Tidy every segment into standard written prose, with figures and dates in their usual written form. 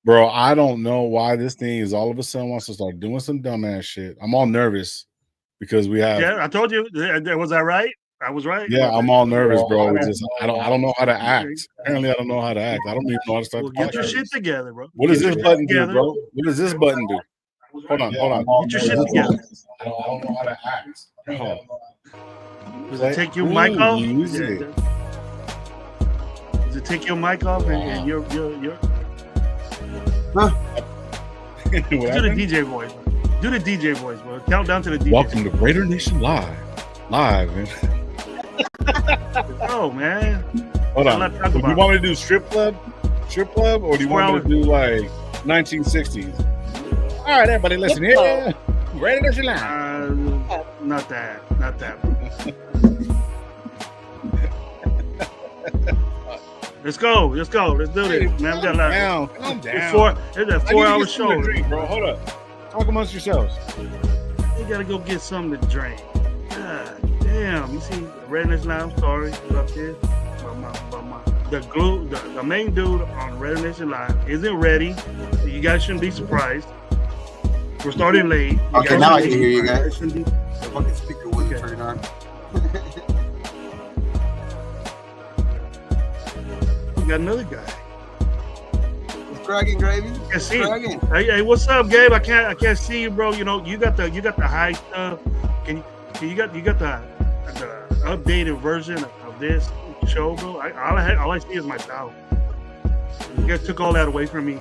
Bro, I don't know why this thing is all of a sudden wants to start doing some dumbass shit. I'm all nervous because we have. Yeah, I told you. Was I right? I was right. Yeah, I'm all nervous, bro. It's just I don't know how to act. Apparently, I don't know how to act. I don't even know how to start. Well, get your shit together, bro. What does this button do, bro? What does this button do? Hold on. Get your shit together. I don't know how to act. Oh. Does it take your mic off? Music. Does it take your mic off and you're Huh? Do the DJ voice. Do the DJ voice, bro. Count down to the DJ. Welcome to Raider Nation Live, man. Oh man. Hold on. Do you want me to do strip club, or do you want me to do like 1960s? All right, everybody, listen here. Raider Nation Live. Not that. Let's go. Let's do this, man. We got a lot. Calm down. It's a 4-hour show, drink, bro. Hold up. Talk amongst yourselves. You gotta go get something to drink. God damn. You see, RaiderNationLive. I'm sorry about this. The main dude on RaiderNationLive isn't ready. You guys shouldn't be surprised. We're starting late. Okay, now I can hear you guys. The fucking speaker wasn't turning on. We got another guy. It's cracking, Gravy. I see. Hey, what's up, Gabe? I can't see you, bro. You know, you got the high stuff. You got the updated version of this show, bro. All I see is myself. You guys took all that away from me.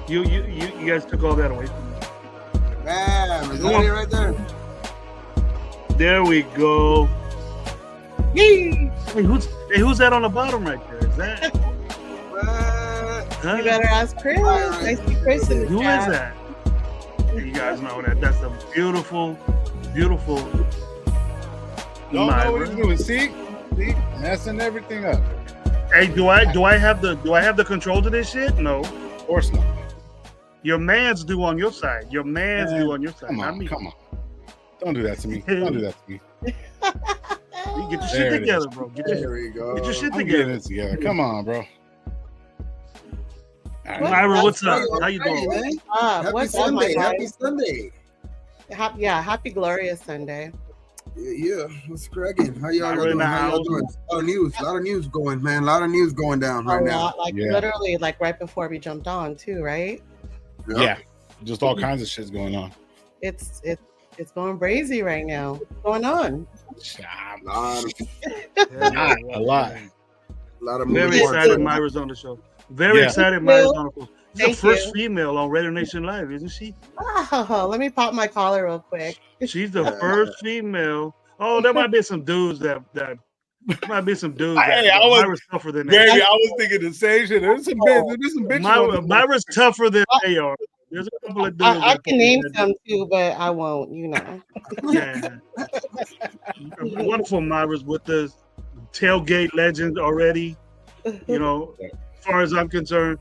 You guys took all that away from me. Bam, is that it right there? There we go. Yee! Hey, who's that on the bottom right there? Is that? You better ask Chris. I see Chris in the Who chat. is that? You guys know that. That's a beautiful. Don't know what he's doing. See, messing everything up. Hey, do I have the control to this shit? No, of course not. Your mans do on your side. Your mans do on your side. Come on. Don't do that to me. You get your shit together, bro. Get your shit together. Come on, bro. Myra, what's up? How you doing? Happy Sunday. Happy Sunday. Happy glorious Sunday. Yeah. What's cracking? How y'all doing? A lot of news going, man. A lot of news going down right now. Literally, like right before we jumped on, too, right? Yeah. Just all kinds of shit's going on. It's going crazy right now. What's going on? A lot of very excited Myra's on the show. Very excited Myra's on the show. She's the first female on RaiderNationLive, isn't she? Oh, let me pop my collar real quick. She's the first female. Oh, there might be some dudes that Myra's tougher than that. Baby, I was thinking the same shit. There's some bitches. Myra's tougher than they are. There's a couple of dudes. I can name some too, but I won't, you know. Yeah. Wonderful Myra's with the tailgate legend already. You know, as far as I'm concerned,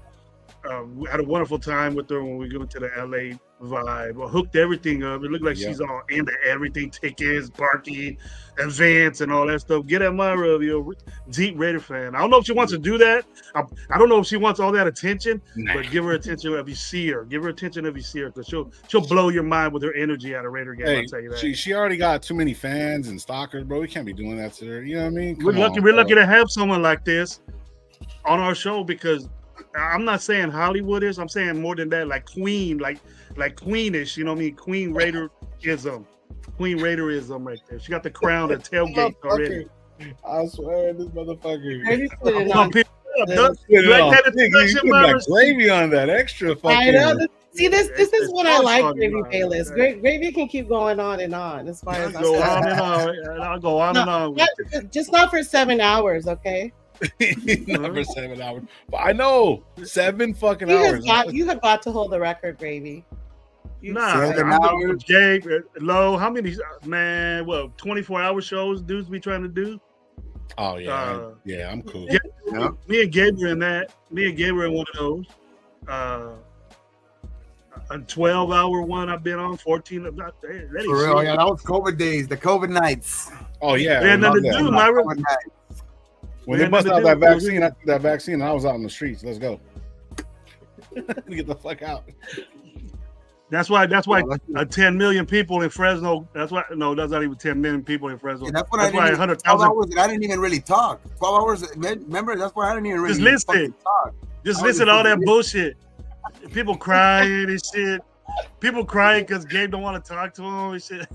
we had a wonderful time with her when we went to the LA vibe. I hooked everything up. It looked like she's all into everything, tickets, parking, events, and all that stuff. Get at Myra, you're a deep Raider fan. I don't know if she wants to do that. I don't know if she wants all that attention, but give her attention if you see her. Give her attention if you see her, because she'll blow your mind with her energy at a Raider game. I'll tell you that. She already got too many fans and stalkers, bro. We can't be doing that to her. You know what I mean? We're lucky to have someone like this on our show, because I'm not saying Hollywoodish. I'm saying more than that, like Queen, like Queenish. You know what I mean? Queen Raiderism right there. She got the crown at tailgate already. I swear, this motherfucker. Gravy on that extra fucking. I know. See, this is what I like, Gravy Bayless. Gravy can keep going on and on as far as I'll go on and on. Just not for 7 hours, okay? Not for 7 hours. But I know 7 fucking hours. You have got to hold the record, Gravy. 7 hours. Gabe, low. How many? Man, 24-hour shows dudes be trying to do? Oh yeah, I'm cool. Yeah. Me and Gabe were in that. Me and Gabe were in one of those. A 12-hour one I've been on. 14. For real, yeah, that was COVID days. The COVID nights. Oh yeah. They had nothing to do, Myra. When they bust out that vaccine, I took that vaccine and I was out in the streets. Let's go. Get the fuck out. That's why 10 million people in Fresno. That's why that's not even 10 million people in Fresno. Yeah, that's why 100,000. I didn't even really talk. 12 hours. Remember, that's why I didn't even really talk. Just listen to all that bullshit. People crying and shit. People crying because Gabe don't want to talk to him and shit.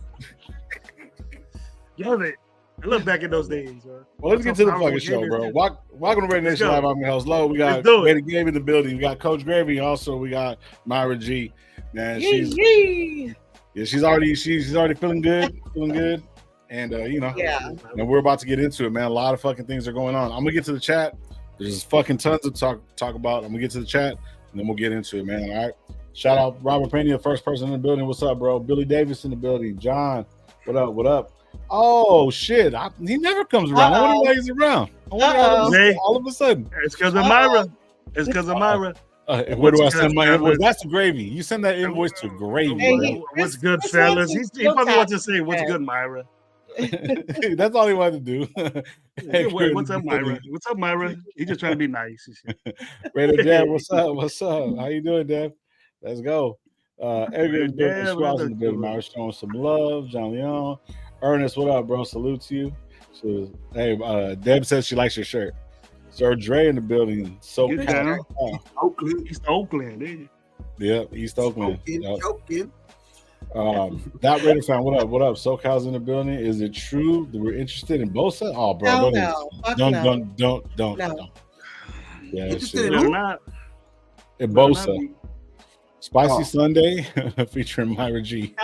Love it. I look back at those days, bro. Well, let's get to the fucking show, bro. Welcome to Raider Nation Live. I'm your host, Lo. We got Raider Gravy in the building. We got Coach Gravy. Also, we got Myra G. Man, she's already feeling good, and and we're about to get into it, man. A lot of fucking things are going on. I'm gonna get to the chat. There's fucking tons to talk about. I'm gonna get to the chat, and then we'll get into it, man. All right. Shout out Robert Penny, the first person in the building. What's up, bro? Billy Davis in the building. John, what up? What up? Oh shit! He never comes around. I wonder why he's around. All of a sudden, it's because of Myra. It's because of Myra. Where do I send my invoice? That's to Gravy. You send that invoice to Gravy. Hey, what's good, fellas? He probably wants to say, "What's good, Myra?" That's all he wanted to do. Hey, what's up, Myra? What's up, Myra? He's just trying to be nice. Raider Dad, what's up? What's up? How you doing, Dad? Let's go. Everyone's in the building. Myra showing some love. John Leon, Ernest, what up, bro? Salute to you. So, hey, Deb says she likes your shirt. Sir Dre in the building. So East Oakland. Yep, East Oakland. That Raider fan, what up? What up? SoCal's in the building. Is it true that we're interested in both sides? Oh, bro, don't. Yeah, interested in not. In Bosa. Spicy Sunday featuring Myra G.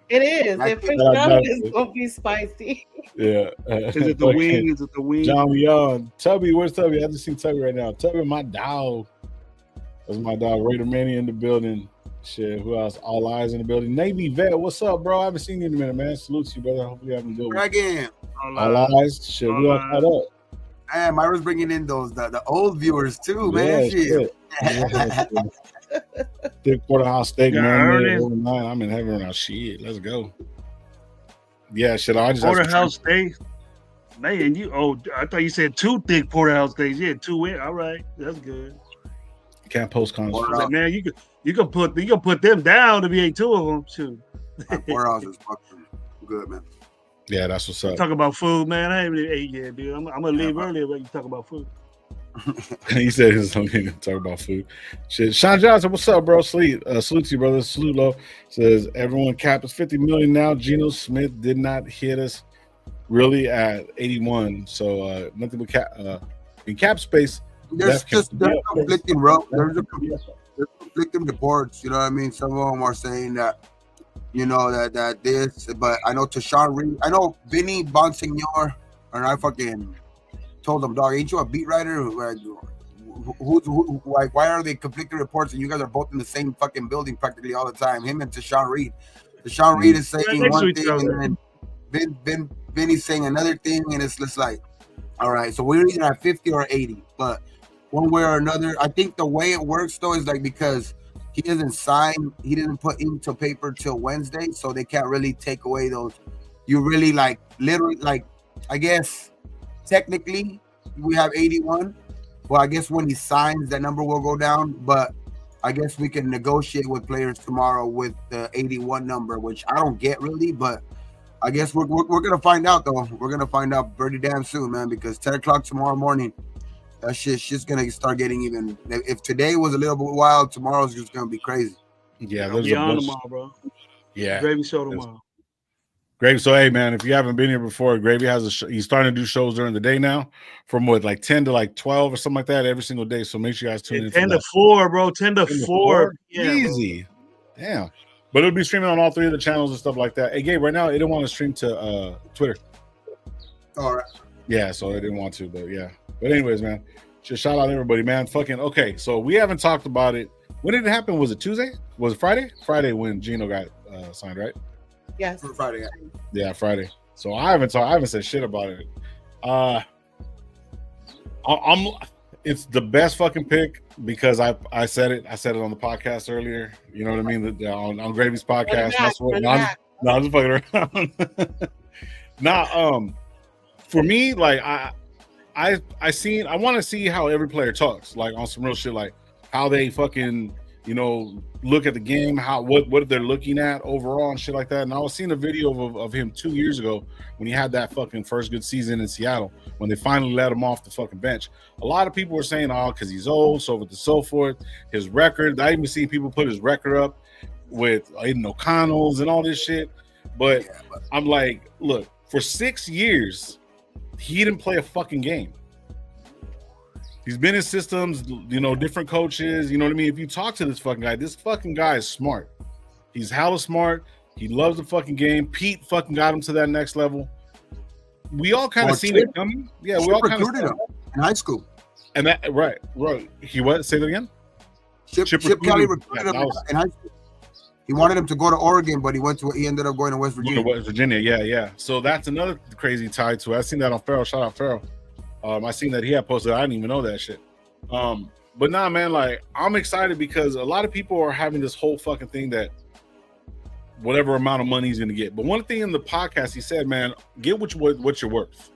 It is. If it's gonna be spicy. Yeah. Is it the wing? Is it the wing? John Young. Tubby, where's Tubby? I just seen Tubby right now. Tubby, my dog. That's my dog. Raider Manny in the building. Shit, who else? All Eyes in the building. Navy Vet, what's up, bro? I haven't seen you in a minute, man. Salute to you, brother. Hope you having a good one. Again. All Eyes. Shit, we all caught up. Man, Myra's bringing in the old viewers too, man. Shit. Thick porterhouse steak, man. I'm in heaven now. Shit, let's go. Yeah, shit. I just porterhouse steak. Man, I thought you said 2 thick porterhouse steaks. Yeah, 2. All right, that's good. Can't post comments. Like, man, you can put them down to be 2 of them too. Porterhouse is fucking good, man. Yeah, that's what's up. Talk about food, man. I ain't really ate yet, dude. I'm gonna leave earlier, but you talk about food. He said he's something to talk about food. Shit. Sean Johnson, what's up, bro? Salute to you, brother. Salute low. Says everyone cap is 50 million now. Geno Smith did not hit us really at 81. So nothing but cap in cap space. There's conflicting there's conflicting reports, you know what I mean? Some of them are saying that, that this, but I know Tashawn Reed, I know Vinny Bonsignor, and I fucking told him, dog, ain't you a beat writer? Like, why are they conflicting reports and you guys are both in the same fucking building practically all the time? Him and Tashawn Reed. Tashawn Reed is saying one thing, and then Vinny's saying another thing, and it's just like, all right, so we're either at 50 or 80, but one way or another, I think the way it works though is like because he didn't put into paper till Wednesday, so they can't really take away those. You really literally, I guess technically we have 81. Well, I guess when he signs, that number will go down, but I guess we can negotiate with players tomorrow with the 81 number, which I don't get really, but I guess we're gonna find out though. We're gonna find out pretty damn soon, man, because 10 o'clock tomorrow morning, that shit's gonna start getting even. If today was a little bit wild, tomorrow's just gonna be crazy. Yeah, there's a bunch tomorrow, bro. Yeah, Gravy show tomorrow. Gravy. So hey, man, if you haven't been here before, Gravy has a show. He's starting to do shows during the day now, from 10 to 12 or something like that every single day. So make sure you guys tune in. 10 to 4, bro. 10 to 4. Yeah, easy. Bro. Damn. But it'll be streaming on all 3 of the channels and stuff like that. Hey, Gabe, right now, it didn't want to stream to Twitter. All right. Yeah, so I didn't want to, but yeah. But anyways, man, just shout out everybody, man. Okay, so we haven't talked about it. When did it happen? Was it Tuesday? Was it Friday? Friday when Geno got signed, right? Yes. Friday. Yeah, Friday. So I haven't said shit about it. It's the best fucking pick because I said it on the podcast earlier. You know what I mean? On Gravy's podcast. I'm just fucking around. For me, like I want to see how every player talks, like on some real shit. Like how they fucking, you know, look at the game, what they're looking at overall and shit like that. And I was seeing a video of him 2 years ago when he had that fucking first good season in Seattle, when they finally let him off the fucking bench. A lot of people were saying, oh, because he's old, so forth and so forth. His record, I even seen people put his record up with Aiden O'Connell's and all this shit. But I'm like, look, for 6 years, he didn't play a fucking game. He's been in systems, you know, different coaches. You know what I mean? If you talk to this fucking guy is smart. He's hella smart. He loves the fucking game. Pete fucking got him to that next level. We all kind of seen it coming. Yeah, we all kind of recruited him in high school. And that right. He what? Say that again. Chip Kelly recruited him in high school. He wanted him to go to Oregon, but he ended up going to West Virginia. West Virginia, yeah. So that's another crazy tie to it. I seen that on Farrell. Shout out Farrell. I seen that he had posted. I didn't even know that shit. But nah, man, like I'm excited because a lot of people are having this whole fucking thing that whatever amount of money he's gonna get. But one thing in the podcast he said, man, get what you're worth.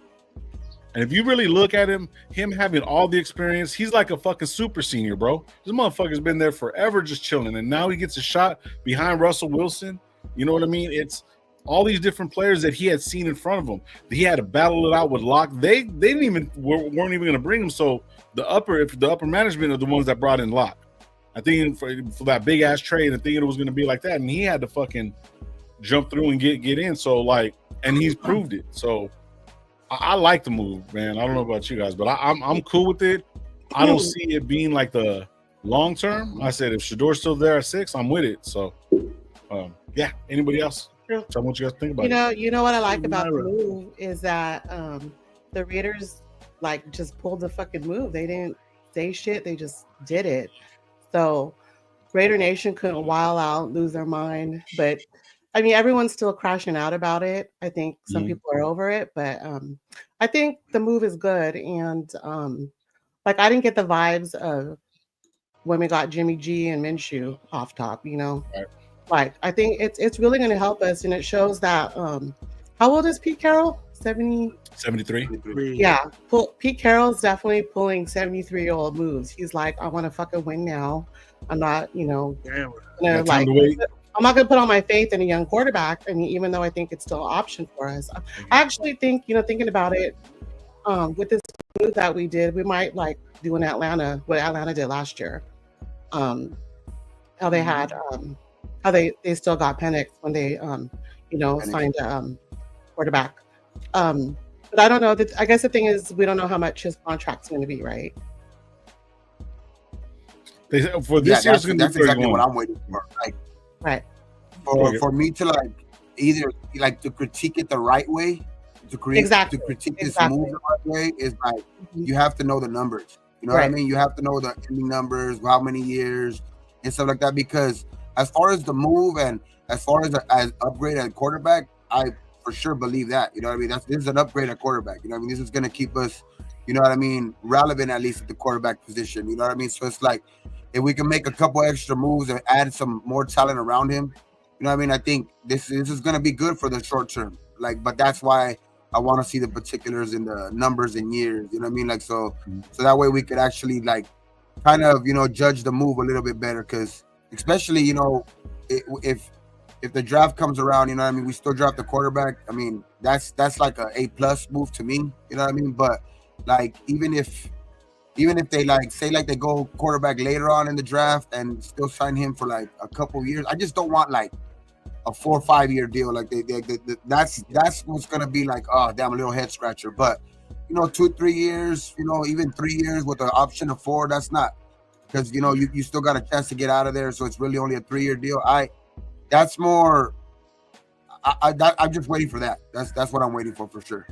And if you really look at him having all the experience, he's like a fucking super senior, bro. This motherfucker's been there forever just chilling. And now he gets a shot behind Russell Wilson. You know what I mean? It's all these different players that he had seen in front of him. He had to battle it out with Locke. They weren't even going to bring him. So the upper management are the ones that brought in Locke. I think for that big ass trade, and thinking it was going to be like that, and he had to fucking jump through and get in. So like, and he's proved it. So I like the move, man. I don't know about you guys, but I'm cool with it. I don't see it being like the long term. I said if Shador's still there at 6, I'm with it. So yeah. Anybody else? Tell me what you guys think about it. You know what I like about the move is that the Raiders like just pulled the fucking move. They didn't say shit. They just did it. So Raider Nation couldn't wild out, lose their mind. But I mean, everyone's still crashing out about it. I think some people are over it, but I think the move is good. And like I didn't get the vibes of when we got Jimmy G and Minshew off top, you know. Right. Like I think it's really going to help us, and it shows that. How old is Pete Carroll? 73. Yeah, Pete Carroll's definitely pulling 73-year-old moves. He's like, I want to fucking win now. I'm not, you know, like. I'm not going to put all my faith in a young quarterback. I mean, even though I think it's still an option for us. I actually think, you know, thinking about it, with this move that we did, we might like do in Atlanta what Atlanta did last year. How they had, how they still got Penix when they, you know, signed a quarterback. But I don't know. I guess the thing is, we don't know how much his contract's going to be, right? For this year, that's exactly what I'm waiting for. Like, right. For me to like either like to critique it the right way, to critique this move the right way is like you have to know the numbers. You know what I mean? You have to know the ending numbers, how many years and stuff like that. Because as far as the move and as far as upgrade at quarterback, I for sure believe that. You know what I mean? This is an upgrade at quarterback. You know what I mean? This is gonna keep us, you know what I mean, relevant at least at the quarterback position. You know what I mean? So it's like if we can make a couple extra moves and add some more talent around him, you know what I mean? I think this is going to be good for the short term. Like, but that's why I want to see the particulars in the numbers and years. You know what I mean? Like, so that way we could actually like kind of, you know, judge the move a little bit better. Because especially, you know, if the draft comes around, you know what I mean? We still draft the quarterback. I mean, that's like a A+ move to me. You know what I mean? But like, even if they like say like they go quarterback later on in the draft and still sign him for like a couple years, I just don't want like a 4 or 5 year deal. Like that's what's gonna be like, oh damn, a little head scratcher. But you know, 2-3 years, you know, even 3 years with the option of 4, that's not, because you know you still got a chance to get out of there. So it's really only a 3-year deal. That's more. I'm just waiting for that. That's what I'm waiting for sure.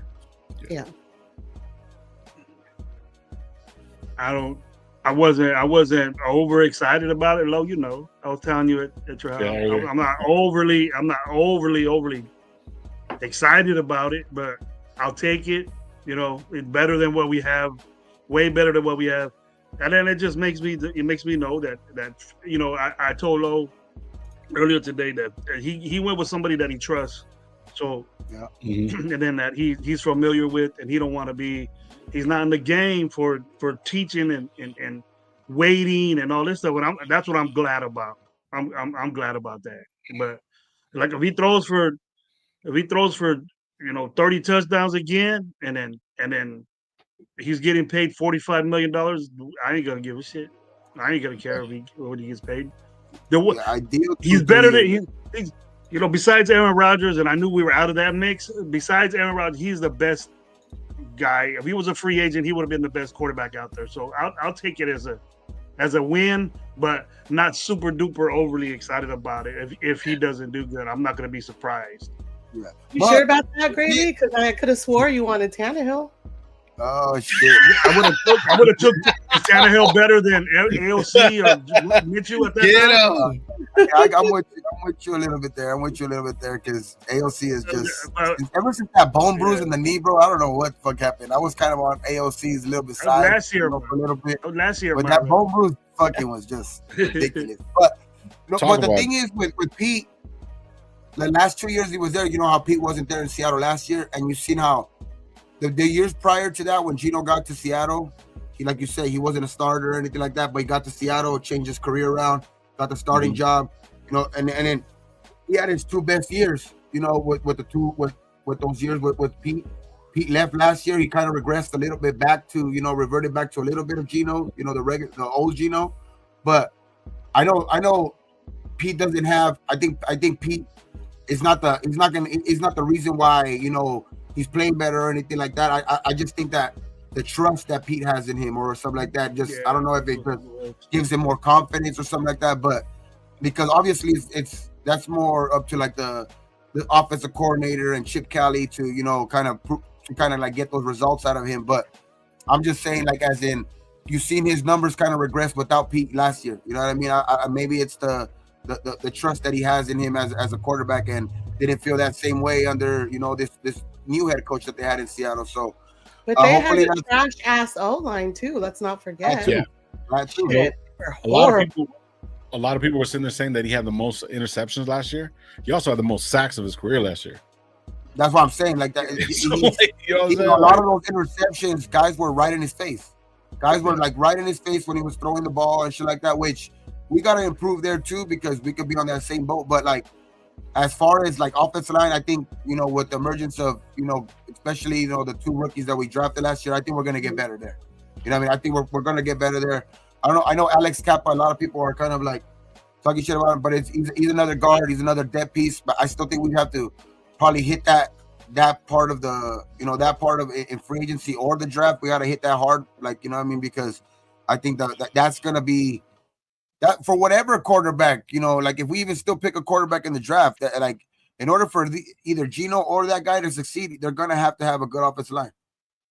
Yeah. I wasn't over excited about it, Lo. You know, I was telling you at your house. Yeah. I'm not overly excited about it, but I'll take it. You know, it's better than what we have, way better than what we have, and then it just makes me know that you know, I told Lo earlier today that he went with somebody that he trusts. So yeah. And then that he's familiar with, and he don't want to be. He's not in the game for teaching and waiting and all this stuff. And that's what I'm glad about. I'm glad about that. But like if he throws for 30 touchdowns again, and then he's getting paid $45 million, I ain't gonna give a shit. I ain't gonna care what he gets paid. He's better than he's besides Aaron Rodgers, and I knew we were out of that mix. Besides Aaron Rodgers, he's the best guy. If he was a free agent, he would have been the best quarterback out there. So I'll take it as a win, but not super duper overly excited about it. If he doesn't do good, I'm not going to be surprised. Yeah. You sure about that, Grady? Because I could have swore you wanted Tannehill. Oh shit! I would have took Tannehill better than AOC or Mitchell at that time. I'm with you a little bit there. Because AOC is just ever since that bone bruise in the knee, bro. I don't know what the fuck happened. I was kind of on AOC's little bit side last year, for a little bit. Last year, but that bone bruise fucking was just ridiculous. But the thing is with Pete, the last 2 years he was there. You know how Pete wasn't there in Seattle last year, and you've seen how. The years prior to that, when Gino got to Seattle, he, like you say, he wasn't a starter or anything like that, but he got to Seattle, changed his career around, got the starting job, and then he had his two best years, with those years with Pete. Pete left last year. He kind of regressed a little bit back to, reverted back to a little bit of Gino, the old Gino. But I know Pete doesn't have. I think Pete is not the reason why he's playing better or anything like that. I just think that the trust that Pete has in him or something like that, I don't know if it just gives him more confidence or something like that. But because obviously that's more up to like the offensive coordinator and Chip Kelly to kind of like get those results out of him. But I'm just saying, like, as in you've seen his numbers kind of regress without Pete last year. You know what I mean? Maybe it's the trust that he has in him as a quarterback, and didn't feel that same way under this new head coach that they had in Seattle. So, but they had a trash ass O-line too. Let's not forget. That too. A lot of people were sitting there saying that he had the most interceptions last year. He also had the most sacks of his career last year. That's what I'm saying. Like that, a lot of those interceptions, guys were right in his face. Guys were like right in his face when he was throwing the ball and shit like that. Which we got to improve there too, because we could be on that same boat. But like, as far as like offensive line, I think, with the emergence of, especially, the two rookies that we drafted last year, I think we're going to get better there. You know what I mean? I think we're going to get better there. I don't know. I know Alex Kappa, a lot of people are kind of like talking shit about him, but he's another guard. He's another depth piece, but I still think we have to probably hit that part of the, that part of in free agency or the draft. We got to hit that hard. Like, because I think that's going to be, that for whatever quarterback, like if we even still pick a quarterback in the draft, that, like, in order for either Gino or that guy to succeed, they're gonna have to have a good offensive line,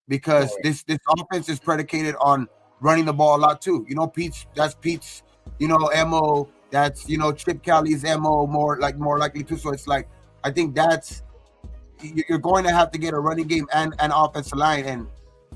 because this offense is predicated on running the ball a lot too. That's Pete's, MO. That's Chip Kelly's MO more likely too. So it's like, I think you're going to have to get a running game and an offensive line, and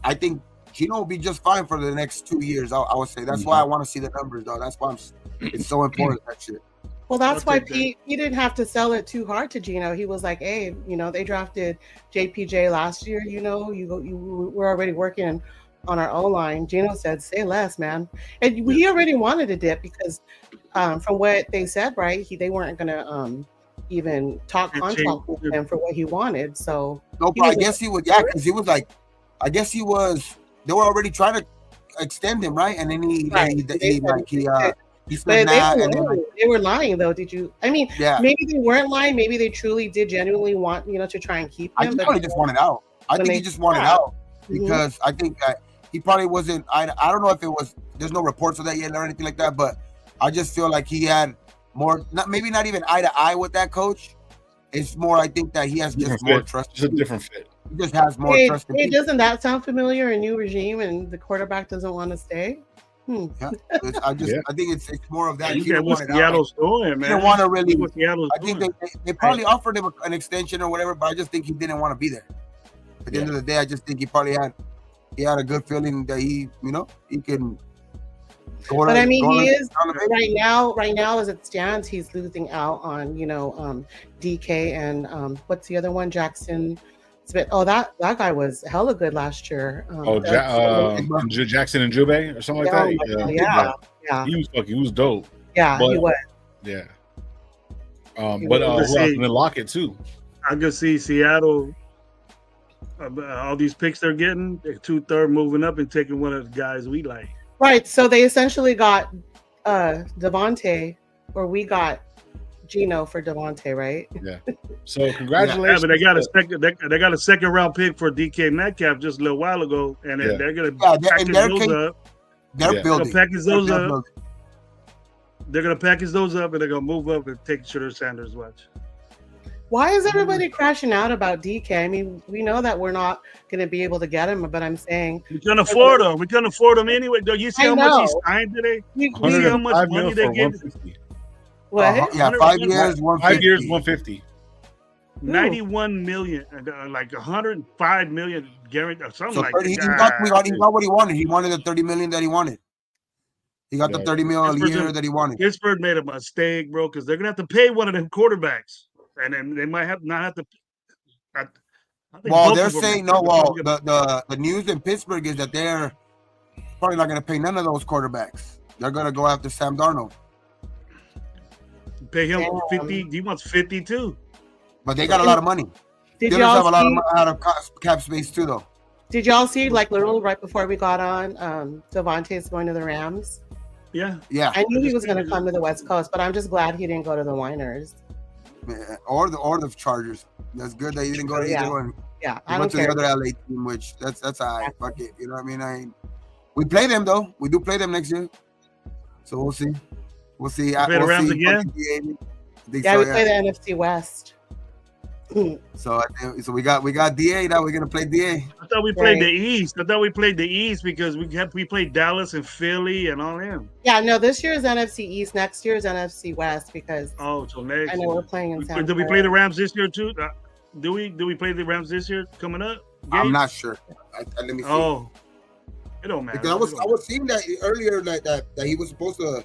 I think Gino will be just fine for the next 2 years. I would say that's why I want to see the numbers, though. That's why it's so important, that shit. Well, that's why Pete didn't have to sell it too hard to Gino. He was like, "Hey, they drafted JPJ last year. We're already working on our O-line." Gino said, "Say less, man." And he already wanted a dip because, from what they said, right, they weren't gonna even talk contract with him for what he wanted. So no, but I guess he was, because he was like, I guess he was. They were already trying to extend him, right? And then he said that. They were lying, though. Did you? I mean, maybe they weren't lying. Maybe they truly did genuinely want, to try and keep him. I think he just wanted out. I think he just wanted out because I think he probably wasn't. I don't know if it was. There's no reports of that yet or anything like that. But I just feel like he had more. Maybe not even eye to eye with that coach. It's more. I think that he has just more trust. It's a different fit. He just has more trust. Doesn't that sound familiar? A new regime, and the quarterback doesn't want to stay. Yeah, I think it's more of that. You get what Seattle's doing, man. He didn't want to really. I think they probably offered him an extension or whatever, but I just think he didn't want to be there. At the end of the day, I just think he probably had a good feeling that he can. But I mean, he is right now as it stands, he's losing out on DK and what's the other one, Jackson that guy was hella good last year. Jackson and Jube or something like that. Yeah. He was dope. Yeah, he was. Yeah. Who else? And then Lockett too. I could see Seattle. All these picks they're getting, they're 2/3 moving up and taking one of the guys we like. Right. So they essentially got Devontae, or we got Geno for Devontae, right? Yeah. So congratulations. Yeah, but they got a second round pick for DK Metcalf just a little while ago, and they're gonna package those up. They're building. Package those up. They're gonna package those up and they're gonna move up and take Shooter Sanders. Watch. Why is everybody crashing out about DK? I mean, we know that we're not going to be able to get him, but I'm saying we couldn't afford him. We couldn't afford him anyway. Do you see how much he signed today? You see how much money they gave? What? 5 years, 150. 5 years, 150. 91 million, like 105 million guaranteed, or something like that. He got what he wanted. He wanted the 30 million that he wanted. He got the 30 million a year that he wanted. Pittsburgh made a mistake, bro, because they're gonna have to pay one of them quarterbacks. And then they might not have to. They're saying no. The news in Pittsburgh is that they're probably not going to pay none of those quarterbacks. They're going to go after Sam Darnold. Pay him 50. He wants 52. But they got a lot of money. They have a lot of cap space too, though. Did y'all see, like, literally right before we got on, Devontae's going to the Rams? Yeah. I knew he was going to come to the West Coast, but I'm just glad he didn't go to the Winers. Or the Chargers. That's good that you didn't go to either one. Yeah, I went to the other LA team, which that's all right. Fuck it. You know what I mean? We play them though. We do play them next year. So we'll see. We'll see. Play the Rams again? We play the NFC West. So we got DA now. We're gonna play DA. I thought we played the East. Because we played Dallas and Philly and all them. Yeah, no, this year is NFC East. Next year is NFC West because so next I know we're playing in San Did we play the Rams this year too? Do we play the Rams this year coming up? I'm not sure. Let me see. Oh, it don't matter. Because I was seeing that earlier that he was supposed to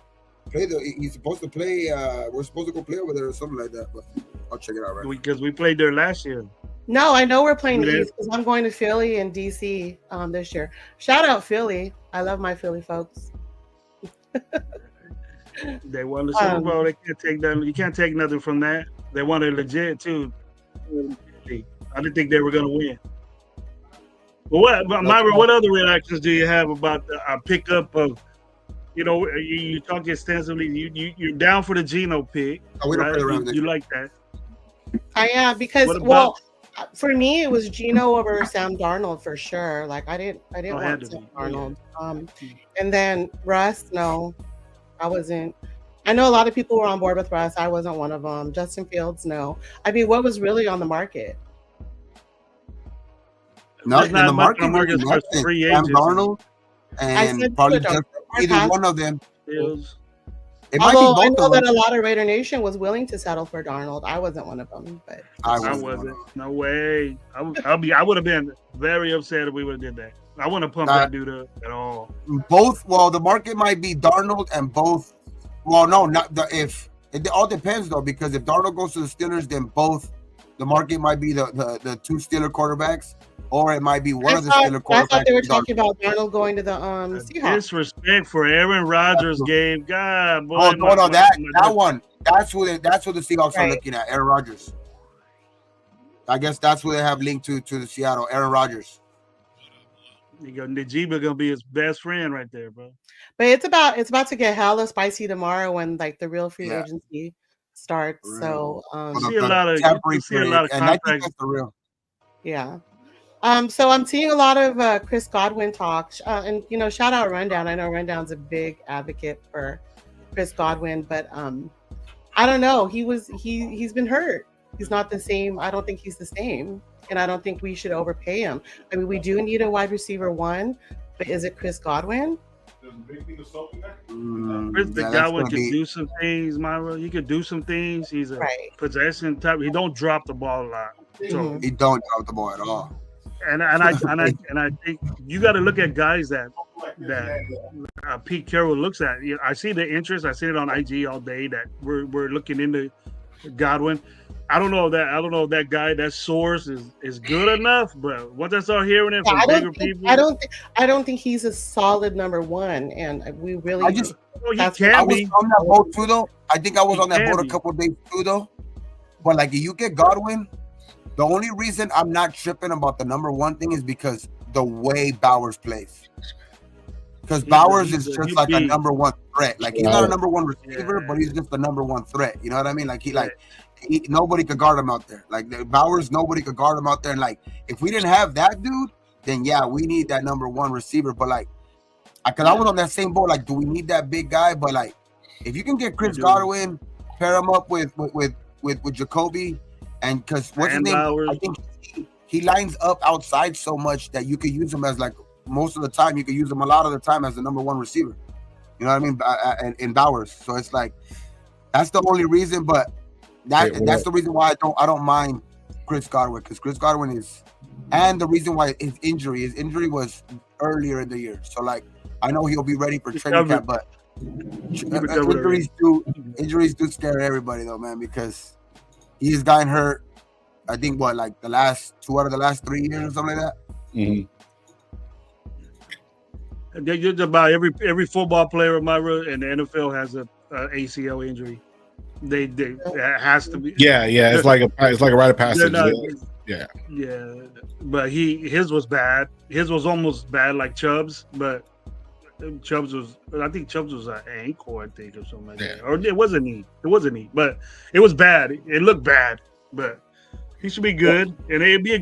play he's supposed to play. We're supposed to go play over there or something like that. But I'll check it out right. Because we played there last year. No, I know we're playing the East because I'm going to Philly and DC this year. Shout out Philly! I love my Philly folks. They won the Super Bowl. They can't take that. You can't take nothing from that. They won it legit too. I didn't think they were going to win. But Myra, what other reactions do you have about the pickup of? You talk extensively. You're down for the Geno pick. Right? You like that? I am because for me it was Geno over Sam Darnold for sure. Like I didn't want Sam Darnold. And then Russ, no, I wasn't. I know a lot of people were on board with Russ. I wasn't one of them. Justin Fields, no. I mean, what was really on the market? Not in the market. Sam Darnold and probably just either one of them. Although I know that a lot of Raider Nation was willing to settle for Darnold. I wasn't one of them, but I wasn't. No way. I would have been very upset if we would have did that. I wouldn't pump that dude up at all. Both. Well, the market might be Darnold and both. Well, no, not if it all depends though, because if Darnold goes to the Steelers, then both the market might be the two Steeler quarterbacks. Or it might be one of the Steelers quarterbacks. I thought they were talking about Darnold going to the Seahawks. Disrespect for Aaron Rodgers game. God, boy. Oh, no, that one. That's who the Seahawks are looking at. Aaron Rodgers. I guess that's who they have linked to the Seattle. Aaron Rodgers. Najee gonna be his best friend right there, bro. But it's about to get hella spicy tomorrow when like the real free agency starts. Right. So you see a lot of contracts. I think that's the real. Yeah. So I'm seeing a lot of Chris Godwin talk, and shout out Rundown. I know Rundown's a big advocate for Chris Godwin, but I don't know. He's been hurt. He's not the same. I don't think he's the same, and I don't think we should overpay him. I mean, we do need a wide receiver one, but is it Chris Godwin? Chris Godwin can do some things, Myra. He could do some things. He's a possession type. He don't drop the ball a lot. So he don't drop the ball at all. And I think you got to look at guys that Pete Carroll looks at. I see the interest. I see it on IG all day that we're looking into Godwin. I don't know if that guy, that source is good enough, but once I start hearing it from bigger people, I don't think he's a solid number one, and we really. I was on that boat too, though. I think I was on that boat a couple of days too, though. But like, if you get Godwin, the only reason I'm not tripping about the number one thing is because the way Bowers plays. Because Bowers is just like a number one threat. Like, he's not a number one receiver, but he's just a number one threat. You know what I mean? Like, nobody could guard him out there. Like, Bowers, nobody could guard him out there. And like, if we didn't have that dude, then yeah, we need that number one receiver. But like, because I was on that same boat. Like, do we need that big guy? But like, if you can get Chris Godwin, pair him up with Jacoby, and because what's his name? Bowers. I think he lines up outside so much that you could use him as like. Most of the time, you can use him a lot of the time as the number one receiver. You know what I mean? In Bowers. So it's like, that's the only reason. But that's the reason why I don't mind Chris Godwin, because Chris Godwin is, and the reason why his injury was earlier in the year. So like, I know he'll be ready for training camp, but injuries do scare everybody though, man, because he has gotten hurt. I think like the last 2 out of the last 3 years or something like that. Mm-hmm. Just about every football player, Myra, in the NFL has a ACL injury. They it has to be. Yeah. It's like a rite of passage. Yeah. But his was bad. His was almost bad like Chubb's, but Chubb's was an ankle, I think, or something like that. Or it was a knee. But it was bad. It looked bad, but he should be good, and it'd be.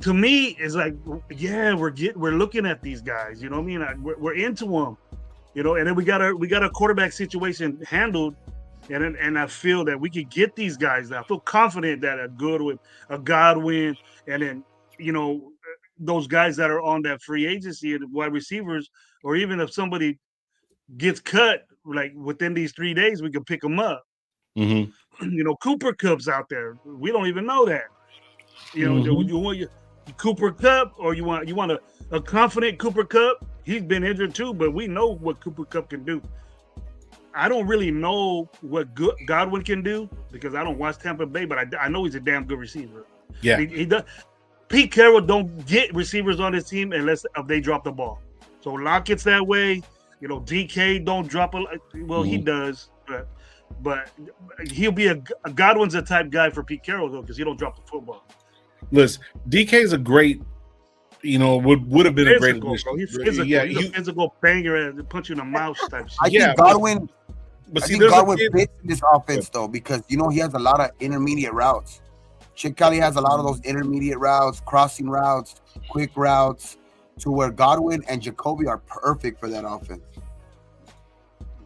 To me, it's like, yeah, we're looking at these guys. You know what I mean? We're into them. You know, and then we got a quarterback situation handled, and I feel that we could get these guys. I feel confident that a Godwin, and then those guys that are on that free agency and wide receivers, or even if somebody gets cut like within these 3 days, we can pick them up. Mm-hmm. Cooper Kupp's out there. We don't even know that. You want your Cooper Kupp, or you want a confident Cooper Kupp? He's been injured too, but we know what Cooper Kupp can do. I don't really know what Godwin can do because I don't watch Tampa Bay, but I know he's a damn good receiver. Yeah, he does. Pete Carroll don't get receivers on his team unless they drop the ball. So Lockett's that way. DK don't drop he does, but he'll be a Godwin's a type guy for Pete Carroll though, because he don't drop the football. Listen, DK is a great, would have been a great addition. He's physical. He's a physical banger and punch you in the mouth type shit. I think Godwin, fits in this offense though, because he has a lot of intermediate routes. Chip Kelly has a lot of those intermediate routes, crossing routes, quick routes, to where Godwin and Jacoby are perfect for that offense.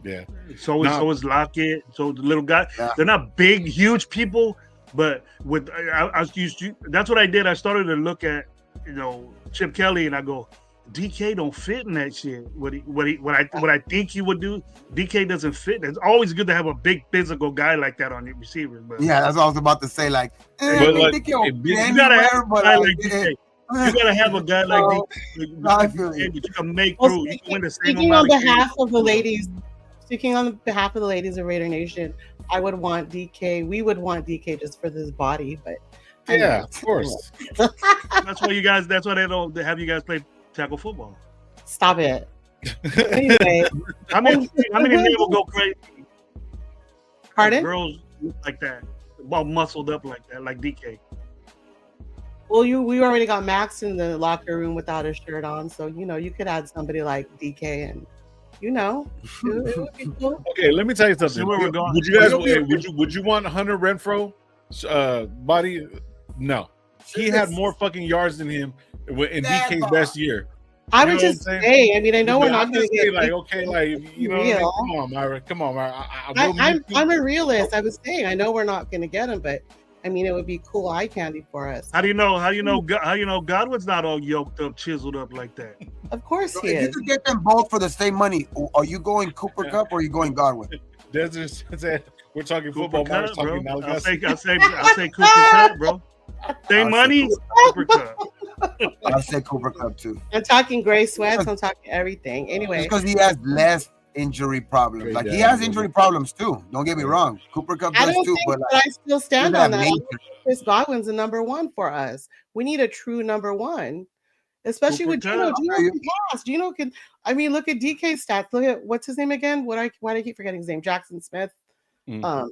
Yeah. So is Lockett. So the little guy, they're not big, huge people. But I was used to, that's what I did. I started to look at, Chip Kelly, and I go, DK don't fit in that shit. What I think he would do, DK doesn't fit. It's always good to have a big physical guy like that on your receivers. But yeah, that's what I was about to say. You gotta have a guy like DK. You gotta have a guy like DK that you can make through. You can win the same speaking on behalf of the ladies of Raider Nation, I would want DK. We would want DK just for this body, but yeah, of course. That's why they don't have you guys play tackle football. Stop it. Anyway, how many men will go crazy? Pardon? Girls like that, all muscled up like that, like DK. Well, we already got Max in the locker room without a shirt on, so you could add somebody like DK and. It would be cool. Okay, let me tell you something. Where we're going. Would you want Hunter Renfrow body? No, he had more fucking yards than him in DK's best year. I would just say. I mean, I know we're not going to get real. Come on, Myra. I'm a realist. I was saying I know we're not going to get him, but I mean, it would be cool eye candy for us. How do you know Godwin's not all yoked up, chiseled up like that? Of course he is. If you could get them both for the same money, are you going Cooper Kupp or are you going Godwin? We're talking football. Cup, bro. I'll say Cooper Kupp, bro. Same money, Cooper Kupp. I'll say Cooper Kupp too. I'm talking gray sweats. I'm talking everything. Anyway, because he has less injury problems. Like he has injury problems too. Don't get me wrong. Cooper Kupp does too, but I still stand on that. Chris Godwin's the number one for us. We need a true number one, especially Cooper with Geno. Geno can pass. Geno can. I mean, look at DK's stats. Look at what's his name again? Why do I keep forgetting his name? Jackson Smith. I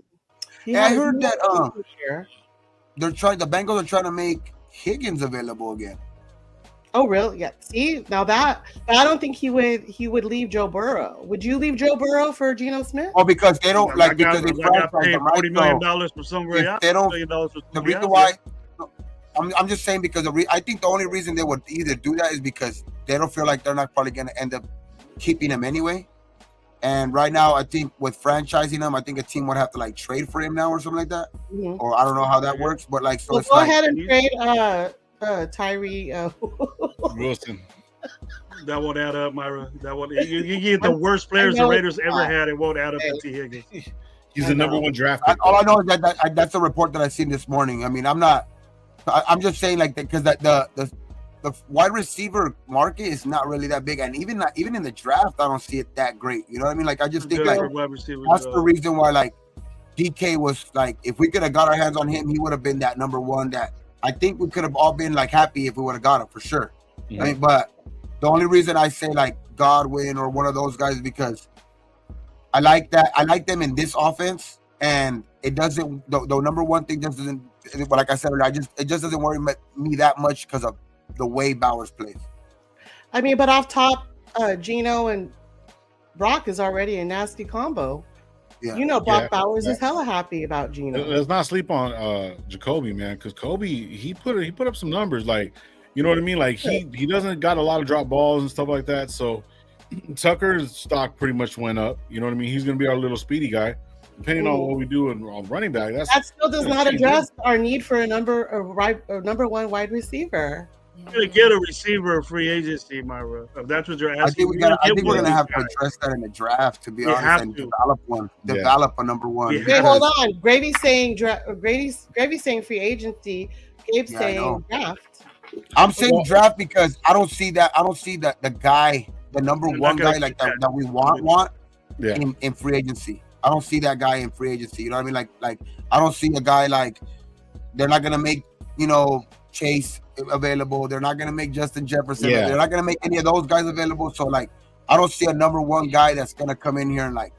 heard that the Bengals are trying to make Higgins available again. Oh, really? Yeah. See, now but I don't think he would leave Joe Burrow. Would you leave Joe Burrow for Geno Smith? Oh, because they don't because they got paid $40 million for somewhere else. They don't. The reason why I'm just saying because I think the only reason they would either do that is because they don't feel like they're not probably going to end up keeping him anyway. And right now, I think with franchising him, I think a team would have to like trade for him now or something like that. Mm-hmm. Or I don't know how that works, but like so. Go ahead and trade Tyree Wilson. That won't add up, Myra. That won't. You get the worst players the Raiders ever had. It won't add up to T. Higgins. He's the number one draft pick. All I know is that's a report that I seen this morning. I mean, I'm just saying like that because the wide receiver market is not really that big, and even in the draft, I don't see it that great. You know what I mean? Like I just think like that's the reason why like DK was like if we could have got our hands on him, he would have been that number one that. I think we could have all been like happy if we would have got him for sure. Yeah. I mean, but the only reason I say like Godwin or one of those guys is because I like that. I like them in this offense, and it doesn't. The number one thing just doesn't. But like I said, it just doesn't worry me that much because of the way Bowers plays. I mean, but off top, Geno and Brock is already a nasty combo. Yeah. You know, Brock Bowers is hella happy about Geno. Let's not sleep on Jacoby, man, because Kobe he put up some numbers, like you know what I mean. Like he doesn't got a lot of drop balls and stuff like that. So Tucker's stock pretty much went up. You know what I mean. He's going to be our little speedy guy, depending on what we do on running back. That still does not address our need for a number one wide receiver. You're gonna get a receiver free agency, Myra. If that's what you're asking. I think we're gonna have to address that in the draft, to be honest, and develop a number one. Wait, hold on. Gravy's saying free agency. Gabe's saying draft. I'm saying draft because I don't see that. I don't see that the guy, the number one guy like that we want in free agency. I don't see that guy in free agency. You know what I mean? Like I don't see a guy like they're not gonna make Chase available. They're not going to make Justin Jefferson. Yeah. They're not going to make any of those guys available. So, like, I don't see a number one guy that's going to come in here and, like,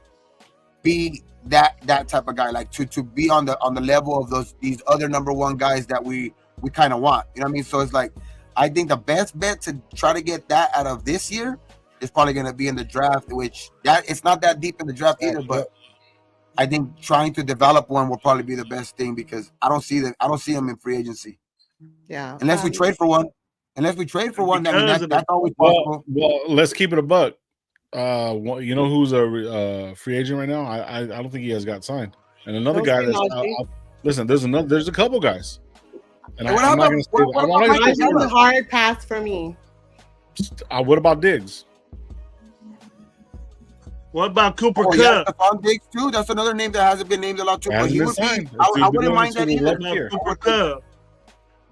be that type of guy, like, to be on the level of these other number one guys that we kind of want. You know what I mean? So, it's like, I think the best bet to try to get that out of this year is probably going to be in the draft, which it's not that deep in the draft either, but I think trying to develop one will probably be the best thing because I don't see him in free agency. Yeah. Unless we trade for one. I mean, that's always possible. Well, let's keep it a buck. You know who's a free agent right now? I don't think he has got signed. And another guy listen, there's a couple guys. And I'm not going to say that. That's a hard pass for me. What about Diggs? What about Cooper Kupp? Yeah, Stephon Diggs too. That's another name that hasn't been named a lot too. But I wouldn't mind that either. Cooper Kupp.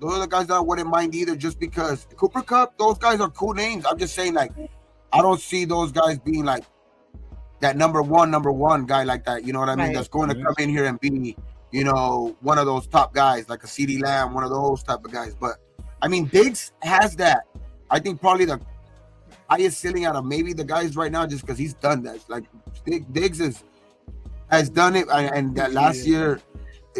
Those are the guys that I wouldn't mind either, just because Cooper Kupp, those guys are cool names. I'm just saying, like, I don't see those guys being like that number one guy like that. You know what I mean? That's going to come in here and be, one of those top guys, like a CeeDee Lamb, one of those type of guys. But I mean, Diggs has that. I think probably the highest ceiling out of maybe the guys right now, just because he's done that. Like Diggs has done it, and that last year,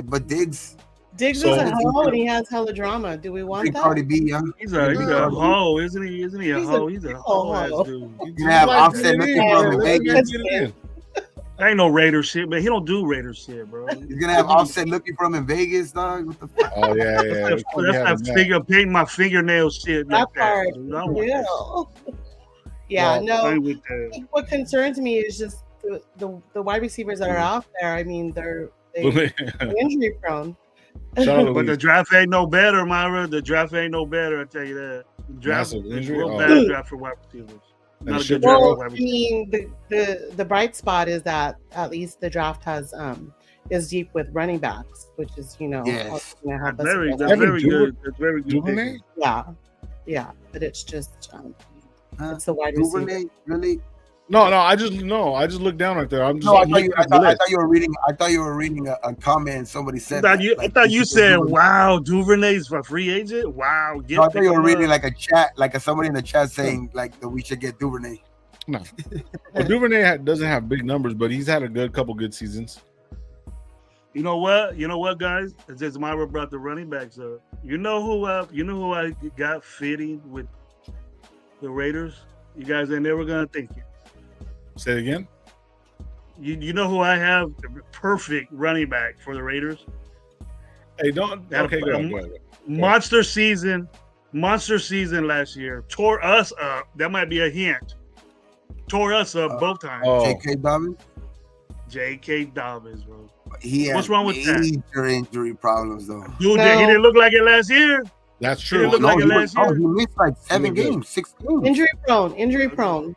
but Diggs is a hoe and he has hella drama. Do we want that? Cardi B, yeah. He's a hoe, isn't he? Isn't he a hoe? He's a hoe. Dude. You have Offset looking for him in Vegas. That ain't no Raider shit, but he don't do Raider shit, bro. He's gonna have Offset looking for him in Vegas, dog. What the fuck? Oh yeah. That's that paint my fingernail shit. That part. Yeah. No. I think what concerns me is just the wide receivers that are out there. I mean, they're injury prone. But the draft ain't no better, Myra. The draft ain't no better, I tell you that. The draft is real bad draft for wide receivers. Not a good draft for wide receivers. I mean, the bright spot is that at least the draft has is deep with running backs, which is yes. That's very good. That's very good. Yeah, but it's just it's the wide receiver. Really, No, I just looked down right there. I'm just. No, I thought you were reading. I thought you were reading a comment. Somebody said. I thought you said, "Wow, Duvernay's a free agent." Wow. I thought you were reading like a chat, like somebody in the chat saying like that we should get Duvernay. No, well, Duvernay doesn't have big numbers, but he's had a couple good seasons. You know what, guys? Since Myra brought the running backs up, you know who I got fitting with the Raiders? You guys ain't never gonna think it. Say it again. You know who I have perfect running back for the Raiders? Hey, don't. Okay, go ahead. Monster season last year. Tore us up. That might be a hint. Tore us up both times. J.K. Dobbins, bro. What's wrong with that? Major injury problems, though. Dude, he didn't look like it last year. That's true. He missed like 7 games, 6 games. Injury prone.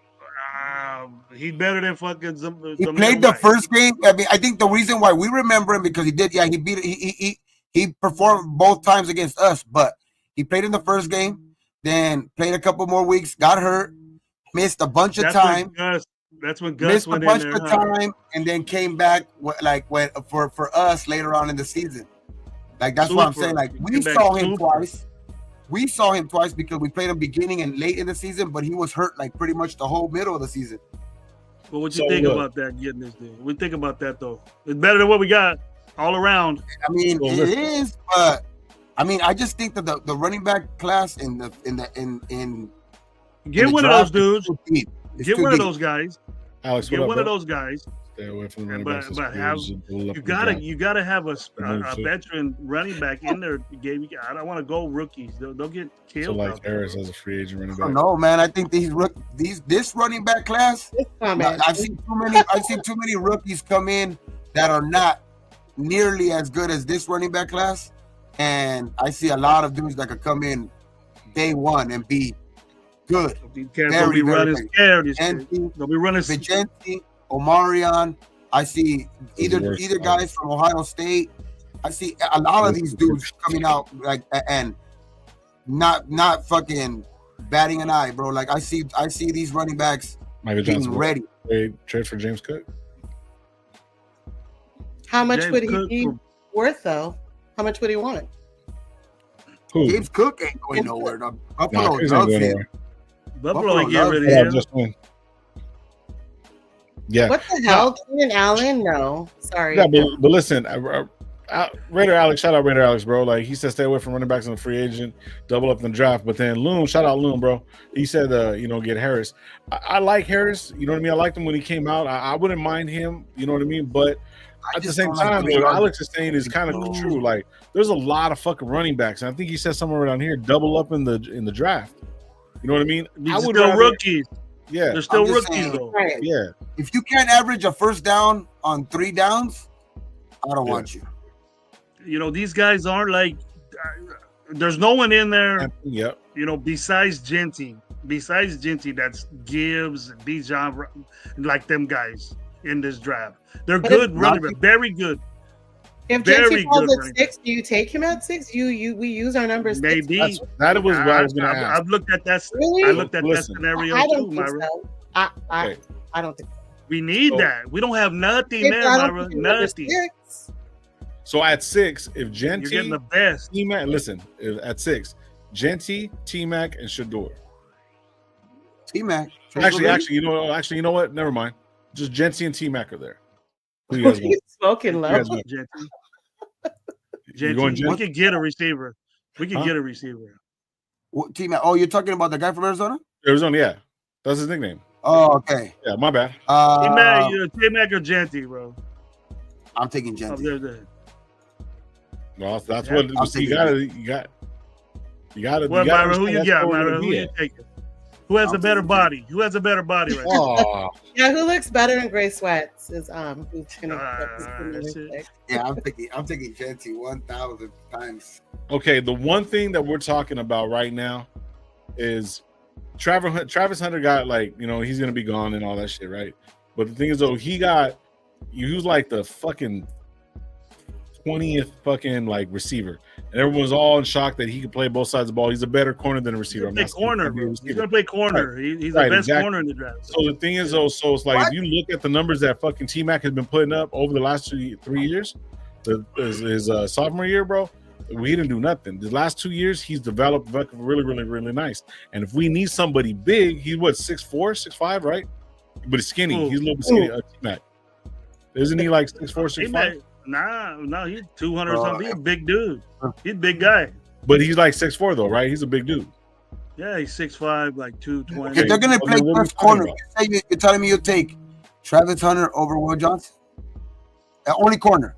He's better than fucking. He played the first game. I mean, I think the reason why we remember him because he did. Yeah, he performed both times against us, but he played in the first game, then played a couple more weeks, got hurt, missed a bunch of time. That's when Gus missed a bunch of time, and then came back for us later on in the season. Like that's what I'm saying. Like we saw him twice. We saw him twice because we played him beginning and late in the season, but he was hurt like pretty much the whole middle of the season. But what you think about that getting this thing? We think about that though. It's better than what we got all around. I mean, it is, but I mean, I just think that the running back class in get one of those dudes. Get one of those guys. Alex, get one of those guys. Stay away from the running backs. But you gotta have a veteran running back in there. I don't want to go rookies. They'll get killed. So like Harris as a free agent running back. No, man. I think this running back class. I've seen too many rookies come in that are not nearly as good as this running back class, and I see a lot of dudes that could come in day one and be good. They'll be running scared. They'll be running Vigenti, Omarion. I see either guys from Ohio State. I see a lot of these dudes coming out like and not fucking batting an eye, bro. Like I see these running backs getting ready. Trade for James Cook. How much would he be worth though? How much would he want? James Cook ain't going nowhere. Buffalo loves him. Buffalo ain't getting rid of him. Yeah. What the hell? Keenan Allen? No. Sorry. Yeah, but listen, Raider Alex, shout out Raider Alex, bro. Like he said, stay away from running backs on the free agent, double up in the draft. But then Loom, shout out Loom, bro. He said, get Harris. I like Harris. You know what I mean? I liked him when he came out. I wouldn't mind him. You know what I mean? But at the same time, what Alex is saying is kind of true. Like there's a lot of fucking running backs, and I think he said somewhere around here, double up in the draft. You know what I mean? I would still rookies. Yeah, they're still rookies though. Right. Yeah. If you can't average a first down on 3 downs, I don't want you. You know, these guys aren't like. There's no one in there. Yep. You know, besides Genty, that's Gibbs, Bijan, like them guys in this draft. They're good running back, very good. If Genty falls at 6, do you take him at 6? We use our numbers. Maybe that was what I was going to ask. I've looked at that. Really? I looked at that scenario too, Myra. So. I don't think so. We need that. We don't have nothing there, Myra. Nothing. So at 6, if Genty, you're getting the best. T-Mac, listen, at 6, Genty, T-Mac, and Shador. T-Mac. Actually, you know what? Never mind. Just Genty and T-Mac are there. Who you guys He's smoking low. Genty. We could get a receiver. Get a receiver. What, T-Mac? Oh, you're talking about the guy from Arizona? Arizona, yeah. That's his nickname. Oh, okay. Yeah, my bad. T-Mac or Genty, bro? I'm taking Genty. Well, that's what you got. What, Myra? Who you got, Myra? Who you taking? Who has a better body? Who has a better body right now? Yeah, who looks better in gray sweats is who's gonna Yeah, I'm taking Genty 1,000 times. Okay, the one thing that we're talking about right now is Travis Hunter got he's gonna be gone and all that shit, right? But the thing is though, he was like the fucking 20th fucking like receiver, and everyone was all in shock that he could play both sides of the ball. He's a better corner than a receiver. He's going to play corner. Right. He's the best corner in the draft. So the thing is, though, so it's like if you look at the numbers that fucking T-Mac has been putting up over the last 3 years, his sophomore year, bro, we didn't do nothing. The last 2 years, he's developed really, really, really nice. And if we need somebody big, he's what, 6'4", 6'5", right? But he's skinny. He's a little bit skinny. T-Mac. Isn't he like 6'4", 6'5"? Nah, he's 200 something. He's a big dude. He's a big guy. But he's like 6'4" though, right? He's a big dude. Yeah, he's 6'5", like 220. If they're gonna play first corner, you're telling me you'll take Travis Hunter over Will Johnson? Only corner.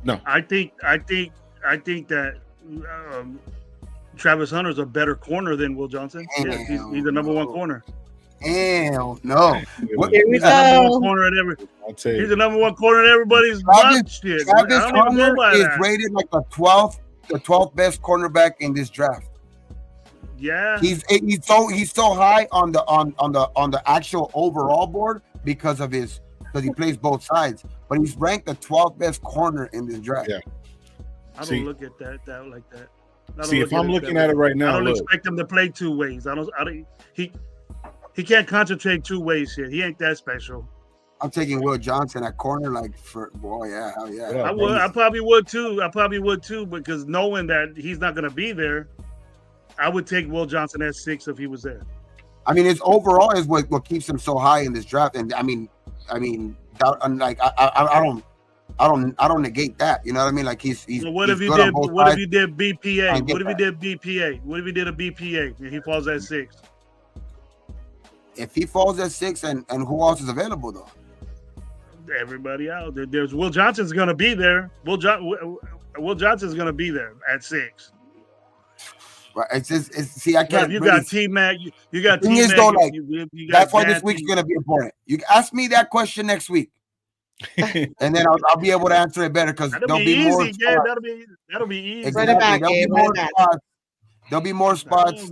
No, I think that Travis Hunter's a better corner than Will Johnson. Yeah, he's the number one corner. Hell no. He's the number one corner at he's the number one corner at everybody's Travis Hunter is rated like the 12th best cornerback in this draft. Yeah, he's so high on the actual overall board because he plays both sides, but he's ranked the 12th best corner in this draft. Yeah, I don't look at that like that. See, if I'm looking at it right now, I don't expect him to play two ways. He can't concentrate two ways here. He ain't that special. I'm taking Will Johnson at corner, hell yeah. I probably would too, because knowing that he's not going to be there, I would take Will Johnson at 6 if he was there. I mean, his overall is what keeps him so high in this draft, and I don't negate that. You know what I mean? Like he's. So what if you did BPA? What if you did BPA? What if you did a BPA and he falls at 6? If he falls at 6, and who else is available though? Everybody out there. There's Will Johnson's going to be there. Will Johnson's going to be there at 6. Right. It's see, I can't. You got T-Mac. You got T-Mac. That's why this week's going to be important. You ask me that question next week, and then I'll be able to answer it better because there'll be more. Yeah, that'll be easy. Exactly. There'll be more spots,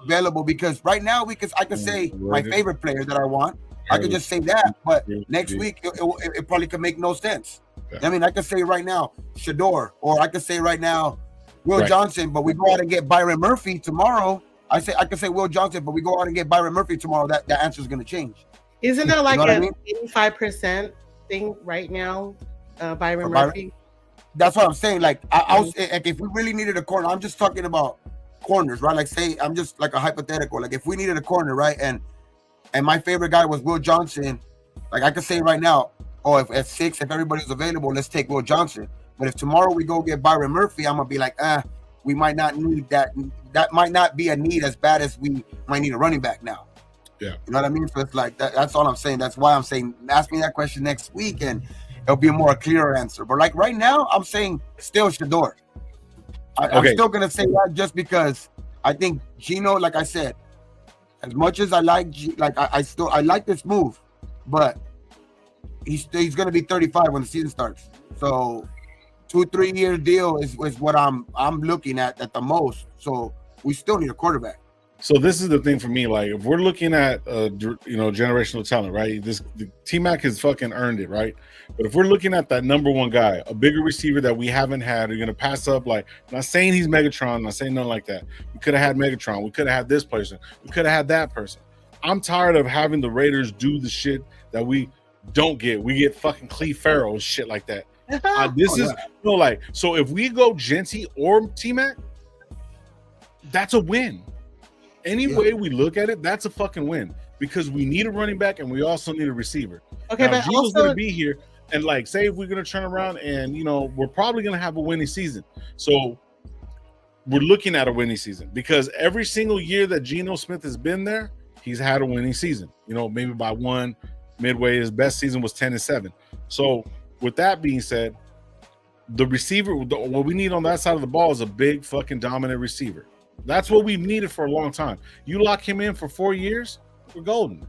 available because right now I could say my favorite player that I want. I could just say that, but next week it probably could make no sense. I mean, I could say right now Shador, or I could say right now Will Johnson, but we go out and get Byron Murphy tomorrow. I could say Will Johnson, but we go out and get Byron Murphy tomorrow. That answer is going to change. Isn't there like an 85% thing right now, Byron Murphy? That's what I'm saying. Like if we really needed a corner, I'm just talking about corners, right? Like say I'm just like a hypothetical. Like if we needed a corner, right, and my favorite guy was Will Johnson, like I could say right now, if at 6, if everybody's available, let's take Will Johnson. But if tomorrow we go get Byron Murphy, I'm gonna be like, we might not need that. That might not be a need as bad as we might need a running back now. Yeah, you know what I mean. So it's like that. That's all I'm saying. That's why I'm saying ask me that question next week, and it'll be a more clearer answer. But like right now, I'm saying still Shador. I'm still gonna say that just because I think Gino, like I said, as much as I like, I like this move, but he's gonna be 35 when the season starts. So 2-3 year deal is what I'm looking at the most. So we still need a quarterback. So this is the thing for me. Like if we're looking at generational talent, right? The T-Mac has fucking earned it, right? But if we're looking at that number one guy, a bigger receiver that we haven't had, we're gonna pass up. Like, I'm not saying he's Megatron, I'm not saying nothing like that. We could have had Megatron, we could have had this person, we could have had that person. I'm tired of having the Raiders do the shit that we don't get. We get fucking Cleve Farrell and shit like that. So if we go Genty or T-Mac, that's a win. Any way we look at it, that's a fucking win because we need a running back and we also need a receiver. Okay, now, but Gino's going to be here and like say if we're going to turn around and we're probably going to have a winning season. So we're looking at a winning season because every single year that Geno Smith has been there, he's had a winning season. Maybe by one midway, his best season was 10-7. So with that being said, the receiver, what we need on that side of the ball is a big fucking dominant receiver. That's what we've needed for a long time. You lock him in for 4 years, we're golden.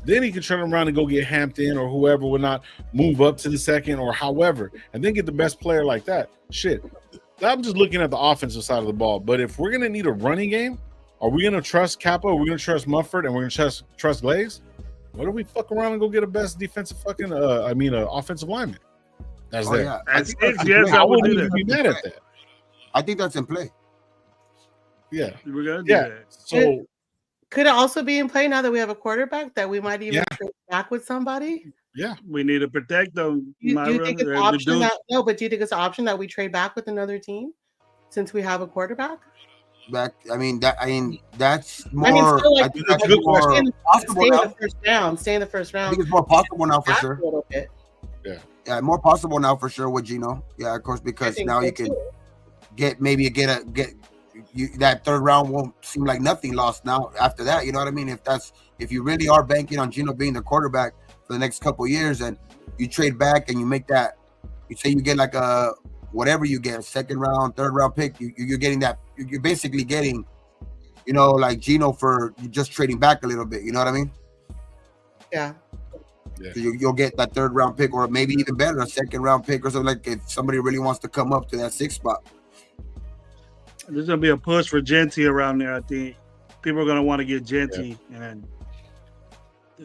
Then he can turn around and go get Hampton or whoever will not move up to the second or however, and then get the best player like that. Shit. I'm just looking at the offensive side of the ball. But if we're going to need a running game, are we going to trust Kappa? Are we going to trust Mumford? And we're going to trust Glaze? What do we fuck around and go get a best defensive fucking offensive lineman? That's that. Yeah. I wouldn't even be mad at that. I think that's in play. Yeah. We're gonna do that. So could it also be in play now that we have a quarterback that we might even trade back with somebody? Yeah. We need to protect them. Do you think it's an option but do you think it's an option that we trade back with another team since we have a quarterback? That's more. I think that's a good question. Stay in the first round. I think it's more possible now for sure. A little bit. Yeah, more possible now for sure with Gino. Yeah, of course, because now you can get that third round won't seem like nothing lost now after that. You know what I mean? If you really are banking on Gino being the quarterback for the next couple of years, and you trade back and you make that, you say you get like a whatever you get, second round, third round pick, you're getting that. You're basically getting, like Gino for you just trading back a little bit. You know what I mean? Yeah. So you'll get that third round pick, or maybe even better, a second round pick or something, like if somebody really wants to come up to that 6th spot. There's gonna be a push for Genty around there. I think people are gonna want to get Genty,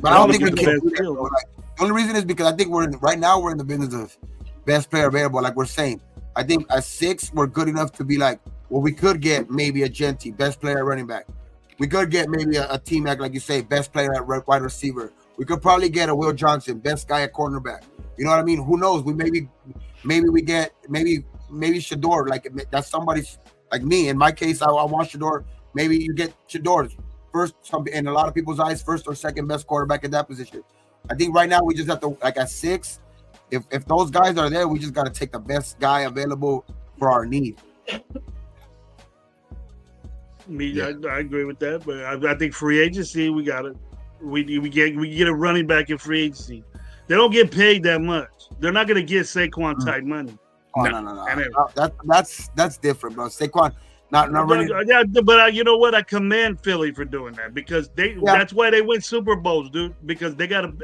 but I don't think we can do that. The only reason is because I think we're in the business of best player available. Like we're saying, I think at 6 we're good enough to be like, well, we could get maybe a Genty, best player at running back. We could get maybe a T-Mac, like you say, best player at wide receiver. We could probably get a Will Johnson, best guy at cornerback. You know what I mean? Who knows? We maybe we get Shador, like that's somebody's like me. In my case, I want Shador. Maybe you get Shador's first, in a lot of people's eyes, first or second best quarterback at that position. I think right now we just have to, like at 6, if those guys are there, we just got to take the best guy available for our need. I agree with that, but I think free agency we got it. We get a running back in free agency. They don't get paid that much. They're not gonna get Saquon type money. Oh no. That's different, bro. Saquon not running. Yeah, but you know what? I commend Philly for doing that because that's why they win Super Bowls, dude. Because they got an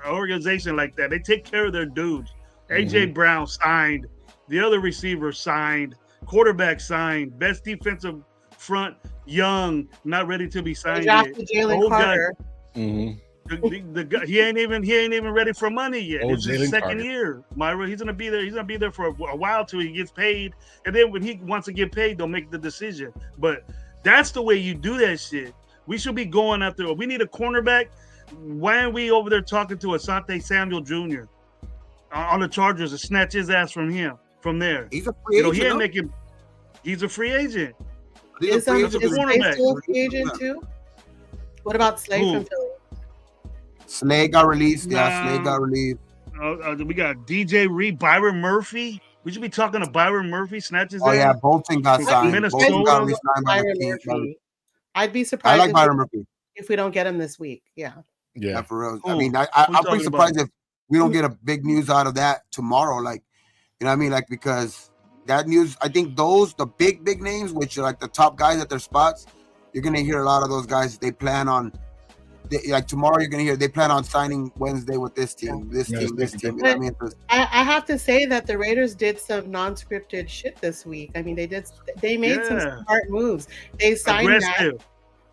organization like that. They take care of their dudes. AJ Brown signed, the other receiver signed, quarterback signed, best defensive front, young, not ready to be signed yet. Jalen Carter. The guy, he ain't even ready for money yet. It's his second year, Myra. He's gonna be there. He's gonna be there for a while till he gets paid, and then when he wants to get paid, they'll make the decision. But that's the way you do that shit. We should be going after. We need a cornerback. Why aren't we over there talking to Asante Samuel Jr. On the Chargers to snatch his ass from there? He's a free agent. He ain't making. He's a free agent. Is Slade still a free agent too? What about Slade from Philly? Slade got released. Yeah, Slade got released. We got DJ Reed, Byron Murphy. We should be talking to Byron Murphy. Snatches. Oh yeah, Bolton got signed. Minnesota got re-signed by the team. I'd be surprised. I like Byron Murphy. If we don't get him this week, yeah, for real. I mean, I'm pretty surprised if we don't get a big news out of that tomorrow. Like, you know what I mean? Like, because that news, I think the big names, which are like the top guys at their spots, you're gonna hear a lot of those guys. They plan on, like tomorrow, you're gonna hear they plan on signing Wednesday with this team, this team. You know what I mean? I have to say that the Raiders did some non-scripted shit this week. I mean, they made some smart moves. They signed Max.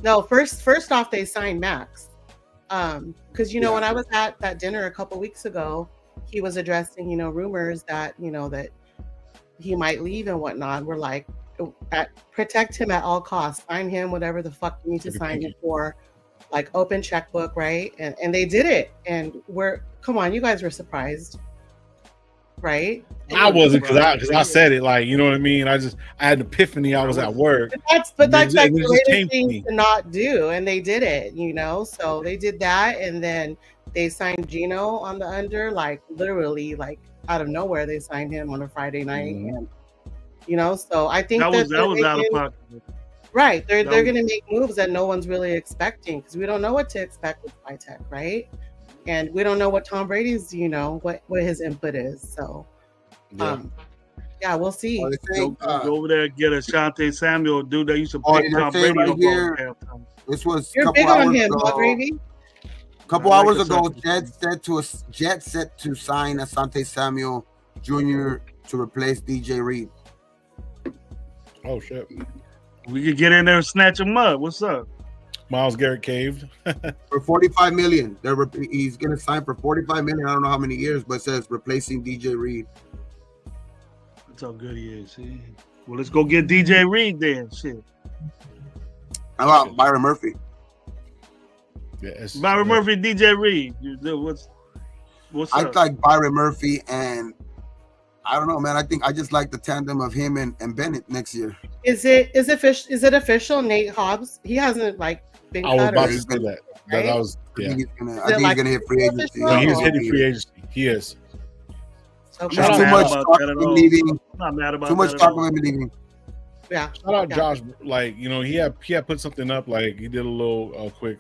No, first off, they signed Max. Because when I was at that dinner a couple weeks ago, he was addressing rumors that that he might leave and whatnot. We're like, protect him at all costs. Sign him, whatever the fuck you need to sign him for. Like open checkbook, right? And they did it. And come on, you guys were surprised, right? I wasn't because I said it like, you know what I mean? I had an epiphany. I was at work. But that's like the latest thing to not do. And they did it, So they did that. And then they signed Gino on the under, like literally like out of nowhere. They signed him on a Friday night. And, so I think that was out of pocket. Right. They're going to make moves that no one's really expecting because we don't know what to expect with Vitek, right? And we don't know what Tom Brady's, what his input is. So, we'll see. Go over there and get a Asante Samuel, dude that used to play Tom Brady right here. This was you're big on him, Gravy. A couple hours ago, Jet set to sign Asante Samuel Jr. to replace DJ Reed. Oh shit. We could get in there and snatch him up. What's up? Myles Garrett caved for $45 million. He's gonna sign for $45 million. I don't know how many years, but it says replacing DJ Reed. That's how good he is. See? Well, let's go get DJ Reed then. Shit. How about Byron Murphy? Yes, Byron Murphy, DJ Reed. What's I up? like Byron Murphy, and I don't know, man. I think I just like the tandem of him and Bennett next year. Is it official? Nate Hobbs, he hasn't been. I was about to cut say that. right? That was I think he's gonna hit free agency. official? He's hitting free agency. He is. Okay. There's too much talk of him leaving. I'm not mad about Too much that talk at all. of him leaving. Yeah. Shout out Yeah. Josh. He had put something up. He did a little quick.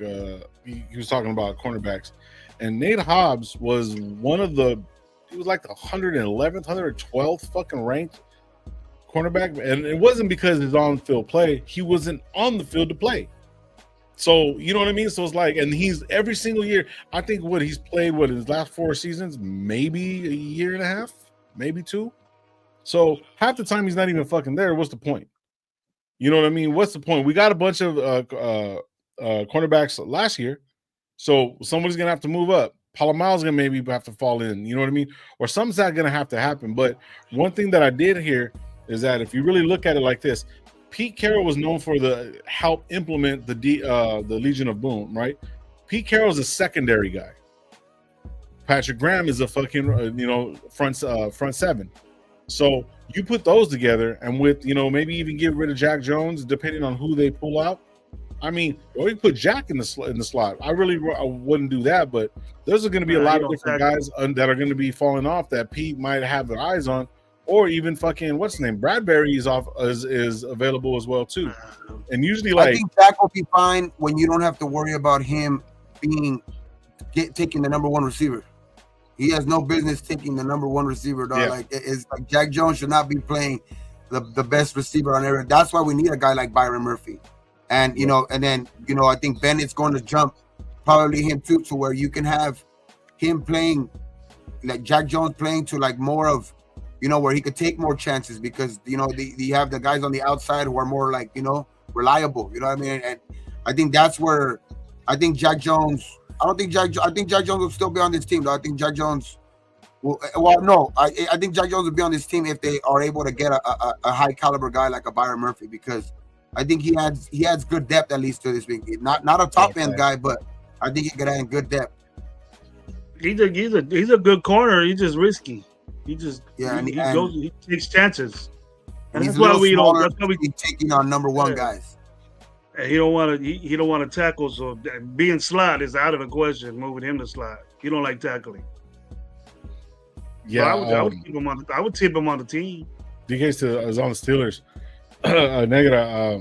He was talking about cornerbacks, and Nate Hobbs was one of the. He was like the 111th, 112th fucking ranked cornerback, and it wasn't because his on-field play. He wasn't on the field to play. So you know what I mean. So it's and he's every single year. I think he's played his last 4 seasons, maybe a year and a half, maybe 2. So half the time he's not even fucking there. What's the point? You know what I mean? What's the point? We got a bunch of cornerbacks last year, so somebody's gonna have to move up. Palomalu's gonna maybe have to fall in. You know what I mean? Or something's not gonna have to happen. But one thing that I did hear is that if you really look at it like this, Pete Carroll was known for the help implement the Legion of Boom, right? Pete Carroll's a secondary guy. Patrick Graham is a fucking front 7. So you put those together, and with maybe even get rid of Jack Jones, depending on who they pull out. I mean, or you put Jack in the slot. I wouldn't do that, but there's going to be a lot of different guys that are going to be falling off that Pete might have their eyes on, or even fucking what's his name, Bradbury is available as well too. And usually, I think Jack will be fine when you don't have to worry about him taking the number 1 receiver. He has no business taking the number 1 receiver, dog. Yeah. It's like Jack Jones should not be playing the best receiver on every. That's why we need a guy like Byron Murphy. And I think Bennett's going to jump, probably him too, to where you can have him playing like Jack Jones playing to more of, where he could take more chances because you have the guys on the outside who are more reliable. You know what I mean? And I think that's where I think Jack Jones. I think Jack Jones will still be on this team, though. I think Jack Jones will. Well, no, I think Jack Jones will be on this team if they are able to get a high caliber guy like a Byron Murphy, because I think he has good depth at least to this week. Not a top end guy, but I think he could have good depth. He's a good corner. He's just risky. He takes chances. And that's why we don't. That's why we taking on number 1 guys. And he don't want to tackle. So being slot is out of the question. Moving him to slot. He don't like tackling. Yeah, so I would keep him on. I would tip him on the team. DK is on the Steelers. Negra,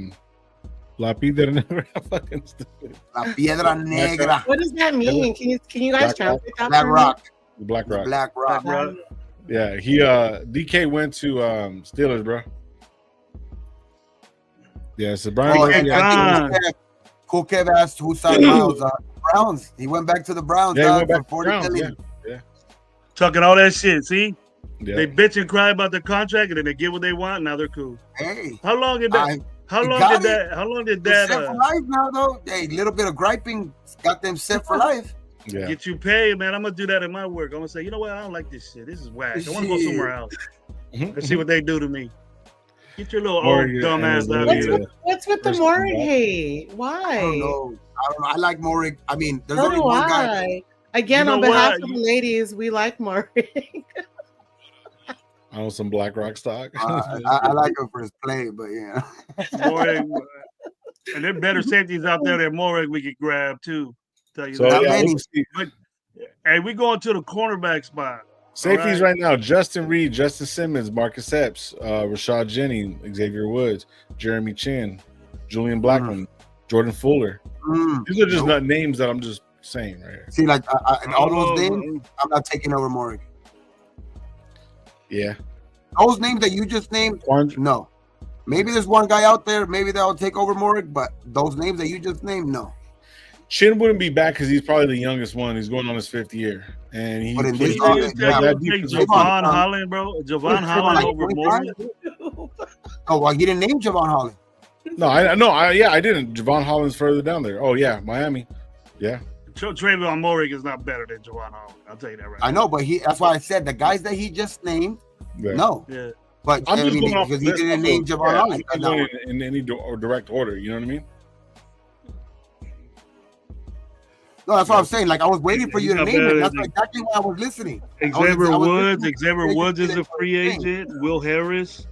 La Piedra Negra, fucking stupid. La Piedra Negra. What does that mean? Can you guys translate that? Black Rock. The Black Rock. Black Rock. Yeah, he DK went to Steelers, bro. Yeah, so Brian. Cool Kev asked who signed Miles. Browns. He went back to the Browns. Yeah, he went back for to $40 million. Yeah. Talking all that shit. See, yeah. They bitch and cry about their contract, and then they get what they want. Now they're cool. Hey, how long did that? How long did that? Set for life now, though. Hey, little bit of griping got them set for life. Yeah. Get you paid, man. I'm gonna do that in my work. I'm gonna say, you know what? I don't like this shit. This is whack. I want to go somewhere else. Let's see what they do to me. Get your little old dumb ass out of here. What's with the Morrig hate? Why? I don't know. I like Morrig. I mean, there's only one guy. Again, on behalf of the ladies, we like Morrig. I want some Black Rock stock. I like him for his play, but yeah. Morrig, and there are better safeties out there than Morrig we could grab too. Tell you so, that. But, hey, we going to the cornerback spot. Safeties right now: Justin Reed, Justin Simmons, Marcus Epps, Rashad Jennings, Xavier Woods, Jeremy Chin, Julian Blackman, Jordan Fuller. These are just not names that I'm just saying right here. See, like all those names, I'm not taking over Morrig. Yeah, those names that you just named, no. Maybe there's one guy out there, maybe that'll take over Morrig, but those names that you just named, no. Chin wouldn't be back because he's probably the youngest one. He's going on his 5th year, and he. Javon Holland, bro. Javon Holland over Morrig. Oh, well, he didn't name Javon Holland. No, I didn't. Javon Holland's further down there. Oh yeah, Miami. Yeah. Trayvon Morig is not better than Javon Holland. I'll tell you that right I know, but that's why I said the guys that he just named. Yeah. No. Yeah. But I'm just going off because he didn't name Javon Holland. I'm going in any direct order. You know what I mean? No, that's what I'm saying. Like I was waiting for you to name it. That's exactly why I was listening. Xavier Woods is a free agent. Will Harris,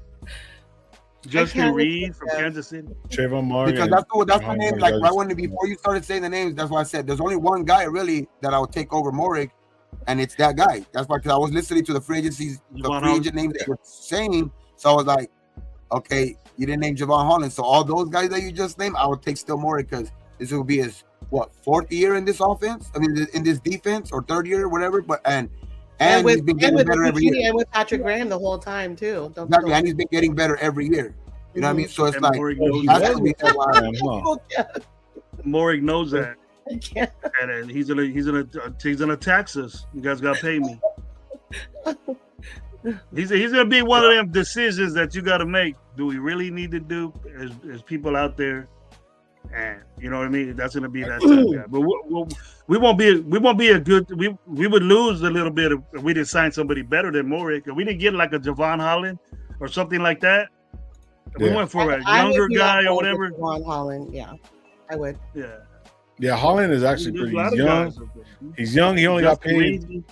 Justin Reed from Kansas City. Trayvon Martin. Because that's the name. Like right when before you started saying the names, that's why I said there's only one guy really that I would take over Morig, and it's that guy. That's why, because I was listening to the free agencies, the free agent names that you're saying. So I was like, okay, you didn't name Javon Holland. So all those guys that you just named, I would take still Morig because this will be his fourth year in this offense? I mean, in this defense, or third year, or whatever. But and he's been getting better every year. And with Patrick Graham the whole time too. Exactly, and he's been getting better every year. You know what I mean? So it's like Morig knows that. And he's gonna tax us. You guys gotta pay me. He's gonna be one of them decisions that you gotta make. Do we really need to do as people out there? And you know what I mean? That's gonna be that time. Yeah. But we won't be a good. We would lose a little bit if we didn't sign somebody better than Morig. If we didn't get like a Javon Holland or something like that. Yeah. We went for a younger guy or whatever. Javon Holland, yeah, I would. Yeah, Holland is actually pretty young. He's young. He only got paid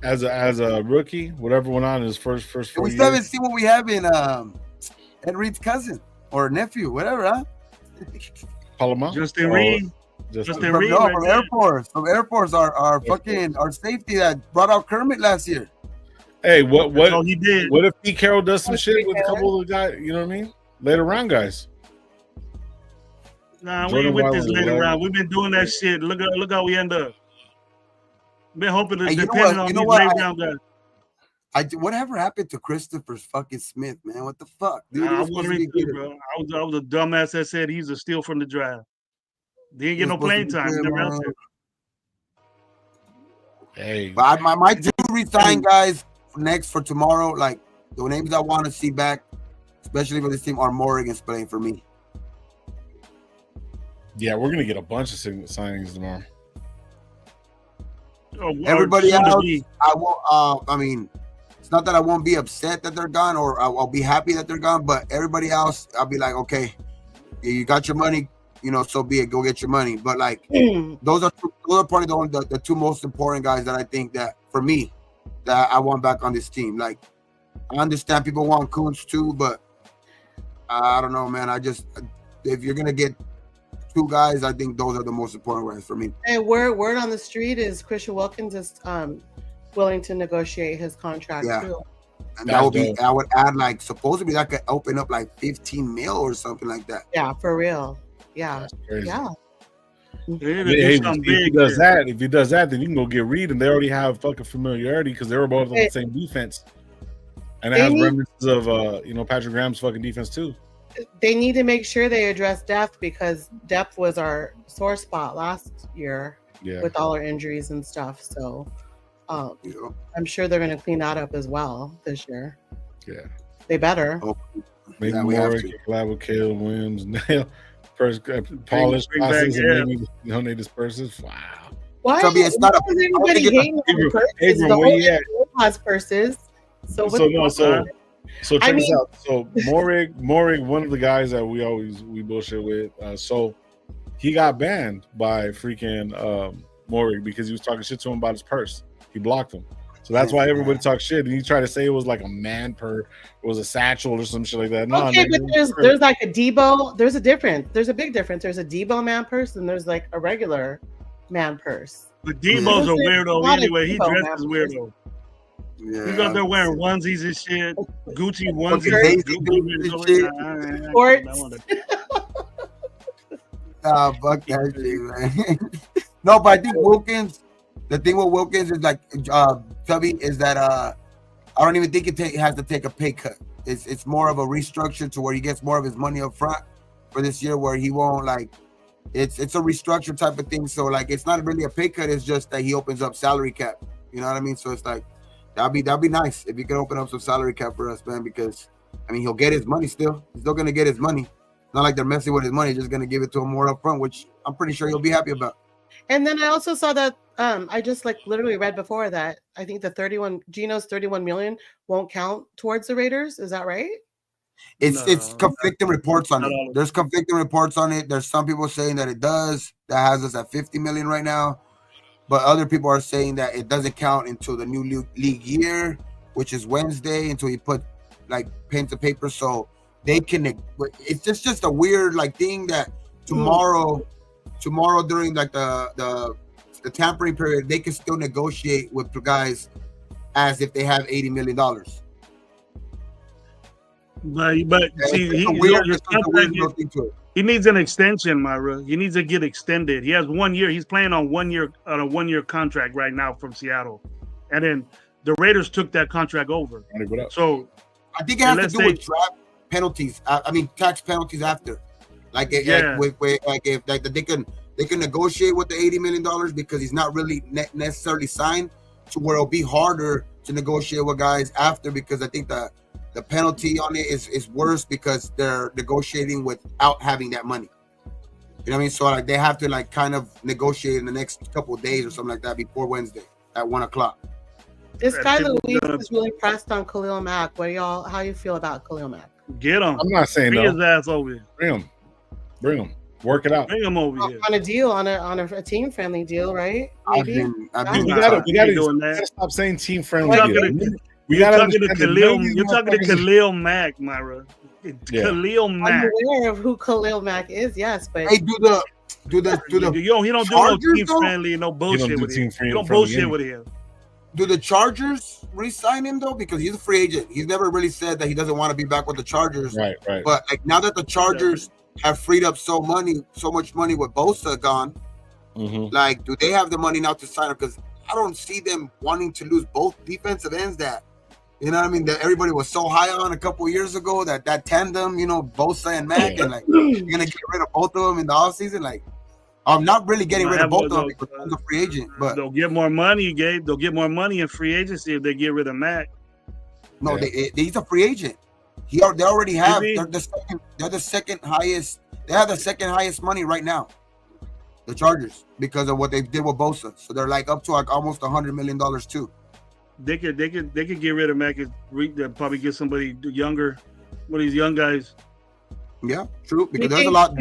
as a rookie. Whatever went on in his first 4 years. We still haven't seen what we have in Ed Reed's cousin or nephew, whatever, huh? Paloma? Justin Reed. Justin Reed. No, from Air Force. From Air Force, our fucking our safety that brought out Kermit last year. Hey, what he did? What if Pete Carroll does some shit with a couple of guys? You know what I mean? Later round guys. Nah, we ain't with this later round. We've been doing that shit. Look how we end up. Been hoping to depend on these late round guys. Whatever happened to Christopher fucking Smith, man? What the fuck, dude? Nah, I was a dumbass that said he's a steal from the draft. He didn't get no playing time. Hey, but my two resign guys next for tomorrow, like the names I want to see back, especially for this team, are Morig and Spillane for me. Yeah, we're gonna get a bunch of signings tomorrow. Everybody else, I won't. I mean, it's not that I won't be upset that they're gone, or I'll be happy that they're gone. But everybody else, I'll be like, okay, you got your money, you know, so be it. Go get your money. But like, those are probably the two most important guys that I think that for me that I want back on this team. Like, I understand people want Kuntz too, but I don't know, man. If you're gonna get two guys, I think those are the most important guys for me. And word on the street is Christian Wilkins is willing to negotiate his contract too. And that would be, I would add, like, supposedly that could open up like 15 mil or something like that. Yeah, for real. Yeah. Yeah. If he does that, then you can go get Reed, and they already have fucking familiarity because they were both on the same defense. And it has remnants of Patrick Graham's fucking defense too. They need to make sure they address depth because depth was our sore spot last year with all our injuries and stuff. So I'm sure they're going to clean that up as well this year. Yeah, they better. Maybe Morig, Glad Caleb Williams, Nail, polish classes, and then they disperses. Wow. Why? So it's not everybody hating on the purses? The whole has purses. So check this out. So Morig, one of the guys that we bullshit with. So he got banned by freaking Morig because he was talking shit to him about his purse. He blocked him. So that's why everybody talks shit. And he tried to say it was like a man purse, it was a satchel or some shit like that. No, okay, but there's like a Debo. There's a difference. There's a big difference. There's a Debo man purse and there's like a regular man purse. But Debo's a weirdo anyway. He dresses weirdo. Yeah, he's out there wearing onesies and shit, Gucci onesies. Fuck that shit, man. No, but I think Wilkins. The thing with Wilkins is like Tubby is that I don't even think it has to take a pay cut. It's more of a restructure to where he gets more of his money up front for this year, where he won't like. It's a restructure type of thing. So like it's not really a pay cut. It's just that he opens up salary cap. You know what I mean? So it's like. That'd be nice if you could open up some salary cap for us, man, because I mean he'll get his money still. He's still gonna get his money. Not like they're messing with his money, just gonna give it to him more up front, which I'm pretty sure he'll be happy about. And then I also saw that I just like literally read before that I think the Gino's 31 million won't count towards the Raiders. Is that right? It's conflicting reports on it. There's conflicting reports on it. There's some people saying that it does. That has us at 50 million right now. But other people are saying that it doesn't count until the new league year, which is Wednesday, until you put like pen to paper. So they can. It's just a weird like thing that tomorrow during like the tampering period, they can still negotiate with the guys as if they have $80 million. But see, he needs an extension, Myra. He needs to get extended. He has 1 year. He's playing on a 1 year contract right now from Seattle, and then the Raiders took that contract over. So I think it has to do with draft penalties. I mean, tax penalties after. Like they can negotiate with the $80 million because he's not really necessarily signed, to where it'll be harder to negotiate with guys after, because I think the penalty on it is worse because they're negotiating without having that money. You know what I mean? So like they have to like kind of negotiate in the next couple of days or something like that before Wednesday at 1:00. This guy Luis is really pressed on Khalil Mack. How you feel about Khalil Mack? Get him. I'm not saying Bring his ass over here. Bring him. Work it out. Bring him over here. On a deal, on a team friendly deal, right? Maybe. We gotta stop saying team friendly. You're talking to Khalil Mack, Myra. Khalil Mack. I'm aware of who Khalil Mack is, yes, but hey, do the he don't do no team friendly, no bullshit with him. You don't bullshit with him. Do the Chargers re-sign him though? Because he's a free agent. He's never really said that he doesn't want to be back with the Chargers. Right. But like now that the Chargers have freed up so much money with Bosa gone, like do they have the money now to sign him? Because I don't see them wanting to lose both defensive ends that, you know what I mean, that everybody was so high on a couple of years ago, that tandem, you know, Bosa and Mack, and like you're gonna get rid of both of them in the offseason. Like I'm not really getting rid of both of them because I'm a free agent, but they'll get more money, Gabe. They'll get more money in free agency if they get rid of Mack. No, he's a free agent. They already have. They're the second highest. They have the second highest money right now, the Chargers, because of what they did with Bosa. So they're like up to like almost $100 million too. They could get rid of Mack and probably get somebody younger, one of these young guys. Yeah, true. Because there's a lot.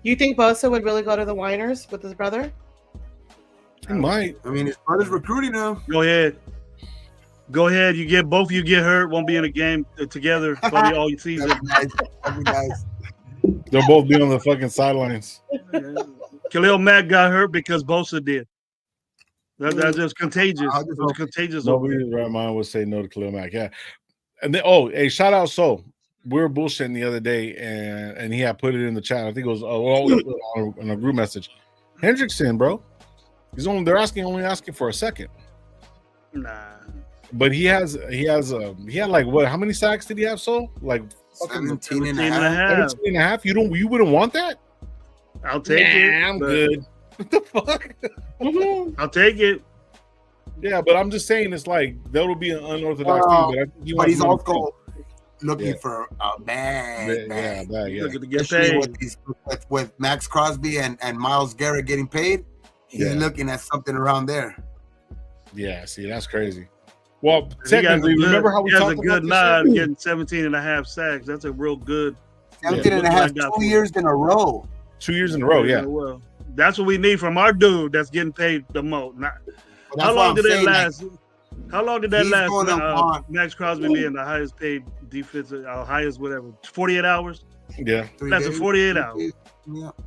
You think Bosa would really go to the Winers with his brother? He might. I mean, his brother's recruiting him. Go ahead. You get both of you get hurt. Won't be in a game together probably all season. Nice. They'll both be on the fucking sidelines. Khalil Mack got hurt because Bosa did. That's just contagious. It was contagious. Nobody in their right mind would say no to Khalil Mack. Yeah. And then, hey, shout out So. We were bullshitting the other day, and he had put it in the chat. I think it was on a group message. Hendrickson, bro. They're only asking for a second. Nah. But he had like what? How many sacks did he have? So like 17 and a half. 17 and a half. You wouldn't want that? I'll take it. I'm good. What the fuck? I'll take it. Yeah, but I'm just saying it's like that'll be an unorthodox team. But he's also looking for a bag. Looking to get paid. With Max Crosby and Myles Garrett getting paid, he's looking at something around there. Yeah, see, that's crazy. Well, technically, remember how we talked about this? He has a good nod getting 17 and a half sacks. That's a real good. 17 and a half, 2 years in a row. 2 years in a row, yeah. Well, that's what we need from our dude that's getting paid the most. How long did that last? How long did that last? Max Crosby being the highest paid defensive, highest whatever, 48 hours. Yeah, that's a 48 hours.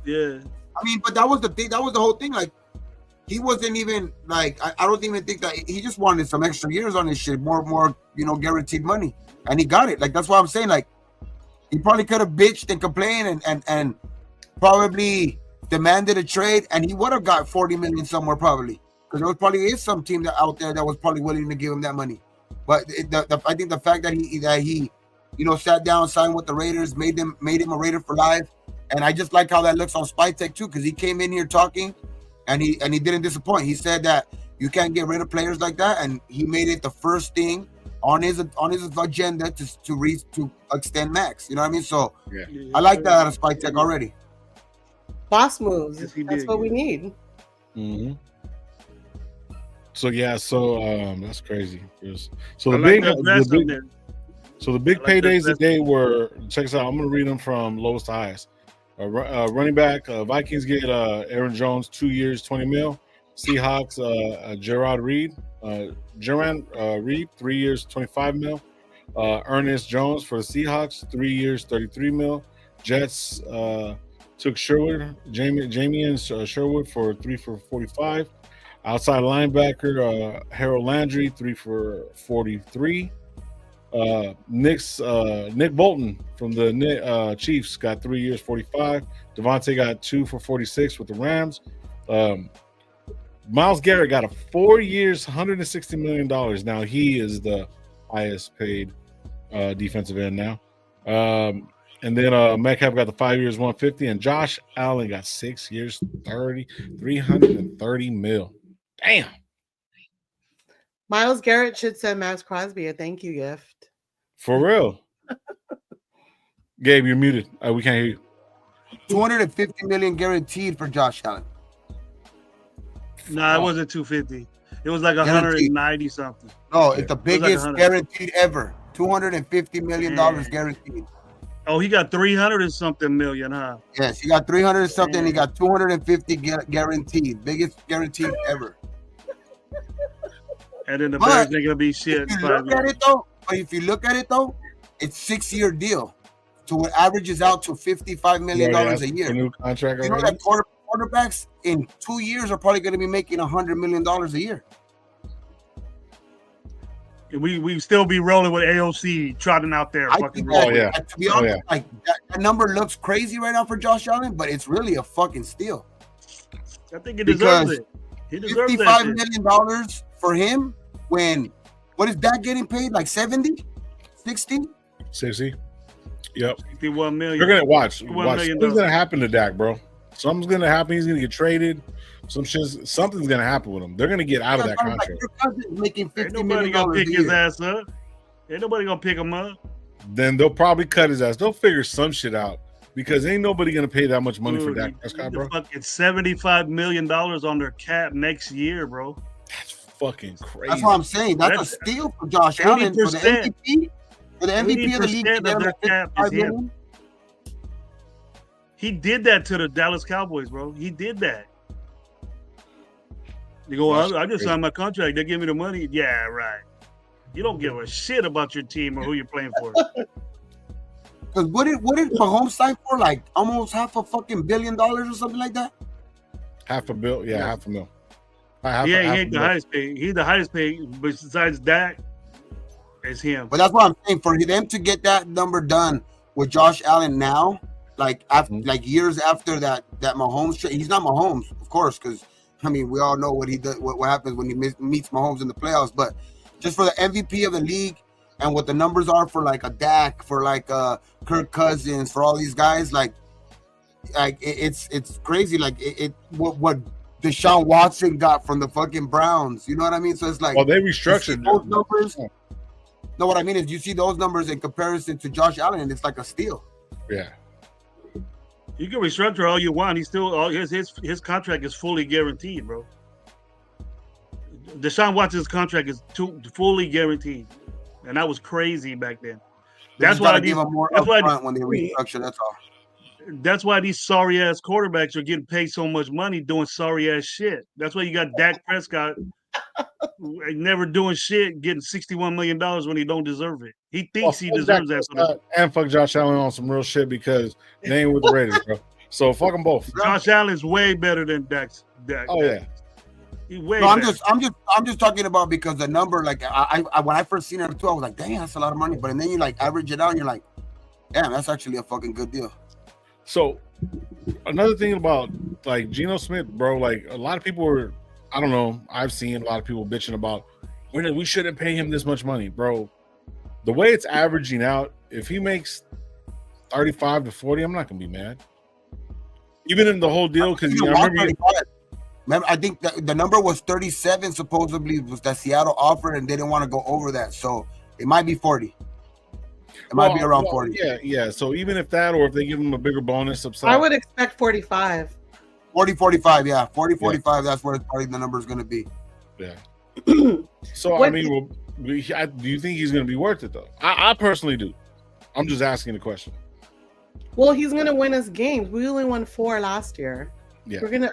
Yeah. I mean, but that was the thing. That was the whole thing. Like, he wasn't even like. I don't even think that he just wanted some extra years on his shit, more, guaranteed money, and he got it. Like that's why I'm saying, like, he probably could have bitched and complained and probably demanded a trade, and he would have got 40 million somewhere probably. Because there probably is some team out there that was probably willing to give him that money, but I think the fact that he sat down, signed with the Raiders, made him a Raider for life, and I just like how that looks on Spytech too, because he came in here talking, and he didn't disappoint. He said that you can't get rid of players like that, and he made it the first thing on his agenda to extend max. You know what I mean? So I like that out of Spike Tech already. Boss moves. Yes, that's what we need. Mm-hmm. So that's crazy. So the big paydays today were, check this out. I'm gonna read them from lowest to highest. Running back, Vikings get Aaron Jones 2 years, $20 million. Seahawks, Gerard Reed, 3 years, $25 million. Ernest Jones for the Seahawks, 3 years, $33 million. Jets took Sherwood, Jamie Sherwood for 3 for $45. Outside linebacker, Harold Landry, 3 for $43. Nick Bolton from the Chiefs got 3 years, $45. Devontae got 2 for $46 with the Rams. Myles Garrett got a 4 years, $160 million. Now he is the highest paid defensive end now. And then Metcalf got the 5 years, $150, and Josh Allen got 6 years, $330 million. Damn. Myles Garrett should send Max Crosby a thank you gift. For real. Gabe, you're muted. We can't hear you. $250 million guaranteed for Josh Allen. No, it wasn't 250. It was like 190 something. No, it's the biggest guaranteed ever. $250 million guaranteed. Oh, he got 300 and something million, huh? Yes, he got 300 and something. He got 250 guaranteed. Biggest guaranteed ever. And then the Bears ain't gonna be shit. If you look at it though, it's 6-year deal. So it averages out to $55 million a year. A new contract. You know that quarterbacks in 2 years are probably going to be making $100 million a year. We still be rolling with AOC trotting out there. To be honest, like that number looks crazy right now for Josh Allen, but it's really a fucking steal. I think he deserves it. He deserves $55 million for him. When what is that getting paid? Like 70, 60? 60. Yep. 61 million. You're gonna watch. Something's gonna happen to Dak, bro. Something's gonna happen. He's gonna get traded. Something's gonna happen with him. They're gonna get out of that contract. Your cousin's making $50 million. Ain't nobody gonna pick his ass up. Ain't nobody gonna pick him up. Then they'll probably cut his ass. They'll figure some shit out because ain't nobody gonna pay that much money for Dak Prescott, bro. Fucking $75 million on their cap next year, bro. That's fucking crazy. That's what I'm saying. That's a steal for Josh Allen for the MVP. For the MVP of the league, their cap is him. He did that to the Dallas Cowboys, bro. He did that. You go, I just signed my contract. They give me the money. Yeah, right. You don't give a shit about your team or who you're playing for. Because what did Mahomes sign for? Like almost $500 million or something like that? $500 million? Yeah, $500 million. He ain't the highest paid. He's the highest paid, besides Dak, it's him. But that's what I'm saying. For them to get that number done with Josh Allen now, like after, like years after that Mahomes trade, he's not Mahomes, of course, because I mean we all know what he does, what happens when he meets Mahomes in the playoffs. But just for the MVP of the league and what the numbers are for like a Dak, for like Kirk Cousins, for all these guys, like it's crazy. Like what Deshaun Watson got from the fucking Browns, you know what I mean? So it's like, well, they restructured those numbers. No, what I mean is you see those numbers in comparison to Josh Allen, and it's like a steal. Yeah. You can restructure all you want. He's still his contract is fully guaranteed, bro. Deshaun Watson's contract is fully guaranteed, and that was crazy back then. That's why give them more upfront when they restructure. That's all. That's why these sorry ass quarterbacks are getting paid so much money doing sorry ass shit. That's why you got Dak Prescott never doing shit, getting $61 million when he don't deserve it. He thinks he deserves that. And fuck Josh Allen on some real shit because they ain't with the Raiders, bro. So fuck them both. Josh Allen's way better than Dak. Oh yeah. He's way better. I'm just talking about because the number, like I when I first seen it too, I was like, dang, that's a lot of money. But then you like average it out and you're like, damn, that's actually a fucking good deal. So another thing about like Geno Smith, bro, like a lot of people were, I don't know, I've seen a lot of people bitching about we shouldn't pay him this much money, bro. The way it's averaging out, if he makes 35 to 40, I'm not gonna be mad. Even in the whole deal, because remember, I think the number was 37 supposedly was that Seattle offered, and they didn't want to go over that. So It might be 40. It might be around 40. Yeah. So even if that, or if they give him a bigger bonus upside, I would expect 45. 40, 45, yeah. 40, 45, that's where probably the number is going to be. Yeah. So, I mean, do you think he's going to be worth it, though? I personally do. I'm just asking the question. Well, he's going to win us games. We only won 4 last year. Yeah. We're gonna.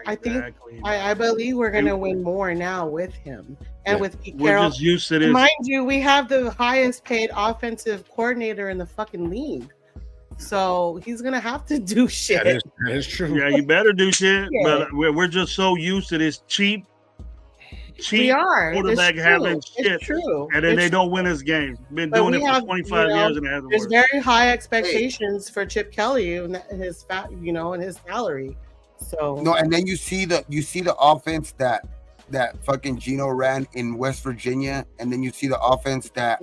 I believe we're gonna win more now with him and with Pete Carroll. We're just used to this. Mind you, we have the highest paid offensive coordinator in the fucking league, so he's gonna have to do shit. That is true. Yeah, you better do shit. Yeah. But we're just so used to this cheap quarterback having shit. It's true. And then they don't win his games. Been doing it for 25 years and it hasn't worked. There's very high expectations for Chip Kelly and his and his salary. So no, and then you see the offense that fucking Gino ran in West Virginia, and then you see the offense that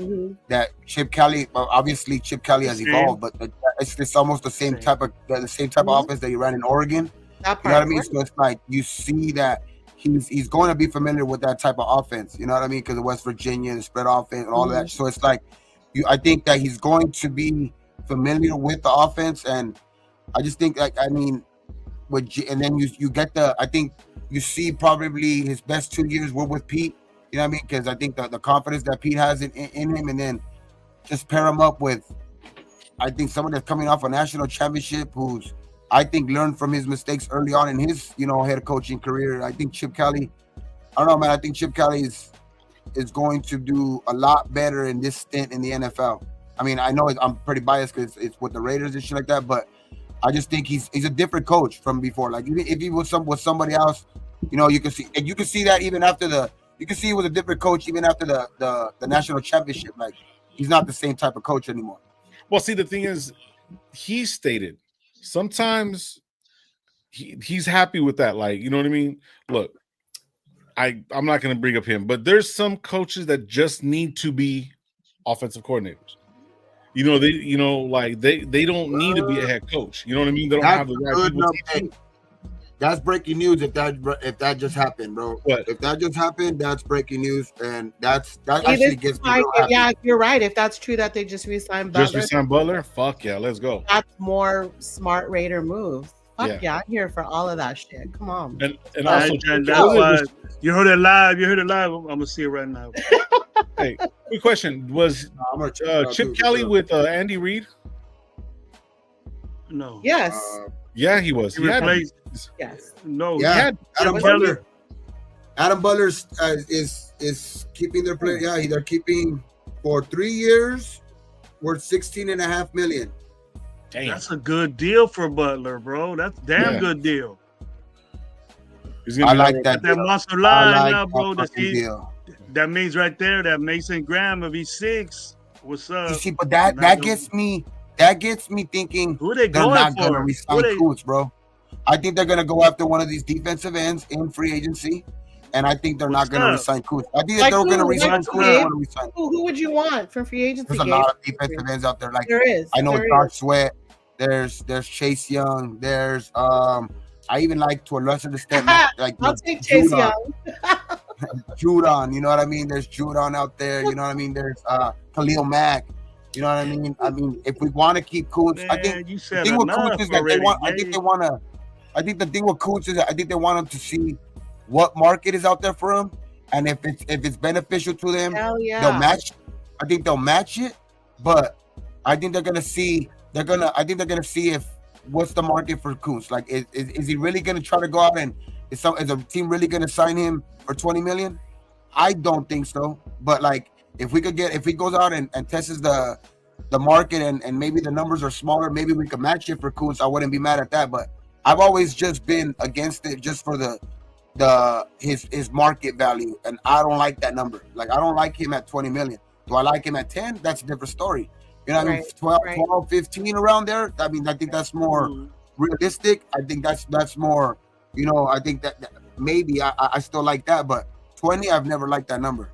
Chip Kelly. Well, obviously Chip Kelly has evolved, but it's almost the same type of offense that he ran in Oregon. You know what I mean? So it's like you see that he's going to be familiar with that type of offense. You know what I mean? Because of West Virginia, the spread offense, and all of that. So it's like I think that he's going to be familiar with the offense, and I just think and then you get I think you see probably his best 2 years were with Pete, you know what I mean? Because I think the confidence that Pete has in him, and then just pair him up with, I think someone that's coming off a national championship who's, I think, learned from his mistakes early on in his, head coaching career. I think Chip Kelly, I don't know, man, I think Chip Kelly is going to do a lot better in this stint in the NFL. I mean, I know I'm pretty biased because it's with the Raiders and shit like that, but I just think he's a different coach from before. Like if he was somebody else, you can see that even after you can see he was a different coach even after the national championship. Like he's not the same type of coach anymore. Well, see, the thing is, he stated sometimes he's happy with that. Like, you know what I mean? Look, I'm not going to bring up him, but there's some coaches that just need to be offensive coordinators. They don't need to be a head coach. You know what I mean? They don't have the right people. That's breaking news if that just happened, bro. What? If that just happened, that's breaking news, and that actually gets me real happy. Yeah, you're right. If that's true that they just re-signed Butler. Fuck yeah, let's go. That's more smart Raider moves. Fuck yeah, I'm here for all of that shit. Come on. And also, you heard it live. I'm gonna see it right now. Hey, quick question: was Chip Kelly with Andy Reid? No. Yes. Yeah, he was. He replaced. Yes. No. Yeah. Adam Butler. Adam Butler is keeping their player. Yeah, they're keeping for 3 years, worth $16.5 million. Damn. That's a good deal for Butler, bro. That's a damn good deal. I like that. That monster line now, bro. That means right there that Mason Graham, if he's 6, what's up? You see, but that gets me. That gets me thinking who they're not going to resign Coots, bro. I think they're going to go after one of these defensive ends in free agency, and I think they're not going to resign Coots. I think if they're going to resign Coots, who would you want from free agency? There's a lot of defensive ends out there. Like there is. I know Josh Sweat. There's Chase Young. There's I even like to a lesser extent like I'll take Chase Young. Judon, you know what I mean? There's Judon out there. You know what I mean? There's Khalil Mack. You know what I mean? I mean, if we want to keep Coots, I think the thing with Coots is that they want. I think they want to. I think the thing with Coots is that I think they want him to see what market is out there for him, and if it's beneficial to them, they'll match. I think they'll match it, but I think they're gonna see. I think they're gonna see if what's the market for Coots. Like, is he really gonna try to go out and is a team really gonna sign him for $20 million? I don't think so. But like, if he goes out and tests the market and maybe the numbers are smaller, maybe we could match it for Coots. I wouldn't be mad at that. But I've always just been against it just for his market value, and I don't like that number. Like, I don't like him at $20 million. Do I like him at 10? That's a different story. You know what I mean? 12, 15 around there. I mean, I think that's more realistic. I think that's more, I think that maybe I still like that, but 20, I've never liked that number.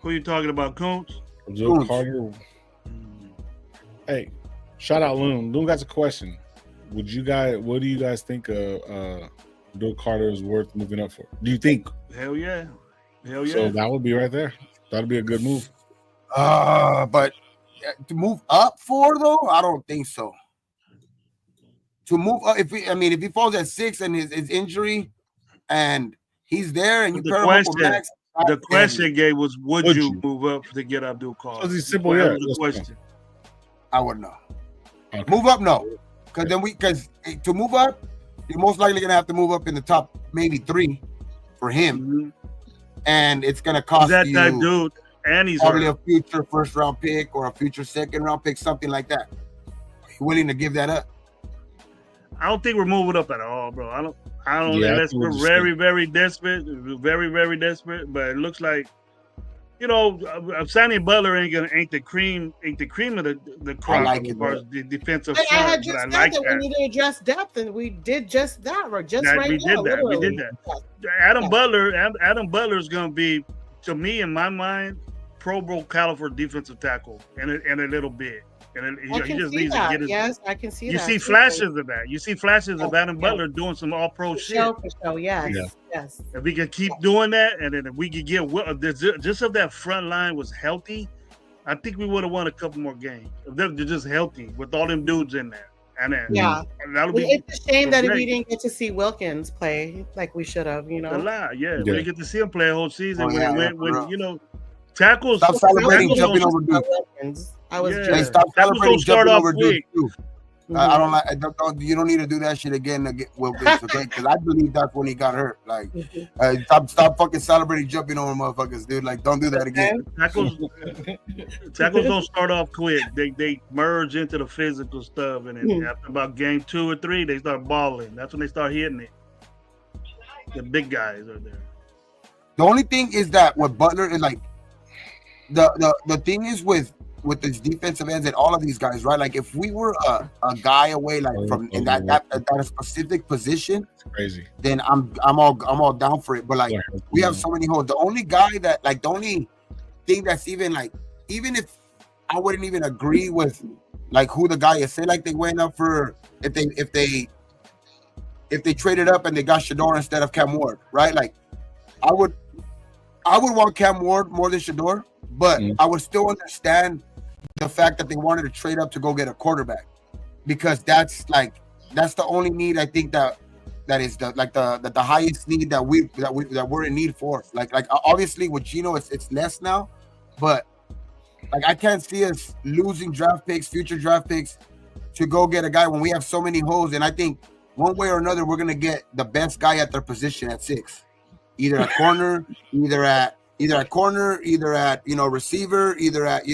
Who are you talking about, Coons? Joe Carter. Hey, shout out Loon. Loon got a question. What do you guys think Joe Carter is worth moving up for? Do you think? Hell yeah. So that would be right there. That'd be a good move. But to move up 4 though, I don't think so. To move up, if he falls at 6 and his injury, and he's there, and you pair him up with Max. The question, Gabe, was would you move up to get Abdul Kader? It's simple, yeah. That was the question. I wouldn't know. Okay. Move up, no, because to move up, you're most likely gonna have to move up in the top maybe 3 for him, and it's gonna cost that you type dude, and he's probably a future 1st round pick or a future 2nd round pick, something like that. Are you willing to give that up? I don't think we're moving up at all, bro. I don't unless we're very, very desperate, very, very desperate. But it looks like, Sonny Butler ain't the cream of the crop as far as the defensive front. I had just said that we need to address depth, and we did just that. We did that. Adam Butler is going to be, to me, in my mind, Pro Bowl caliber defensive tackle in a little bit. And he just needs to get his. Yes, I can see that. You see flashes of that. You see flashes of Adam Butler doing some all-pro shit. For sure, yes. If we can keep doing that, and then if we could get just if that front line was healthy, I think we would have won a couple more games. If they're just healthy with all them dudes in there. And then, it's a shame that we didn't get to see Wilkins play like we should have. A lot, yeah. We didn't get to see him play a whole season when tackles. Stop celebrating jumping over dudes. Stop celebrating jumping over dudes too. I don't like. You don't need to do that shit again to get Wilkins, okay? Because I believe that's when he got hurt. Like, stop fucking celebrating jumping over motherfuckers, dude. Like, don't do that again. Tackles don't start off quick. They merge into the physical stuff, and then after about game 2 or 3, they start balling. That's when they start hitting it. The big guys are there. The only thing is that with Butler is like the thing is with these defensive ends and all of these guys, right? Like if we were a guy away, like from in that specific position, it's crazy. Then I'm all down for it. But like we have so many holes. The only guy that the only thing that's even if I wouldn't even agree with like who the guy is. Say like they went up for if they traded up and they got Shador instead of Cam Ward, right? Like I would want Cam Ward more than Shador, but I would still understand the fact that they wanted to trade up to go get a quarterback, because that's the only need I think that is the highest need that we're in need for. Like obviously with Geno it's less now, but like I can't see us losing future draft picks to go get a guy when we have so many holes. And I think one way or another we're gonna get the best guy at their position at 6. Either at corner, either at receiver, either at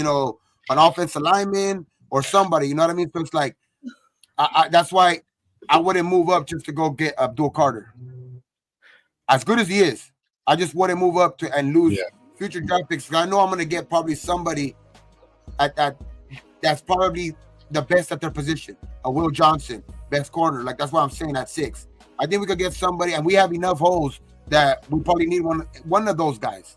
an offensive lineman or somebody. You know what I mean? So it's like that's why I wouldn't move up just to go get Abdul Kader. As good as he is, I just wouldn't move up to and lose future draft picks. I know I'm gonna get probably somebody at that that's probably the best at their position. A Will Johnson, best corner. Like that's why I'm saying at 6. I think we could get somebody, and we have enough holes that we probably need one of those guys.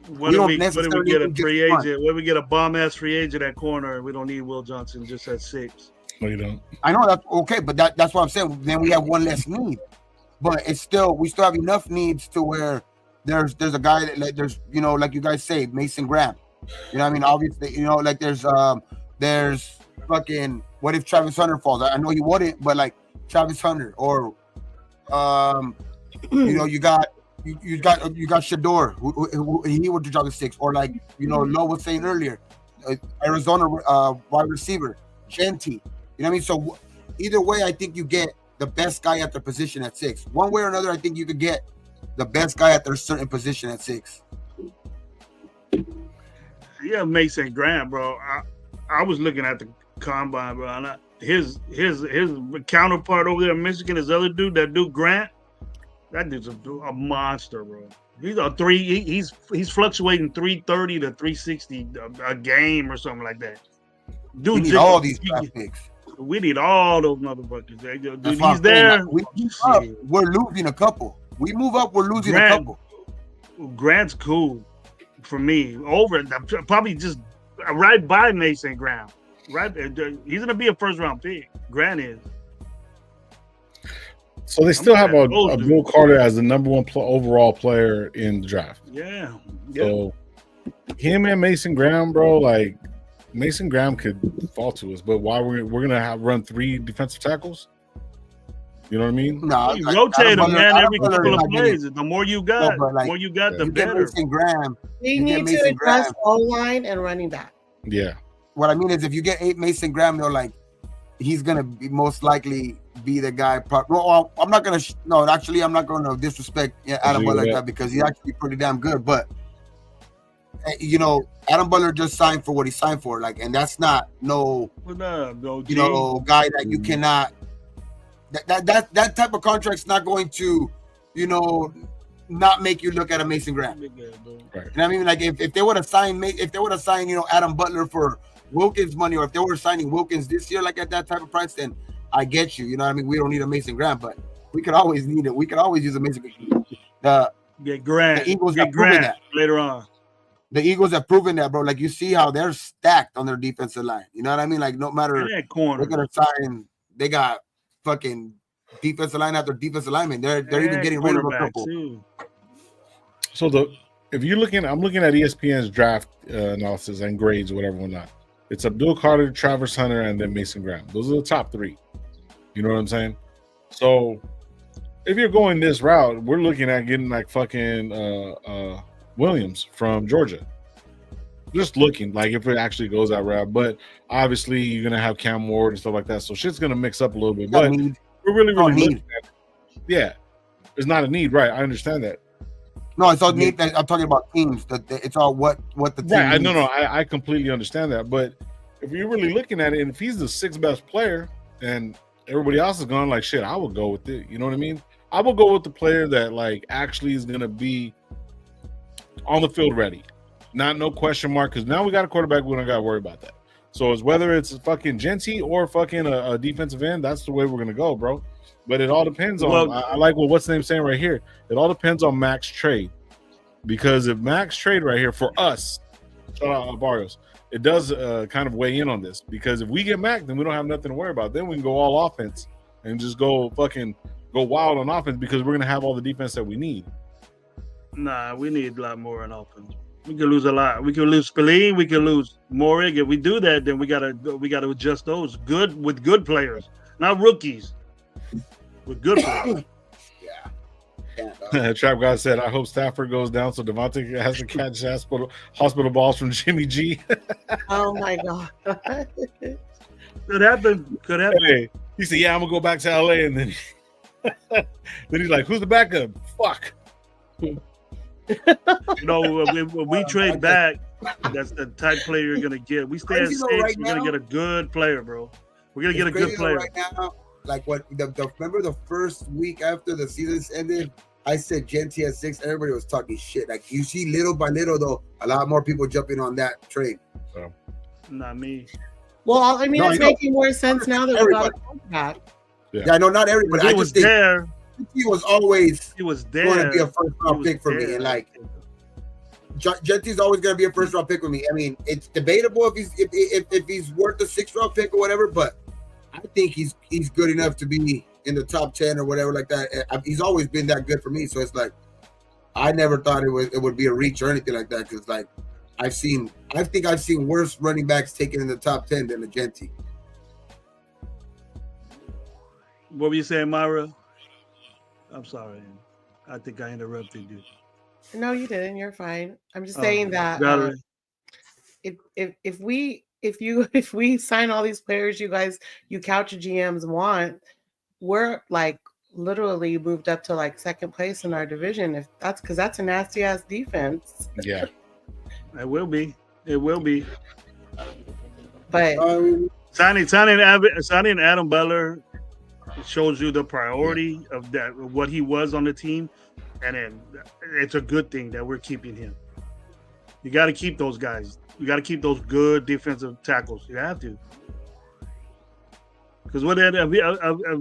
What if we get a free agent? What if we get a bomb ass free agent at corner? We don't need Will Johnson just at 6. No, you don't. I know that's okay, but that's what I'm saying. Then we have one less need, but we still have enough needs to where there's a guy that like there's like you guys say Mason Graham. You know what I mean? Obviously, like there's fucking what if Travis Hunter falls? I know he wouldn't, but like Travis Hunter or you got Shador, who he would drop the 6, or like Lo was saying earlier, Arizona wide receiver Genti. You know what I mean? So either way, I think you get the best guy at their position at 6. One way or another, I think you could get the best guy at their certain position at 6. Yeah, Mason Graham, bro. I was looking at the combine, bro. And his counterpart over there in Michigan, his other dude, that dude Grant. That dude's a monster, bro. He's a 3. He's fluctuating 330 to 360 a game or something like that. Dude, we need all these draft picks. We need all those motherfuckers. Dude, he's there. We're losing a couple. We move up, we're losing a couple. Grant's cool for me. Probably just right by Mason Graham. Right, he's gonna be a 1st round pick. Grant is. So they still have Abdul Kader as the number 1 overall player in the draft. Yeah. So him and Mason Graham, bro, like Mason Graham could fall to us, but why we're gonna run 3 defensive tackles? You know what I mean? No, you rotate them, man. Every couple of plays, the more you got, the better. Mason Graham, we need to address O-line and running back. Yeah. What I mean is, if you get 8 Mason Graham, they're like, he's gonna be most likely be the guy. Well, I'm not gonna. I'm not gonna disrespect Adam Butler like that because he's actually pretty damn good. But Adam Butler just signed for what he signed for, like, and that's not guy that you cannot. That type of contract's not going to, not make you look at a Mason Graham. Right. You know what I mean? Like if they would have signed, Adam Butler for Wilkins money, or if they were signing Wilkins this year, like at that type of price, then I get you. You know what I mean? We don't need a Mason Graham, but we could always need it. We could always use a Mason Graham. Get Grant. The Eagles have proven that later on. The Eagles have proven that, bro. Like you see how they're stacked on their defensive line. You know what I mean? Like no matter they're gonna sign, they got fucking defensive line after defensive lineman. They're even getting rid of a couple. Too. So I'm looking at ESPN's draft analysis and grades, whatever, whatnot. It's Abdul Carter, Travis Hunter, and then Mason Graham. Those are the top 3. You know what I'm saying? So if you're going this route, we're looking at getting like fucking Williams from Georgia. Just looking like if it actually goes that route, but obviously you're gonna have Cam Ward and stuff like that, so shit's gonna mix up a little bit. But we're really looking at it. Yeah, it's not a need, right? I understand that. No, it's all need. I'm talking about teams. It's all what the team. Right? I completely understand that. But if you're really looking at it, and if he's the 6th best player, and everybody else is going like shit, I would go with it. You know what I mean? I will go with the player that like actually is gonna be on the field ready. Not no question mark, because now we got a quarterback. We don't got to worry about that. So it's whether it's fucking Genty or fucking a defensive end, that's the way we're gonna go, bro. But it all depends on. I like what's the name saying right here. It all depends on Max trade, because if Max trade right here for us, shout out Barrios, it does kind of weigh in on this. Because if we get Max, then we don't have nothing to worry about. Then we can go all offense and just go wild on offense, because we're gonna have all the defense that we need. Nah, we need a lot more on offense. We could lose a lot. We could lose Spillane. We could lose Morig. If we do that, then we gotta adjust those with good players, not rookies. With good players. Yeah. Trap guy said, "I hope Stafford goes down so Devontae has to catch hospital balls from Jimmy G." Oh my god. Could happen. Hey, he said, "Yeah, I'm gonna go back to LA," and then he's like, "Who's the backup? Fuck." When we trade back, that's the type player you're gonna get. We stay at 6, we're gonna get a good player, bro. We're gonna get a good player right now. Like what? Remember the first week after the season ended, I said Genty at 6. Everybody was talking shit. Like you see, little by little, though, a lot more people jumping on that trade. So. Not me. Well, I mean, it's making more sense now that we got a quarterback. Yeah, I know not everybody. I just think there. He was always there. going to be a first-round pick for me, and like Genty's always going to be a first-round pick for me. I mean, it's debatable if he's worth a 6th-round pick or whatever, but I think he's good enough to be in the top 10 or whatever like that. He's always been that good for me, so it's like I never thought it would be a reach or anything like that, because like I think I've seen worse running backs taken in the top 10 than the Genty. What were you saying, Myra? I'm sorry. I think I interrupted you. No, you didn't. You're fine. I'm just saying that if we sign all these players you couch GMs want, we're like literally moved up to like 2nd place in our division. If that's because that's a nasty ass defense. Yeah, it will be. But signing Adam Butler shows you the priority of that, what he was on the team, and then it's a good thing that we're keeping him. You got to keep those guys. You got to keep those good defensive tackles. You have to, because when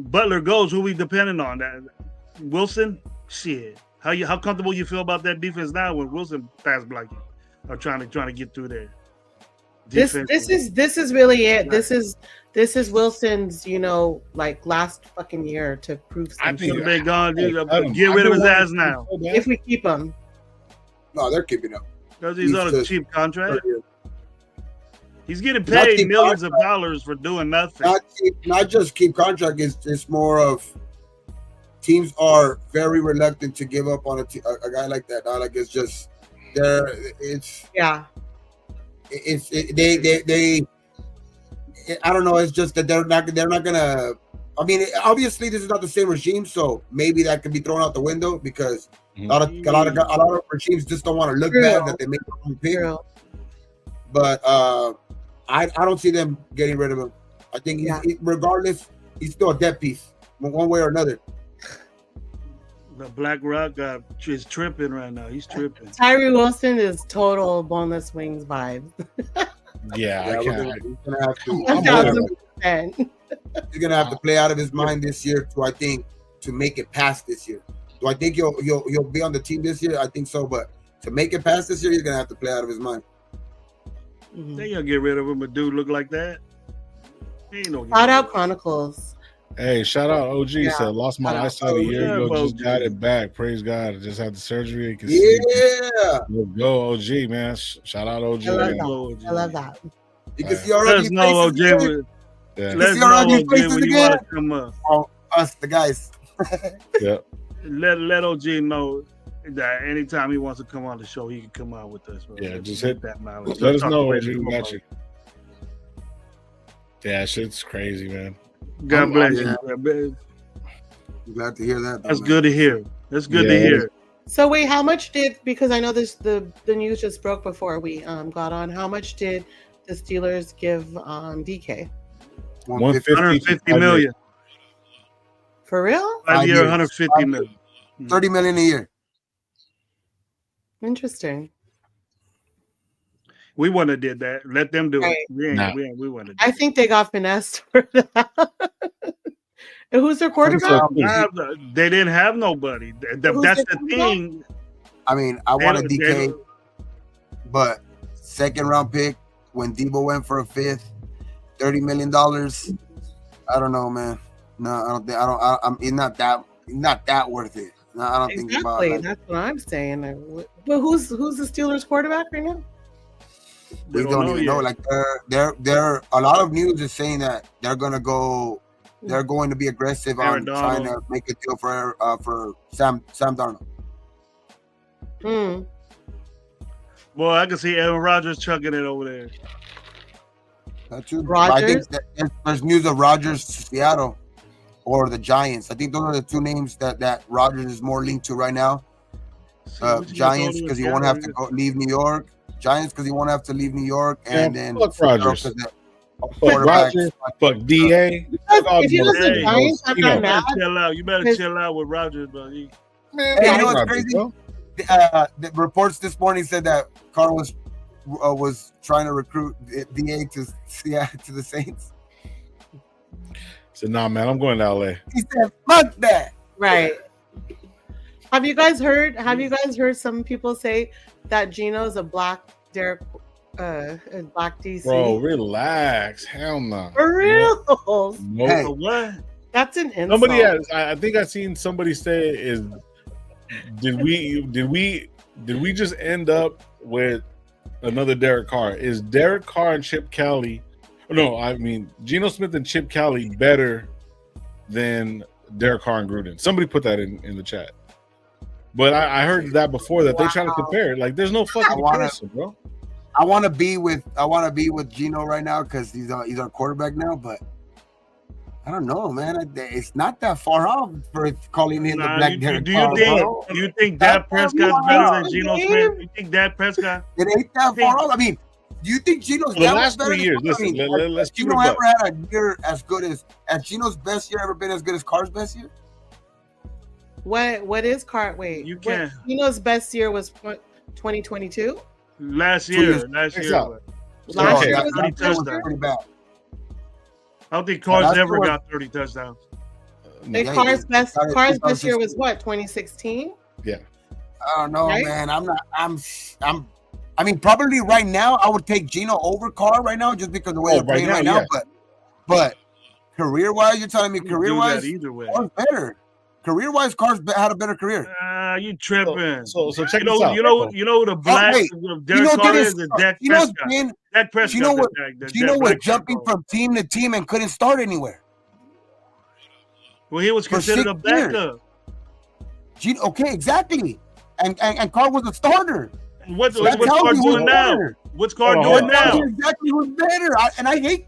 Butler goes, who we depending on? That Wilson? Shit. How comfortable you feel about that defense now when Wilson pass blocking or trying to get through there? This is really it. This is Wilson's, like last fucking year to prove something. I think he's been gone. Get rid of his ass now. If we keep him. No, they're keeping him. Because he's on a cheap contract. He's getting paid millions of dollars for doing nothing. Not just keep contract. It's more of teams are very reluctant to give up on a guy like that. Like it's just there. It's they. I don't know. It's just that they're not gonna. I mean, obviously this is not the same regime, so maybe that could be thrown out the window because a lot of regimes just don't want to look bad that they make the wrong pick. But I don't see them getting rid of him. I think regardless, he's still a dead piece, one way or another. The Black Rock guy is tripping right now. He's tripping. Tyree Wilson is total boneless wings vibes. Yeah, I can't. He's gonna have to. He's gonna have to play out of his mind this year to make it past this year. Do I think he'll be on the team this year? I think so, but to make it past this year, he's gonna have to play out of his mind. They gonna get rid of him. A dude look like that. Shout out Chronicles. Hey, shout out OG. Said lost my eyesight a year ago. Just got it back. Praise God. I just had the surgery. Let's go OG, man. Shout out OG. I love that. You can see our ugly faces OG. Let's know OG faces again. Come up. Oh, us the guys. Yeah. Let OG know that anytime he wants to come on the show, he can come out with us. Bro. Yeah, just hit that mileage. Let us know, OG. We got you. Yeah, shit's crazy, man. God bless you. I'm glad to hear that. That's good to hear. That's good to hear. So wait, how much because I know the news just broke before we got on. How much did the Steelers give DK? 150 million. For real? 5 year, 150 million. 30 million a year. Interesting. We wouldn't have did that. Let them do it. We wouldn't have. I think they got finessed for that. And who's their quarterback? They didn't have nobody. That's the thing. I mean, I want a DK, but second round pick when Debo went for a fifth, $30 million. I don't know, man. No, I don't think. It's not that worth it. No, I don't think about it. That's what I'm saying. But who's the Steelers quarterback right now? We don't even know. Like there a lot of news is saying that they're going to be aggressive on trying to make a deal for Sam Darnold. Boy, I can see Aaron Rodgers chucking it over there. That's true. I think there's news of Rodgers to Seattle or the Giants. I think those are the two names that Rodgers is more linked to right now. Giants because he won't have to leave New York. Giants because he won't have to leave New York, and then fuck Rodgers. Fuck Rodgers. Fuck DA. If he was the Giants, I'm not mad. You better chill out with Rodgers, buddy. Man, you know what's crazy? The reports this morning said that Carr was trying to recruit DA to the Saints. So nah, man, I'm going to LA. He said, "Fuck that." Right. Have you guys heard some people say that Geno's a black black DC? Bro, relax. Hell no. For real? No. Hey. What? That's an insult. I think I seen somebody say is did we just end up with another Derek Carr? Is Derek Carr and Chip Kelly? No, I mean Geno Smith and Chip Kelly better than Derek Carr and Gruden? Somebody put that in the chat. But I heard that before that they're trying to compare it. Like there's no fucking comparison, bro. I want to be with Geno right now because he's our quarterback now, but I don't know, man. It's not that far off for calling him the Black Derek Carr. Do you think Dak Prescott's better than Geno Smith? You think Dak Prescott? It ain't that far off. I mean, do you think Geno's the last 3 years? Listen, let's Geno ever had a year as good as Geno's best year ever been as good as Carr's best year? What is Carr? Wait, you can't. Geno's best year was 2022. Last year. Last year was pretty bad. I don't think Carr's ever got 30 touchdowns. Carr's best year was what? 2016. Yeah. I don't know, man. I mean, probably right now I would take Geno over Carr right now just because of the way they're playing right now. But career-wise, you're telling me career-wise, either way. Carr's better. Career-wise, Carr's had a better career. You tripping? So check this out. You know the black Derek Carr is the Dak Prescott. Dak Prescott. You know what? Jumping from team to team and couldn't start anywhere. Well, he was considered a backup. Okay, exactly. And Carr was a starter. What's Carr doing now? What's Carr doing now? Exactly who's better. I hate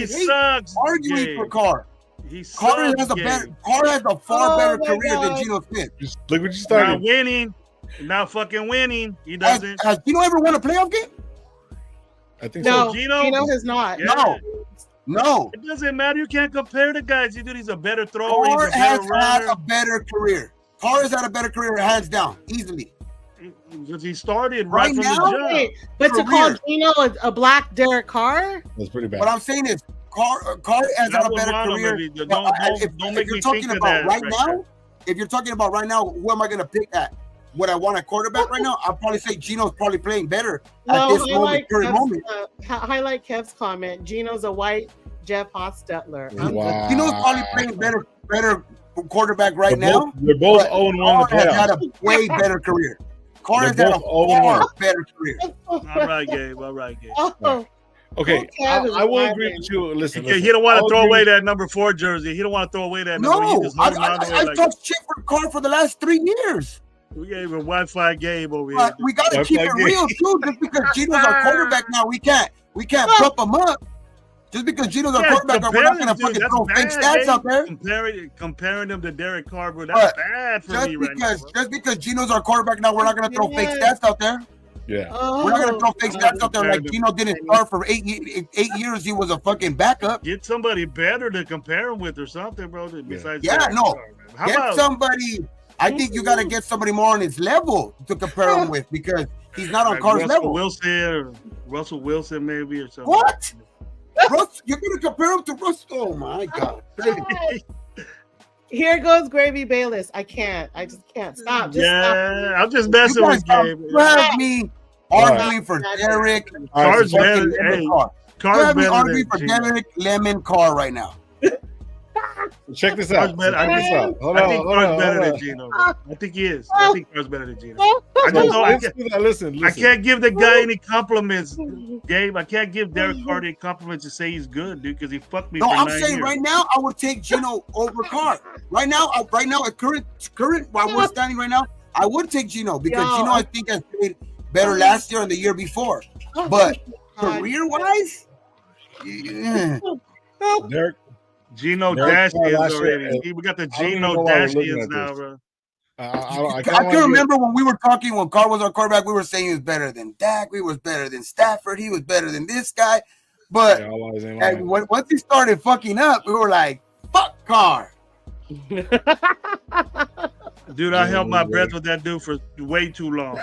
sucks, arguing for Carr. Carr has a far better career than Geno Smith. Look what you started. Not fucking winning. He doesn't. Has Geno ever won a playoff game? I think so. Geno has not. Yeah. No. It doesn't matter. You can't compare the guys. He's a better thrower. Carr has had runner. a better career. Carr has had a better career, hands down, easily. Because he started right from now, the jump. But to call Geno a black Derek Carr? That's pretty bad. What I'm saying is, Carr has had a better career. Don't make me think of that right now. If you're talking about right now, who am I going to pick at? What I want a quarterback right now? I'll probably say Geno's probably playing better at this current moment. Highlight Kev's comment. Geno's a white Jeff Hostetler. Wow. Geno's probably playing better quarterback right now. They're both 0-1. Carr has had a way better career. Carr has had a far better career. All right, Gabe. Oh. Okay, I will agree with you. Listen, he don't want to throw away that number 4 jersey. He don't want to throw away that number. I talked shit for Carr for the last 3 years. We gave a Wi-Fi Gabe over here. We got to keep it real too. Just because Geno's our quarterback now, we can't pump him up. Just because Geno's our quarterback, we're not going to fucking throw fake stats out there. Comparing him to Derek Carr, bro, that's bad for me right now. Just because Geno's our quarterback now, we're not going to throw fake stats out there. Yeah. We're not going to throw fake stats out there like Geno didn't start for 8 years. He was a fucking backup. Get somebody better to compare him with or something, bro. Besides Get somebody. I think you got to get somebody more on his level to compare him with because he's not on Carr's level. Russell Wilson, maybe, or something. What? You're going to compare him to Russell? Oh, my God. Here goes Gravy Bayless. I just can't. Stop. Stop. I'm just messing with Gabe. You have me arguing for Derek. Carr's better. Carr's better arguing for Derek Lemon Carr right now. Check this out. I think Carr's better than Geno. I think he is. I think Carr's better than Geno. Listen. I can't give the guy any compliments, Gabe. I can't give Derek Carr any compliments to say he's good, dude, because he fucked me. No, for I'm 9 saying years. right now I would take Geno over Carr. Right now, at current while we're standing right now, I would take Geno because Geno I think has played better last year and the year before. But career-wise, Derek. Geno Dashians already. We got the Geno Dashians now, bro. I can remember when we were talking when Carr was our quarterback, we were saying he was better than Dak, he was better than Stafford, he was better than this guy. But once he started fucking up, we were like, fuck Carr. Dude, I held my breath with that dude for way too long.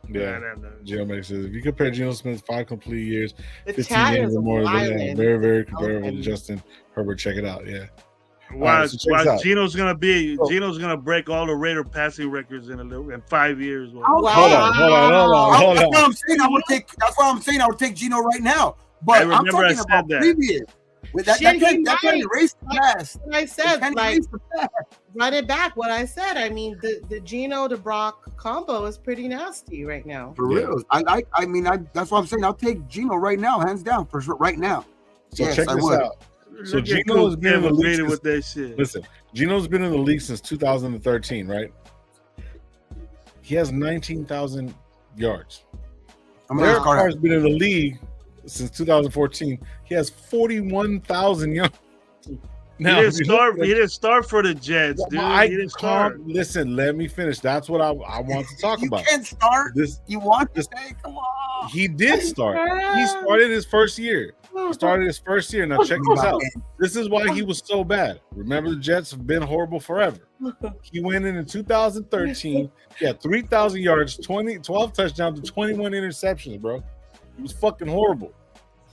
Yeah, Geno makes it. If you compare Geno Smith's 5 complete years, 15 games or more, then very, very comparable to Justin Herbert. Check it out. Yeah. Why Geno's gonna break all the Raider passing records in 5 years. Hold on. That's what I'm saying. I would take Geno right now. But I'm talking about previous. That can't erase the past. I said, run it back. What I said. I mean, the Geno to Brock combo is pretty nasty right now. For real. I mean, that's what I'm saying. I'll take Geno right now, hands down, for sure, right now. So check this out. So Geno's been in the league with that shit. Listen, Geno's been in the league since 2013, right? He has 19,000 yards. Derek Carr's been in the league since 2014. He has 41,000 yards. Now, he didn't start for the Jets, dude. Listen, let me finish. That's what I want to talk about. You can't start. You want to say, come on. He did start. He started his first year. Now check this out. This is why he was so bad. Remember, the Jets have been horrible forever. He went in 2013. He had 3,000 yards, 12 touchdowns, to 21 interceptions, bro. It was fucking horrible.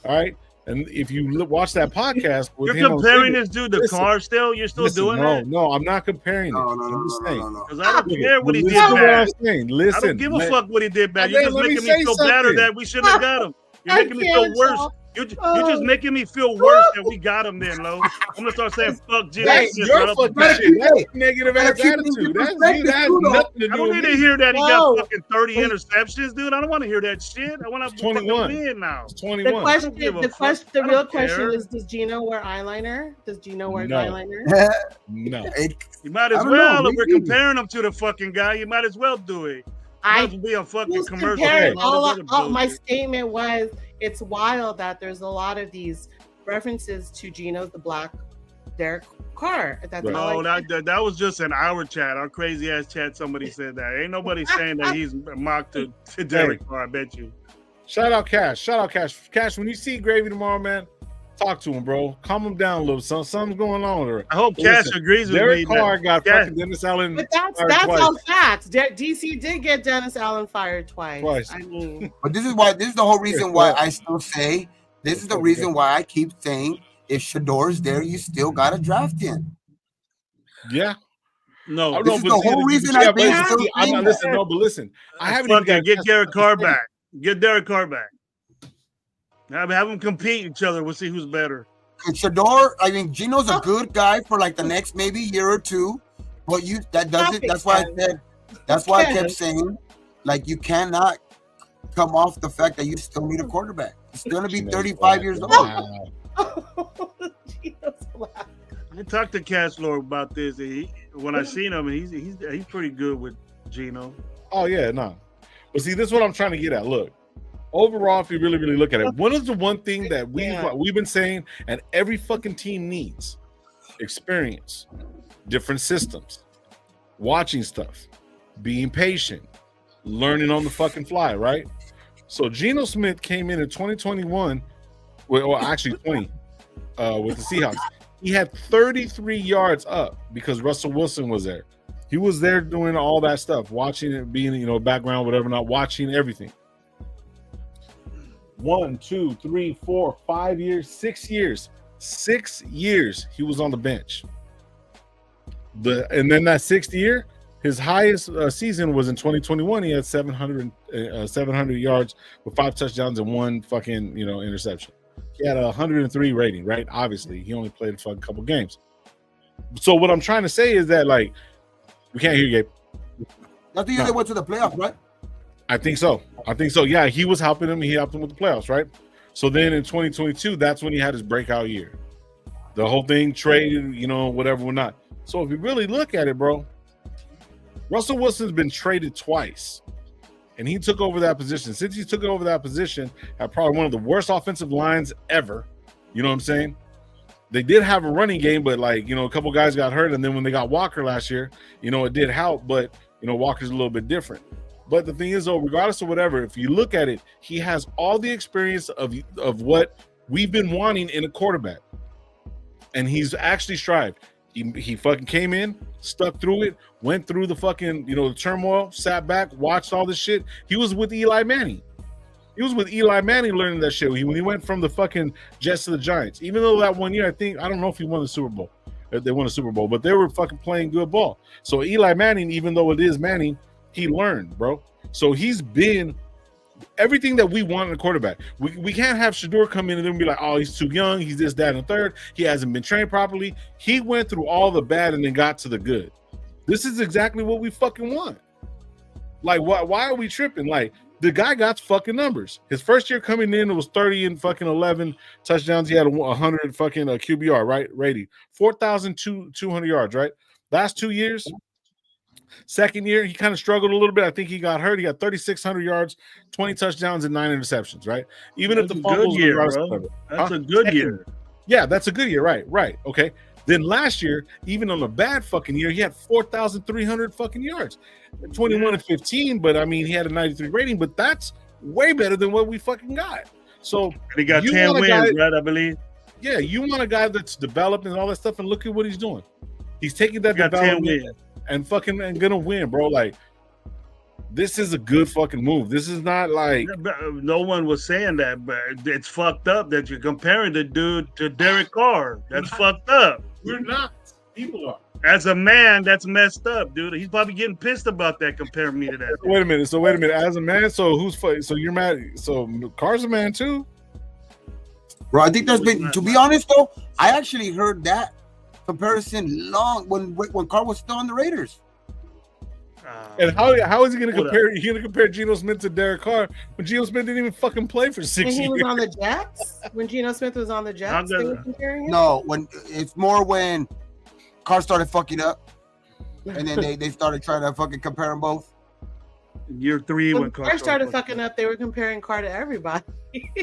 All right. And if you watch that podcast with you're comparing this dude to Carr still? You're still doing that? No, I'm not comparing No. Because I don't care what he did bad. Listen, I don't give a fuck what he did bad. You're just making me feel better that we shouldn't have got him. You're making me feel worse You're just making me feel worse that we got him then, Lo. I'm gonna start saying fuck Gino. That's your fucking shit. That's negative ass attitude. That's nothing to do with I don't need to hear that he got fucking 30 interceptions, dude. I don't want to hear that shit. I want to 21 win now. It's 21. The real question is: does Gino wear eyeliner? Does Gino wear eyeliner? No. You might as well. If we're comparing him to the fucking guy, you might as well do it. I be a fucking commercial. My statement was, it's wild that there's a lot of these references to Gino's the black Derek Carr. That's all. That was just in our chat, our crazy ass chat. Somebody said that. Ain't nobody saying that he's mocked to Derek Carr. I bet you. Shout out Cash. Cash, when you see Gravy tomorrow, man, talk to him, bro. Calm him down a little. Something's going on with her. I hope Cash agrees with Derek me. Derek Carr got fucking Dennis Allen. But that's all facts. DC did get Dennis Allen fired twice. I mean, but this is the whole reason why I still say this is the reason why I keep saying if Shador's there, you still gotta draft him. Yeah. No, this is the whole reason I think. I'm not listening. No, but listen, I haven't even get Derek Carr back. Get Derek Carr back. Have them compete each other. We'll see who's better. Shador, I mean, Gino's a good guy for like the next maybe year or two, but that's why I said. That's why I kept saying, like, you cannot come off the fact that you still need a quarterback. He's going to be 35 years old. I talked to Cash Lord about this. When I seen him, he's pretty good with Gino. Oh yeah, no. But see, this is what I'm trying to get at. Look, overall, if you really, really look at it, what is the one thing that we've been saying and every fucking team needs? Experience, different systems, watching stuff, being patient, learning on the fucking fly, right? So Geno Smith came in 2021, well, actually 20, with the Seahawks. He had 33 yards up because Russell Wilson was there. He was there doing all that stuff, watching it, being, background, whatever, not watching everything. 1, 2, 3, 4, 5 years, 6 years. 6 years he was on the bench. And then that 6th year, his highest season was in 2021. He had 700 yards with 5 touchdowns and 1 fucking interception. He had a 103 rating, right? Obviously, he only played a fucking couple games. So what I'm trying to say is that, like, we can't hear you, Gabe. I think they went to the playoffs, right? I think so. Yeah, he was helping him. He helped him with the playoffs, right? So then in 2022, that's when he had his breakout year. The whole thing traded, whatever, whatnot. So if you really look at it, bro, Russell Wilson's been traded twice, and he took over that position. Since he took over that position, had probably one of the worst offensive lines ever. You know what I'm saying? They did have a running game, but a couple guys got hurt, and then when they got Walker last year, it did help, but Walker's a little bit different. But the thing is, though, regardless of whatever, if you look at it, he has all the experience of what we've been wanting in a quarterback, and he's actually strived. He fucking came in, stuck through it, went through the fucking the turmoil, sat back, watched all this shit. He was with Eli Manning. He was with Eli Manning learning that shit when he went from the fucking Jets to the Giants. Even though that 1 year, I don't know if he won the Super Bowl. They won a Super Bowl, but they were fucking playing good ball. So Eli Manning, even though it is Manning, he learned, bro. So he's been everything that we want in a quarterback. We can't have Shador come in and then be like, oh, he's too young, he's this, that, and the third. He hasn't been trained properly. He went through all the bad and then got to the good. This is exactly what we fucking want. Like, why are we tripping? Like, the guy got fucking numbers. His first year coming in, it was 30 and fucking 11 touchdowns. He had 100 fucking QBR, right? Rating 4,200 yards, right? Last 2 years. Second year, he kind of struggled a little bit. I think he got hurt. He got 3,600 yards, 20 touchdowns, and 9 interceptions, right? Even if the fumbles year, bro. That's a good year. Yeah, that's a good year, right. Okay. Then last year, even on a bad fucking year, he had 4,300 fucking yards, 21 and 15. But I mean, he had a 93 rating, but that's way better than what we fucking got. So and he got 10 wins, right? I believe. Yeah, you want a guy that's developed and all that stuff, and look at what he's doing. He's taking that development and fucking and gonna win, bro. Like, this is a good fucking move. This is not like no one was saying that, but it's fucked up that you're comparing the dude to Derek Carr. That's fucked up. We're not. People are. As a man, that's messed up, dude. He's probably getting pissed about that, comparing me to that. Wait a minute. As a man, so you're mad? So Carr's a man too? Bro, I think there's been, to be honest though, I actually heard that comparison long when Carr was still on the Raiders. And how is he going to compare? He's going to compare Geno Smith to Derek Carr when Geno Smith didn't even fucking play for 6 years. When he was on the Jets, when Geno Smith was on the Jets, they were comparing him? No, when it's more when Carr started fucking up, and then they started trying to fucking compare them both. Year 3 when Carr started fucking up, they were comparing Carr to everybody.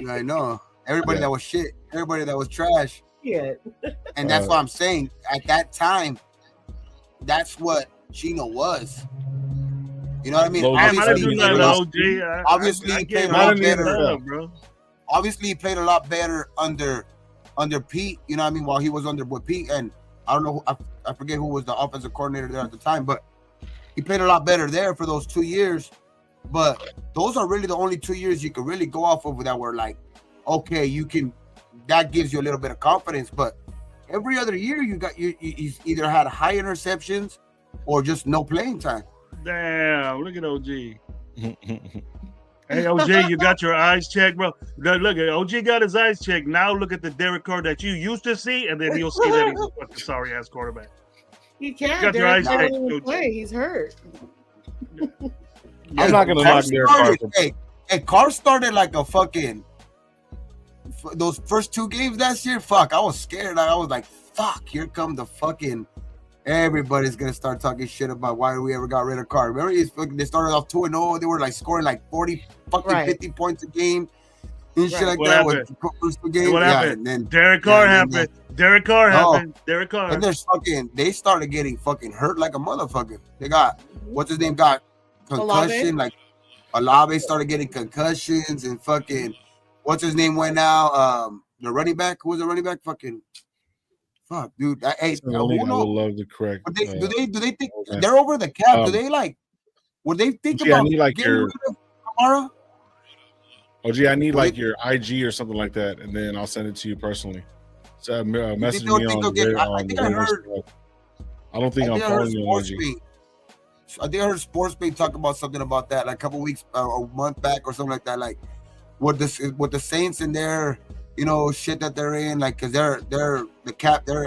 I know everybody that was shit, everybody that was trash. Yeah, and that's what I'm saying. At that time, that's what Geno was. You know what I mean? Obviously, he played a lot better, bro. Obviously, he played a lot better under Pete. You know what I mean? While he was under with Pete, and I don't know, I forget who was the offensive coordinator there at the time, but he played a lot better there for those 2 years. But those are really the only 2 years you can really go off of that were like, okay, you can. That gives you a little bit of confidence. But every other year, you either had high interceptions or just no playing time. Damn, look at OG. Hey, OG, you got your eyes checked, bro. Look, OG got his eyes checked. Now look at the Derek Carr that you used to see, and then you'll see that he's a fucking sorry-ass quarterback. He can't. You got your eyes checked. Play. He's hurt. I'm not going to knock Derek Carr. Hey, Carr started like a fucking... Those first 2 games last year, fuck, I was scared. I was like, fuck, here come the fucking... Everybody's gonna start talking shit about why we ever got rid of Carr. Remember, they started off 2-0. They were like scoring like 40, fucking 50 points a game and shit like that. What happened? Then Derek Carr happened. Derek Carr happened. Derek Carr. And they started getting fucking hurt like a motherfucker. They got what's his name got concussion. Like Olave started getting concussions and fucking what's his name went now. The running back, who was the running back? Fucking. Fuck, dude. Hey, I would love to correct. Do they think they're over the cap? Do they like? Would they think about? I need like your Kamara? OG, I need like your IG or something like that, and then I'll send it to you personally. So message me on. I don't think I'm following you on IG. I think I heard SportsBay talk about something about that, like a couple weeks, a month back, or something like that. Like, with the Saints and their, you know, shit that they're in, like, cause they're the cap. They're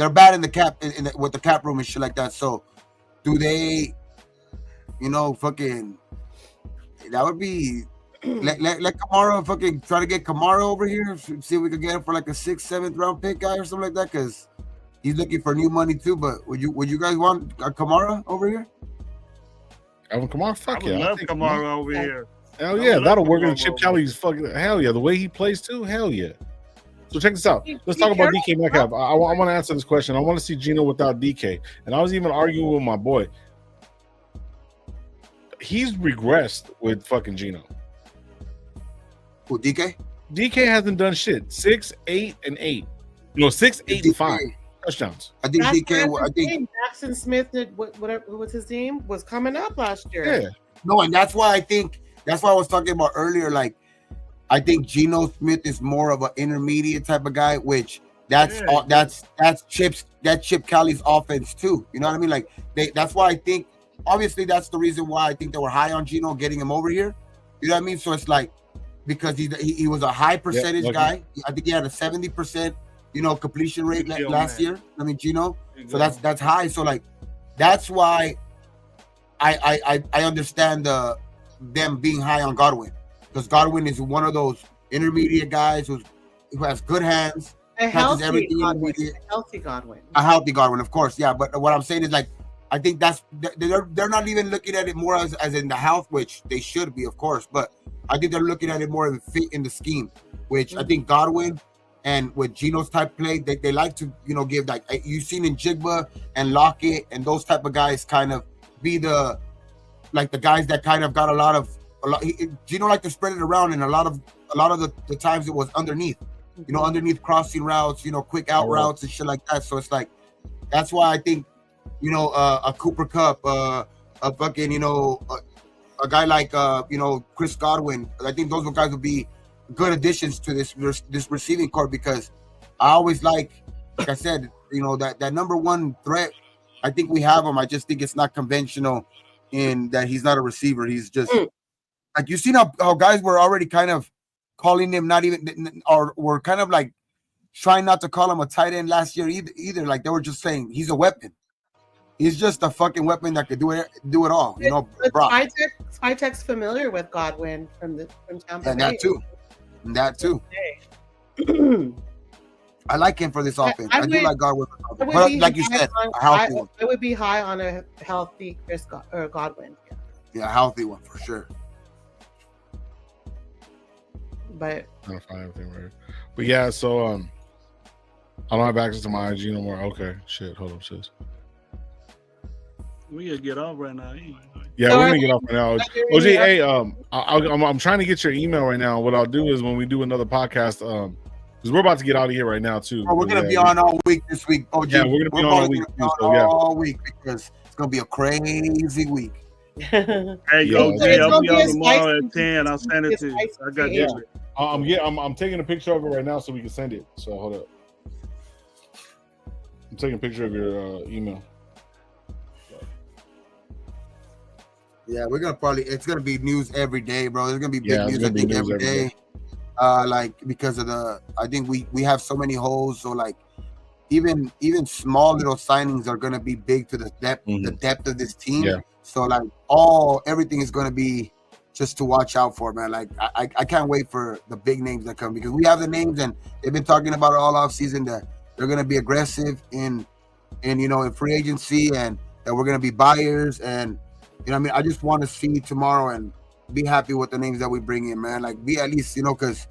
bad in the cap with the cap room and shit like that. So, do they, you know, fucking? That would be let Kamara fucking try to get Kamara over here. See if we could get him for like a 6th, 7th round pick guy or something like that. Cause he's looking for new money too. But would you guys want a Kamara over here? Alvin Kamara, fuck yeah! I love Kamara over here. Hell yeah, that'll work in Chip Kelly's fucking hell yeah. The way he plays too, hell yeah. So check this out. Let's talk about DK Metcalf. I want to answer this question. I want to see Geno without DK. And I was even arguing with my boy. He's regressed with fucking Geno. Who, DK? DK hasn't done shit. 6, 8, and 8. No, 6, 8, and 5 touchdowns. I think DK. I think Jackson Smith did whatever was his name was coming up last year. Yeah. No, and that's why I was talking about earlier. Like, I think Geno Smith is more of an intermediate type of guy, which that's Chip Kelly's offense too. You know what I mean? Like, that's why I think. Obviously, that's the reason why I think they were high on Geno getting him over here. You know what I mean? So it's like because he was a high percentage guy. I think he had a 70%, you know, completion rate last year. I mean, Geno. So that's high. So like that's why I understand them being high on Godwin, because Godwin is one of those intermediate guys who has good hands, catches everything intermediate. A healthy Godwin, of course, yeah. But what I'm saying is like. I think they're not even looking at it more as in the health, which they should be, of course. But I think they're looking at it more in fit in the scheme, which I think Godwin and with Geno's type play, they like to, you know, give like you've seen in Jigba and Lockett and those type of guys kind of be the guys that kind of got a lot. Geno like to spread it around, and a lot of the times it was underneath, you know, underneath crossing routes, you know, quick out routes and shit like that. So it's like that's why I think. You know, a Cooper Kupp, a fucking, you know, a guy like, you know, Chris Godwin. I think those guys would be good additions to this receiving corps, because I always like I said, you know, that number one threat. I think we have him. I just think it's not conventional in that he's not a receiver. He's just like you seen how guys were already kind of calling him not even, or were kind of like trying not to call him a tight end last year either. Like they were just saying he's a weapon. He's just a fucking weapon that could do it all. You know, Brock. Spytek's familiar with Godwin from Tampa Bay. And that too. I like him for this offense. I do like Godwin. But like you said, a healthy one. I would be high on a healthy Chris Godwin. Yeah, a healthy one for sure. But I don't find everything right. But yeah, so I don't have access to my IG no more. Okay, shit. Hold up, sis. We gotta get off right now. Yeah, we're gonna get off right now. OG, hey, I'm trying to get your email right now. What I'll do is when we do another podcast, because we're about to get out of here right now too. Oh, we're gonna be on all week this week. Oh, yeah, we're gonna be on all week too. So yeah, all week because it's gonna be a crazy week. Hey, yo, I'll be on tomorrow at 10. I'll send it to you. I got you. I'm taking a picture of it right now so we can send it. So hold up. I'm taking a picture of your email. Yeah, we're gonna it's gonna be news every day, bro. There's gonna be big news, I think, every day. Like because of I think we have so many holes, so like even small little signings are gonna be big to the depth of this team. Yeah. So like everything is gonna be just to watch out for, man. Like I can't wait for the big names that come because we have the names and they've been talking about it all off season that they're gonna be aggressive in free agency and that we're gonna be buyers and I mean, I just want to see tomorrow and be happy with the names that we bring in, man. Like be at least, because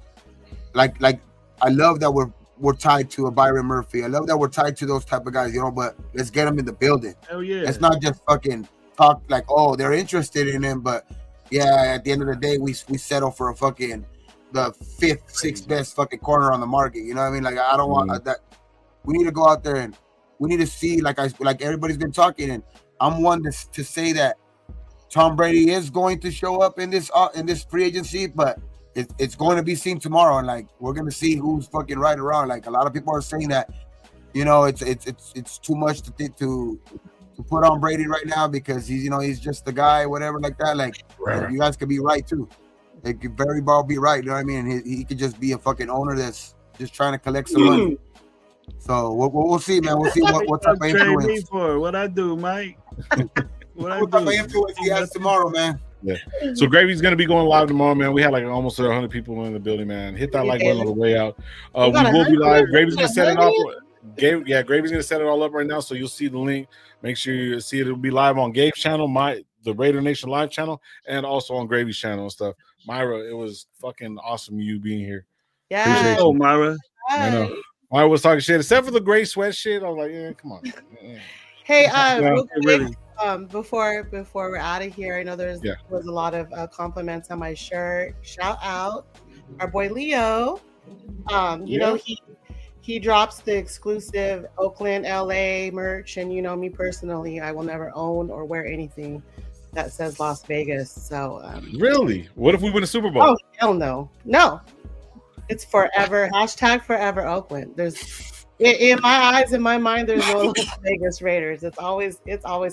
like I love that we're tied to a Byron Murphy. I love that we're tied to those type of guys, but let's get them in the building. Hell yeah. Let's not just fucking talk like, oh, they're interested in him, but yeah, at the end of the day, we settle for the fifth, sixth best fucking corner on the market. You know what I mean? Like I don't want that. We need to go out there and we need to see like everybody's been talking, and I'm one to say that Tom Brady is going to show up in this free agency, but it's going to be seen tomorrow, and like we're gonna see who's fucking right or wrong. Like a lot of people are saying that, it's too much to put on Brady right now because he's just the guy, whatever like that. Like you guys could be right too. They could very well be right. You know what I mean? He could just be a fucking owner that's just trying to collect some money. So we'll see, man. We'll see what type of influence. What I do, Mike. What type of influence he has tomorrow, man. Yeah. So Gravy's gonna be going live tomorrow, man. We had like almost 100 people in the building, man. Hit that like button on the way out. We will be live. Gravy's gonna set it up. Gravy's gonna set it all up right now, so you'll see the link. Make sure you see it. It'll be live on Gabe's channel, the Raider Nation Live channel, and also on Gravy's channel and stuff. Myra, it was fucking awesome you being here. Yeah. Oh, Myra. I know. Myra was talking shit, except for the gray sweat shit. I was like, yeah, come on. Yeah. Hey, real quick, before we're out of here, I know was a lot of compliments on my shirt. Shout out our boy Leo. He drops the exclusive Oakland, LA merch, and me personally, I will never own or wear anything that says Las Vegas. So really, what if we win a Super Bowl? Oh hell no, it's forever. # forever Oakland. There's in my eyes, in my mind, there's no Las Vegas Raiders. It's always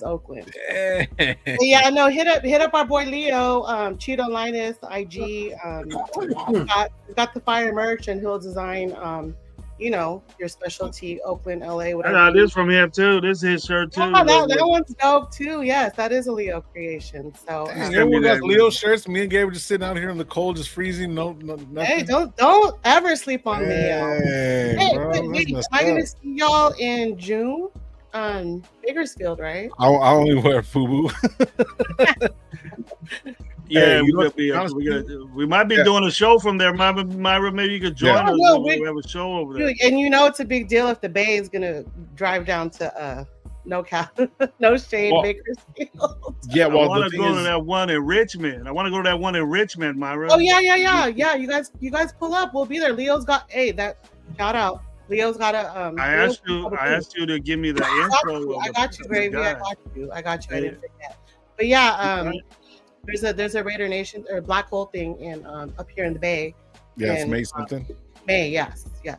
Oakland. Yeah, no, hit up our boy Leo, Cheeto Linus, IG. Got the fire merch, and he'll design your specialty Oakland, LA, whatever. I got this from him too. This is his shirt too. Oh, that one's dope too. Yes, that is a Leo creation. So everyone got Leo shirts. Me and Gabe were just sitting out here in the cold, just freezing. No, nothing. Hey, don't ever sleep on me. Hey, bro, am I gonna see y'all in June? Bakersfield, right? I only wear FUBU. Yeah, we might be doing a show from there. Myra, maybe you could join us. We have a show over there. And it's a big deal if the Bay is gonna drive down to No Shade, Bakersfield. Yeah, well, I want to go to that one in Richmond. Myra. Oh yeah. You guys pull up. We'll be there. Leo's got that shout out. Leo's got a. I asked you to give me the intro. I got you, Gravy. I got you. I didn't forget. But yeah, there's a Raider Nation or Black Hole thing in up here in the Bay. Yeah, it's May something. May, yes. Yeah.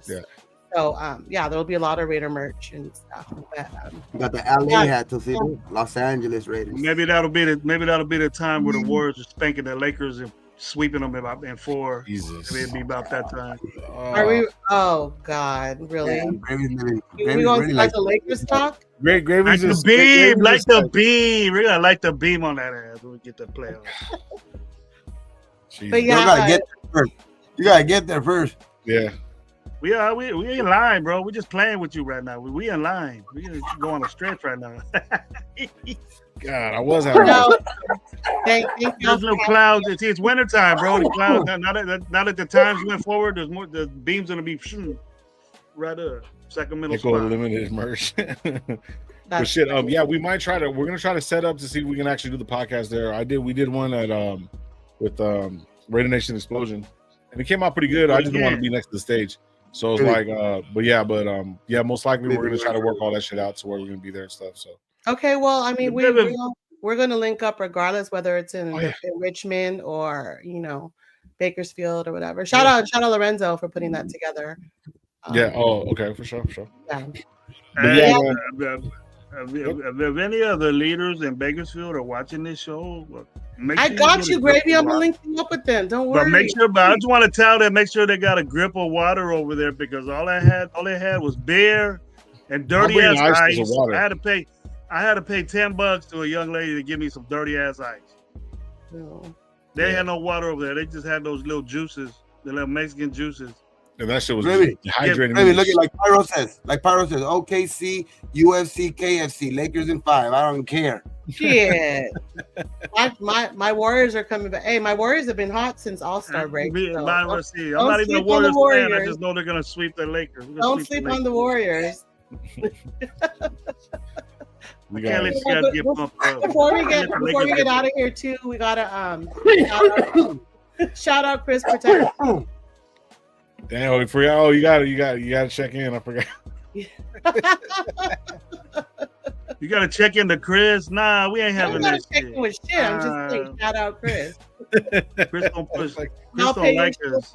So yeah, there'll be a lot of Raider merch and stuff. But, got the LA hat to see Los Angeles Raiders. Maybe that'll be the time where the Warriors are spanking the Lakers and sweeping them in 4. Jesus. It'll be about that time. Are we? Oh God, really? Yeah, we going to like the Lakers talk? Great Gravy's like the beam. We're gonna like the beam on that ass when we get to the playoffs. But yeah, you gotta get there first. Yeah. We in line, bro. We're just playing with you right now. We in line. We gonna go on a stretch right now. God, I was having There's no clouds. It's wintertime, bro. The clouds now that the times went forward, there's more. The beam's gonna be right up. Sacramento spot. Limited merch. But shit, yeah, we might try to. We're gonna try to set up to see if we can actually do the podcast there. We did one at with Raider Nation Explosion, and it came out pretty good. I just didn't want to be next to the stage, so it's like, yeah, most likely we're gonna try to work all that shit out to where we're gonna be there and stuff. So okay, well, I mean, we're gonna link up regardless whether it's in Richmond or Bakersfield or whatever. Shout out Lorenzo for putting that together. Yeah. Oh, okay, for sure. Yeah. If any other leaders in Bakersfield are watching this show, I got you, Gravy. I'm linking up with them. Don't worry. But I just want to tell them, make sure they got a grip of water over there because all they had was beer and dirty ass ice. I had to pay $10 to a young lady to give me some dirty ass ice. No. They had no water over there. They just had those little juices, the little Mexican juices. And that shit was hydrating. Really, look at like Pyro says, OKC, UFC, KFC, Lakers in 5. I don't care. Shit. my Warriors are coming back. Hey, my Warriors have been hot since All-Star break. I'm not even a Warriors fan. I just know they're gonna sweep the Lakers. Don't sleep on the Warriors. We can't let you guys get pumped up. Before we get out of here too, we gotta shout out Chris Protect. Damn, we forgot. Oh, you gotta check in. I forgot. You gotta check into Chris. Nah, we ain't having that shit. With shit. I'm just saying, shout out Chris. Chris don't push. Chris don't like us.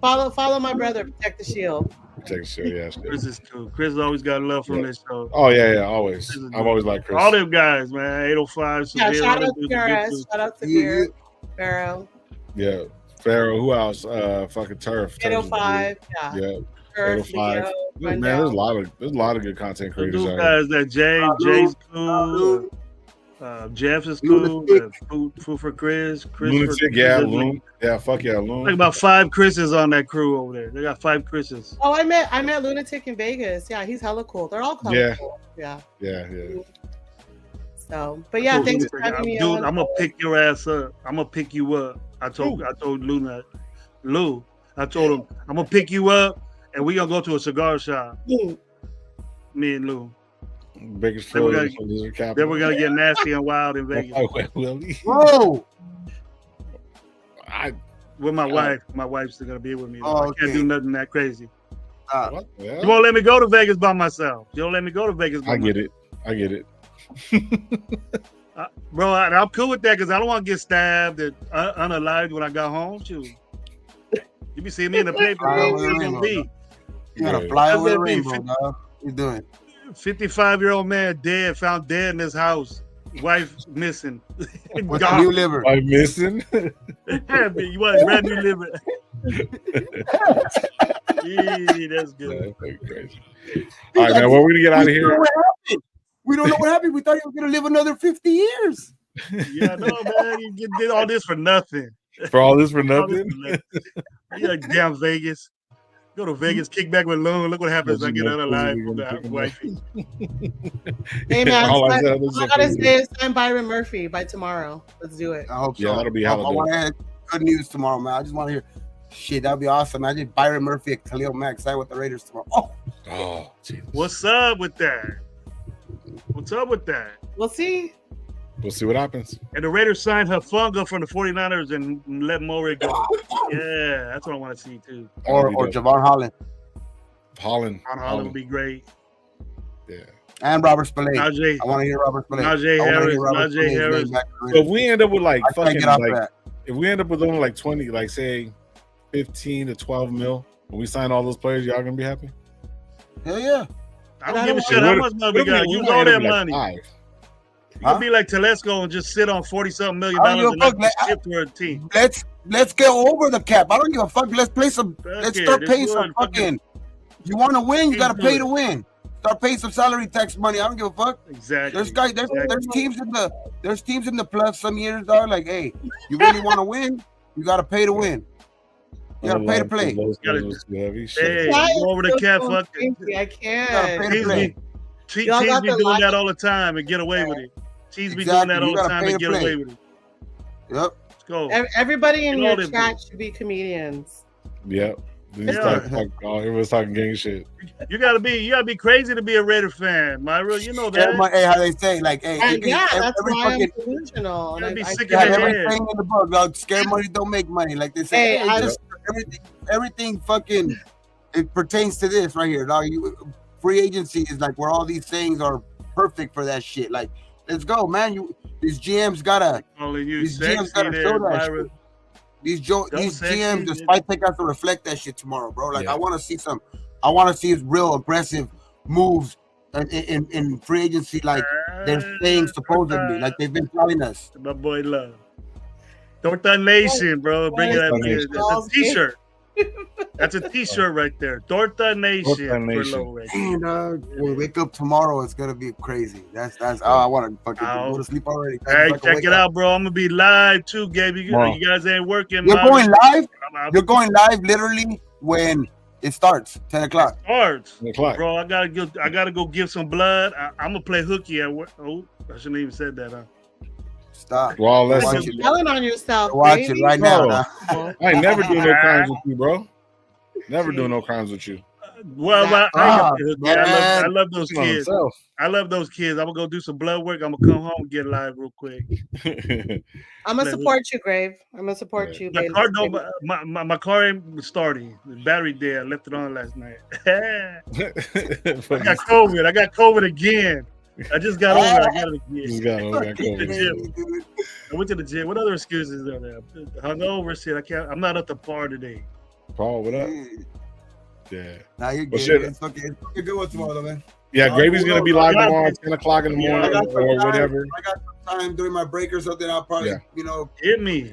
Follow my brother. Protect the Shield. Protect the Shield. Yeah, Chris is cool. Chris always got love from this show. Oh yeah, always. I've always liked Chris. All them guys, man. 805. Yeah, shout out to Gareth. Shout out to Pharaoh. Yeah. Pharaoh, who else? Fucking Turf. 805, yeah. 805. Man, there's a lot of good content creators. Those guys that Jay's cool. Jeff is cool. Food for Chris. Lunatic, yeah, Loon. Yeah, fuck yeah, Loon. Like about 5 Chris's on that crew over there. They got 5 Chris's. Oh, I met Lunatic in Vegas. Yeah, he's hella cool. They're all cool. Yeah. So, but yeah, thanks for having me on. I'm gonna pick your ass up. I'm gonna pick you up. I told Lou. I told him I'm gonna pick you up and we gonna go to a cigar shop. Me and Lou. Biggest then we're gonna get nasty and wild in Vegas. Whoa! With my wife. My wife's still gonna be with me. I can't do nothing that crazy. What? Yeah. You won't let me go to Vegas by myself. You don't let me go to Vegas by myself. I get it. Bro, I'm cool with that because I don't want to get stabbed and unalived when I got home. Shoot. You be seeing me in the paper, bro. You gotta fly over the rainbow, dog. What you doing? 55-year-old man dead, found dead in his house. Wife missing. What's a new liver? Wife missing? You want a brand new liver? That's good. That's crazy. All right, man. Well, we're gonna get out of here. We don't know what happened. We thought he was gonna live another 50 years. Yeah, no, man. You did all this for nothing. For all this for nothing? You like damn Vegas. Go to Vegas, kick back with Loon. Look what happens. I get out alive from that wifey. Hey, man. All I gotta say is sign Byron Murphy by tomorrow. Let's do it. I hope so. Yeah, that'll be I want to have good news tomorrow, man. I just want to hear shit. That'd be awesome. I just Byron Murphy and Khalil Mack sign with the Raiders tomorrow. Oh, geez. What's up with that? We'll see. We'll see what happens. And the Raiders signed Hufanga from the 49ers and let Murray go. Yeah, that's what I want to see too. Or Javon Holland. Holland would be great. Yeah. And Robert Spillane. I want to hear Robert Spillane. Najee Harris. So if we end up with if we end up with only 20, say 15 to 12 mil, when we sign all those players, y'all gonna be happy? Hell yeah. I don't give a shit how much money we got. Use all that money. You can be like Telesco and just sit on $40-something million and not do shit for a team. Let's go over the cap. I don't give a fuck. Let's play some. Let's start paying some fucking. You want to win? You got to pay to win. Start paying some salary tax money. I don't give a fuck. Exactly. There's teams in the plus some years are like, hey, you really want to win? You got to pay to win. You got to pay to play. Hey, go over the cap. Fuck it. I can't. Teams be doing that all the time and get away with it. Teams be doing that all the time and get away with it. Yep. Let's go. Everybody in your chat should be comedians. Yep. Everyone's talking gang shit. You gotta be crazy to be a Raider fan, Myra. You know that. Hey, how they say, like, hey, that's why I'm delusional. You gotta be sick of everything in the book. Like, scare money don't make money. Like they say, everything fucking it pertains to this right here. Dog. Free agency is like where all these things are perfect for that shit. Like, let's go, man. These GMs gotta. These GMs gotta show that shit. These GMs, despite they got to reflect that shit tomorrow, bro. Like, I want to see real aggressive moves in free agency, like they're saying supposedly, like they've been telling us. My boy Love. Torta Nation, bro. Bring it up here. That's a t-shirt. That's a t-shirt right there. Torta Nation. We'll wake up tomorrow. It's gonna be crazy. That's I want to fucking go to sleep already. Hey, check it out, bro. I'm gonna be live too, Gabe. You guys ain't working. You're going live. You're going live literally when it starts. 10 o'clock. It starts. 10 o'clock. Bro, I gotta go give some blood. I'm gonna play hooky at work. Oh, I shouldn't even said that, huh? Stop. Well, you're yelling on yourself. Watch it right now. I ain't never doing no crimes with you, bro. Never doing no crimes with you. I love those kids. I love those kids. I'm gonna go do some blood work. I'm gonna come home and get live real quick. I'm gonna support you, Grave. I'm gonna support you. My car ain't starting. The battery dead. I left it on last night. I got COVID again. I just got over it. I got it again. I went to the gym. What other excuses are there? Hungover, shit. I can't. I'm not at the par today. Paul, what up? Yeah. Nah, you're good. It's fucking good one tomorrow, man. Yeah, Gravy's gonna be live tomorrow at 10 o'clock in the morning or whatever. I got some time during my break or something. I'll probably, hit me.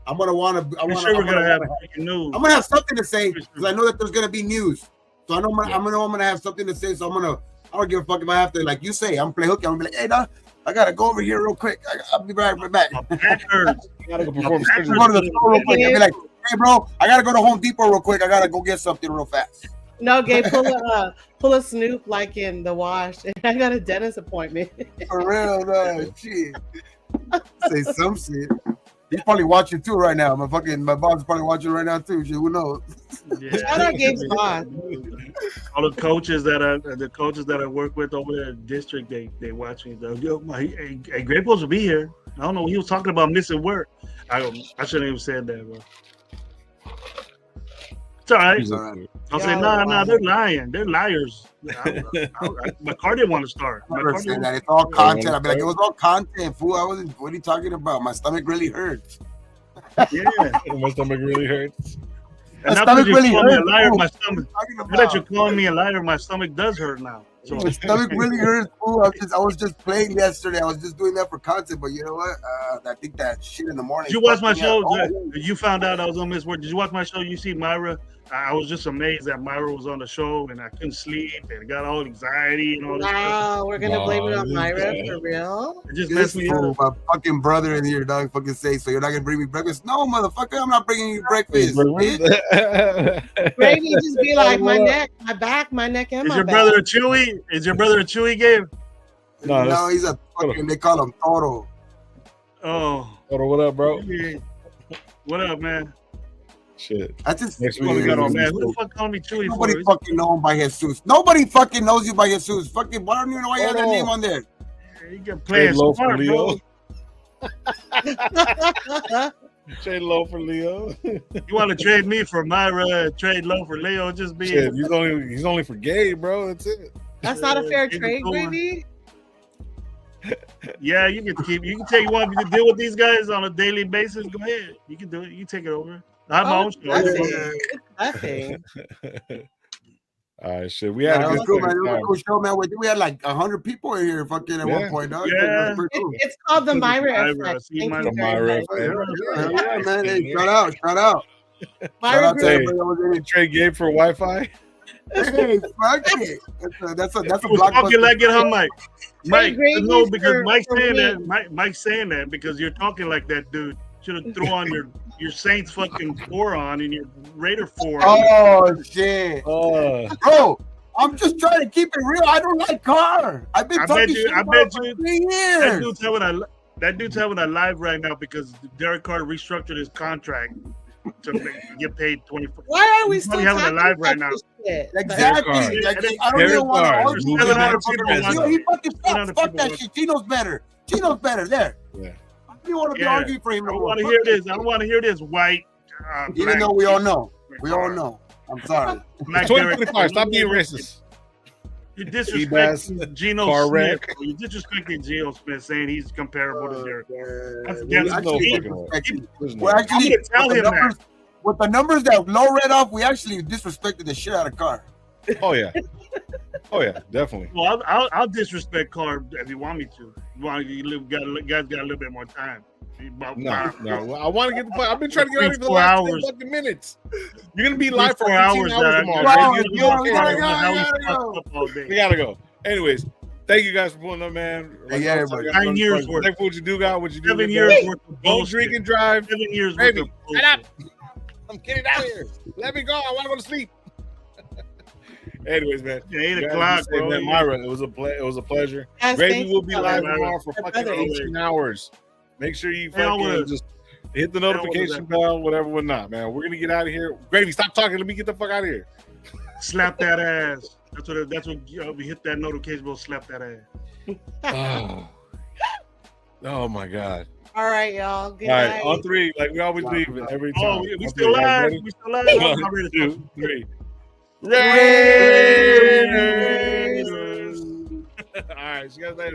I'm gonna want to. I'm gonna have news. I'm gonna have something to say because I know that there's gonna be news. So I know I'm gonna have something to say. So I don't give a fuck if I have to, like you say, I'm play hooky. I'm gonna be like, hey, dog, I gotta go over here real quick. I'll be right back. Gotta go perform. Go to the store real quick. I'll be like, hey, bro, I gotta go to Home Depot real quick. I gotta go get something real fast. No, Gabe, pull a Snoop like in the wash. I got a dentist appointment. For real, no shit. Say some shit. He's probably watching too right now. My boss is probably watching right now too. Shit, who knows? Yeah. Shout out Gabe's boss. All the coaches that I work with over there in the district, they watch me. Hey, Great Bulls will be here. I don't know. He was talking about missing work. I shouldn't even said that, bro. It's all right. I'll say, nah, they're lying. They're liars. My car didn't want to start. It's all content. I'd be like, it was all content, fool. What are you talking about? My stomach really hurts. Yeah. My stomach really hurts. And now that you're calling me a liar, my stomach. Now that you're calling me a liar, my stomach does hurt now. So. My stomach really hurts, fool. I was just playing yesterday. I was just doing that for content, but you know what? I think that shit in the morning. Did you watch my show? You found out I was on Miss Work. Did you watch my show? You see Myra? I was just amazed that Myra was on the show and I couldn't sleep and got all anxiety and all that. Wow, we're gonna blame it on Myra for real? It just messed me up. My fucking brother in here, dog, fucking say so. You're not gonna bring me breakfast? No, motherfucker, I'm not bringing you breakfast. Brady just be like my neck, my back, my neck, and my back. Is your brother a Chewy? Is your brother a Chewy, Gabe? No, he's a fucking. They call him Toro. Oh, Toro, what up, bro? What up, man? Shit. I just man. Who the fuck called me Chewy? Nobody fucking know him by Jesus. Nobody fucking knows you by Jesus. Fucking, I don't even know why you have that name on there. Yeah, you can play low for Leo. Trade low for Leo. You want to trade me for Myra? Trade low for Leo? Just be. Shit, he's only for Gabe, bro. That's it. That's not a fair trade, baby. Yeah, you can keep. You can take. You want me to deal with these guys on a daily basis? Go ahead. You can do it. You take it over. I have my own show. Nothing. Shit. We had a good cool, man. It was a cool show, man. We had like 100 people in here fucking at one point, dog. Yeah. Cool. It's called the Myra effect. Thank you very much. Yeah, man. Hey, shout out. Myra trade game for Wi-Fi. Hey, fuck it. That's a talking like it, huh, Mike? Mike, no, because Mike's saying that because you're talking like that dude. Should have throw on your Saints fucking 4 on and your Raider 4. Oh shit. Bro, I'm just trying to keep it real. I don't like Carr. I've been talking shit about for 3 years. That dude's having a live right now because Derek Carr restructured his contract to get paid 24. Why are we still having a live right now? Exactly. I don't even want to argue. He fucking sucks. Fuck that shit. Gino's better. There. Yeah. You want to be arguing for him? I want to hear this. I want to hear this. White. Even though we all know. I'm sorry. 2025. Stop being racist. You're disrespecting Geno Smith. You're disrespecting Geno Smith, saying he's comparable to Derek. Well, actually, tell him that. With the numbers that Low read off, we actually disrespected the shit out of Carr. Oh yeah, definitely. Well, I'll disrespect Carr if you want me to. Guys got a little bit more time. No. I want to get the point. I've been trying to get out of here for the last 10 fucking minutes. You're gonna be live for 4 hours tomorrow. We gotta go. Anyways, thank you guys for pulling up, man. Hey, everybody. 9 years worth. Thank you for what you do, God. What you do. 7 years worth of Don't drink and drive. 7 years worth of shut up. I'm getting out of here. Let me go. I want to go to sleep. Anyways, man. 8 o'clock, bro. Man, Myra, it was a pleasure. Gravy will be live tomorrow for fucking 18 hours. Make sure you fucking just hit the notification bell, whatever, not, man. We're gonna get out of here. Gravy, stop talking. Let me get the fuck out of here. Slap that ass. That's what we hit that notification bell. Slap that ass. Oh my God. All right, y'all. Good night. Night. On 3, like we always leave every time. Oh, we still live. We still live. 1, 2, 3. Raiders. All right, see you guys later.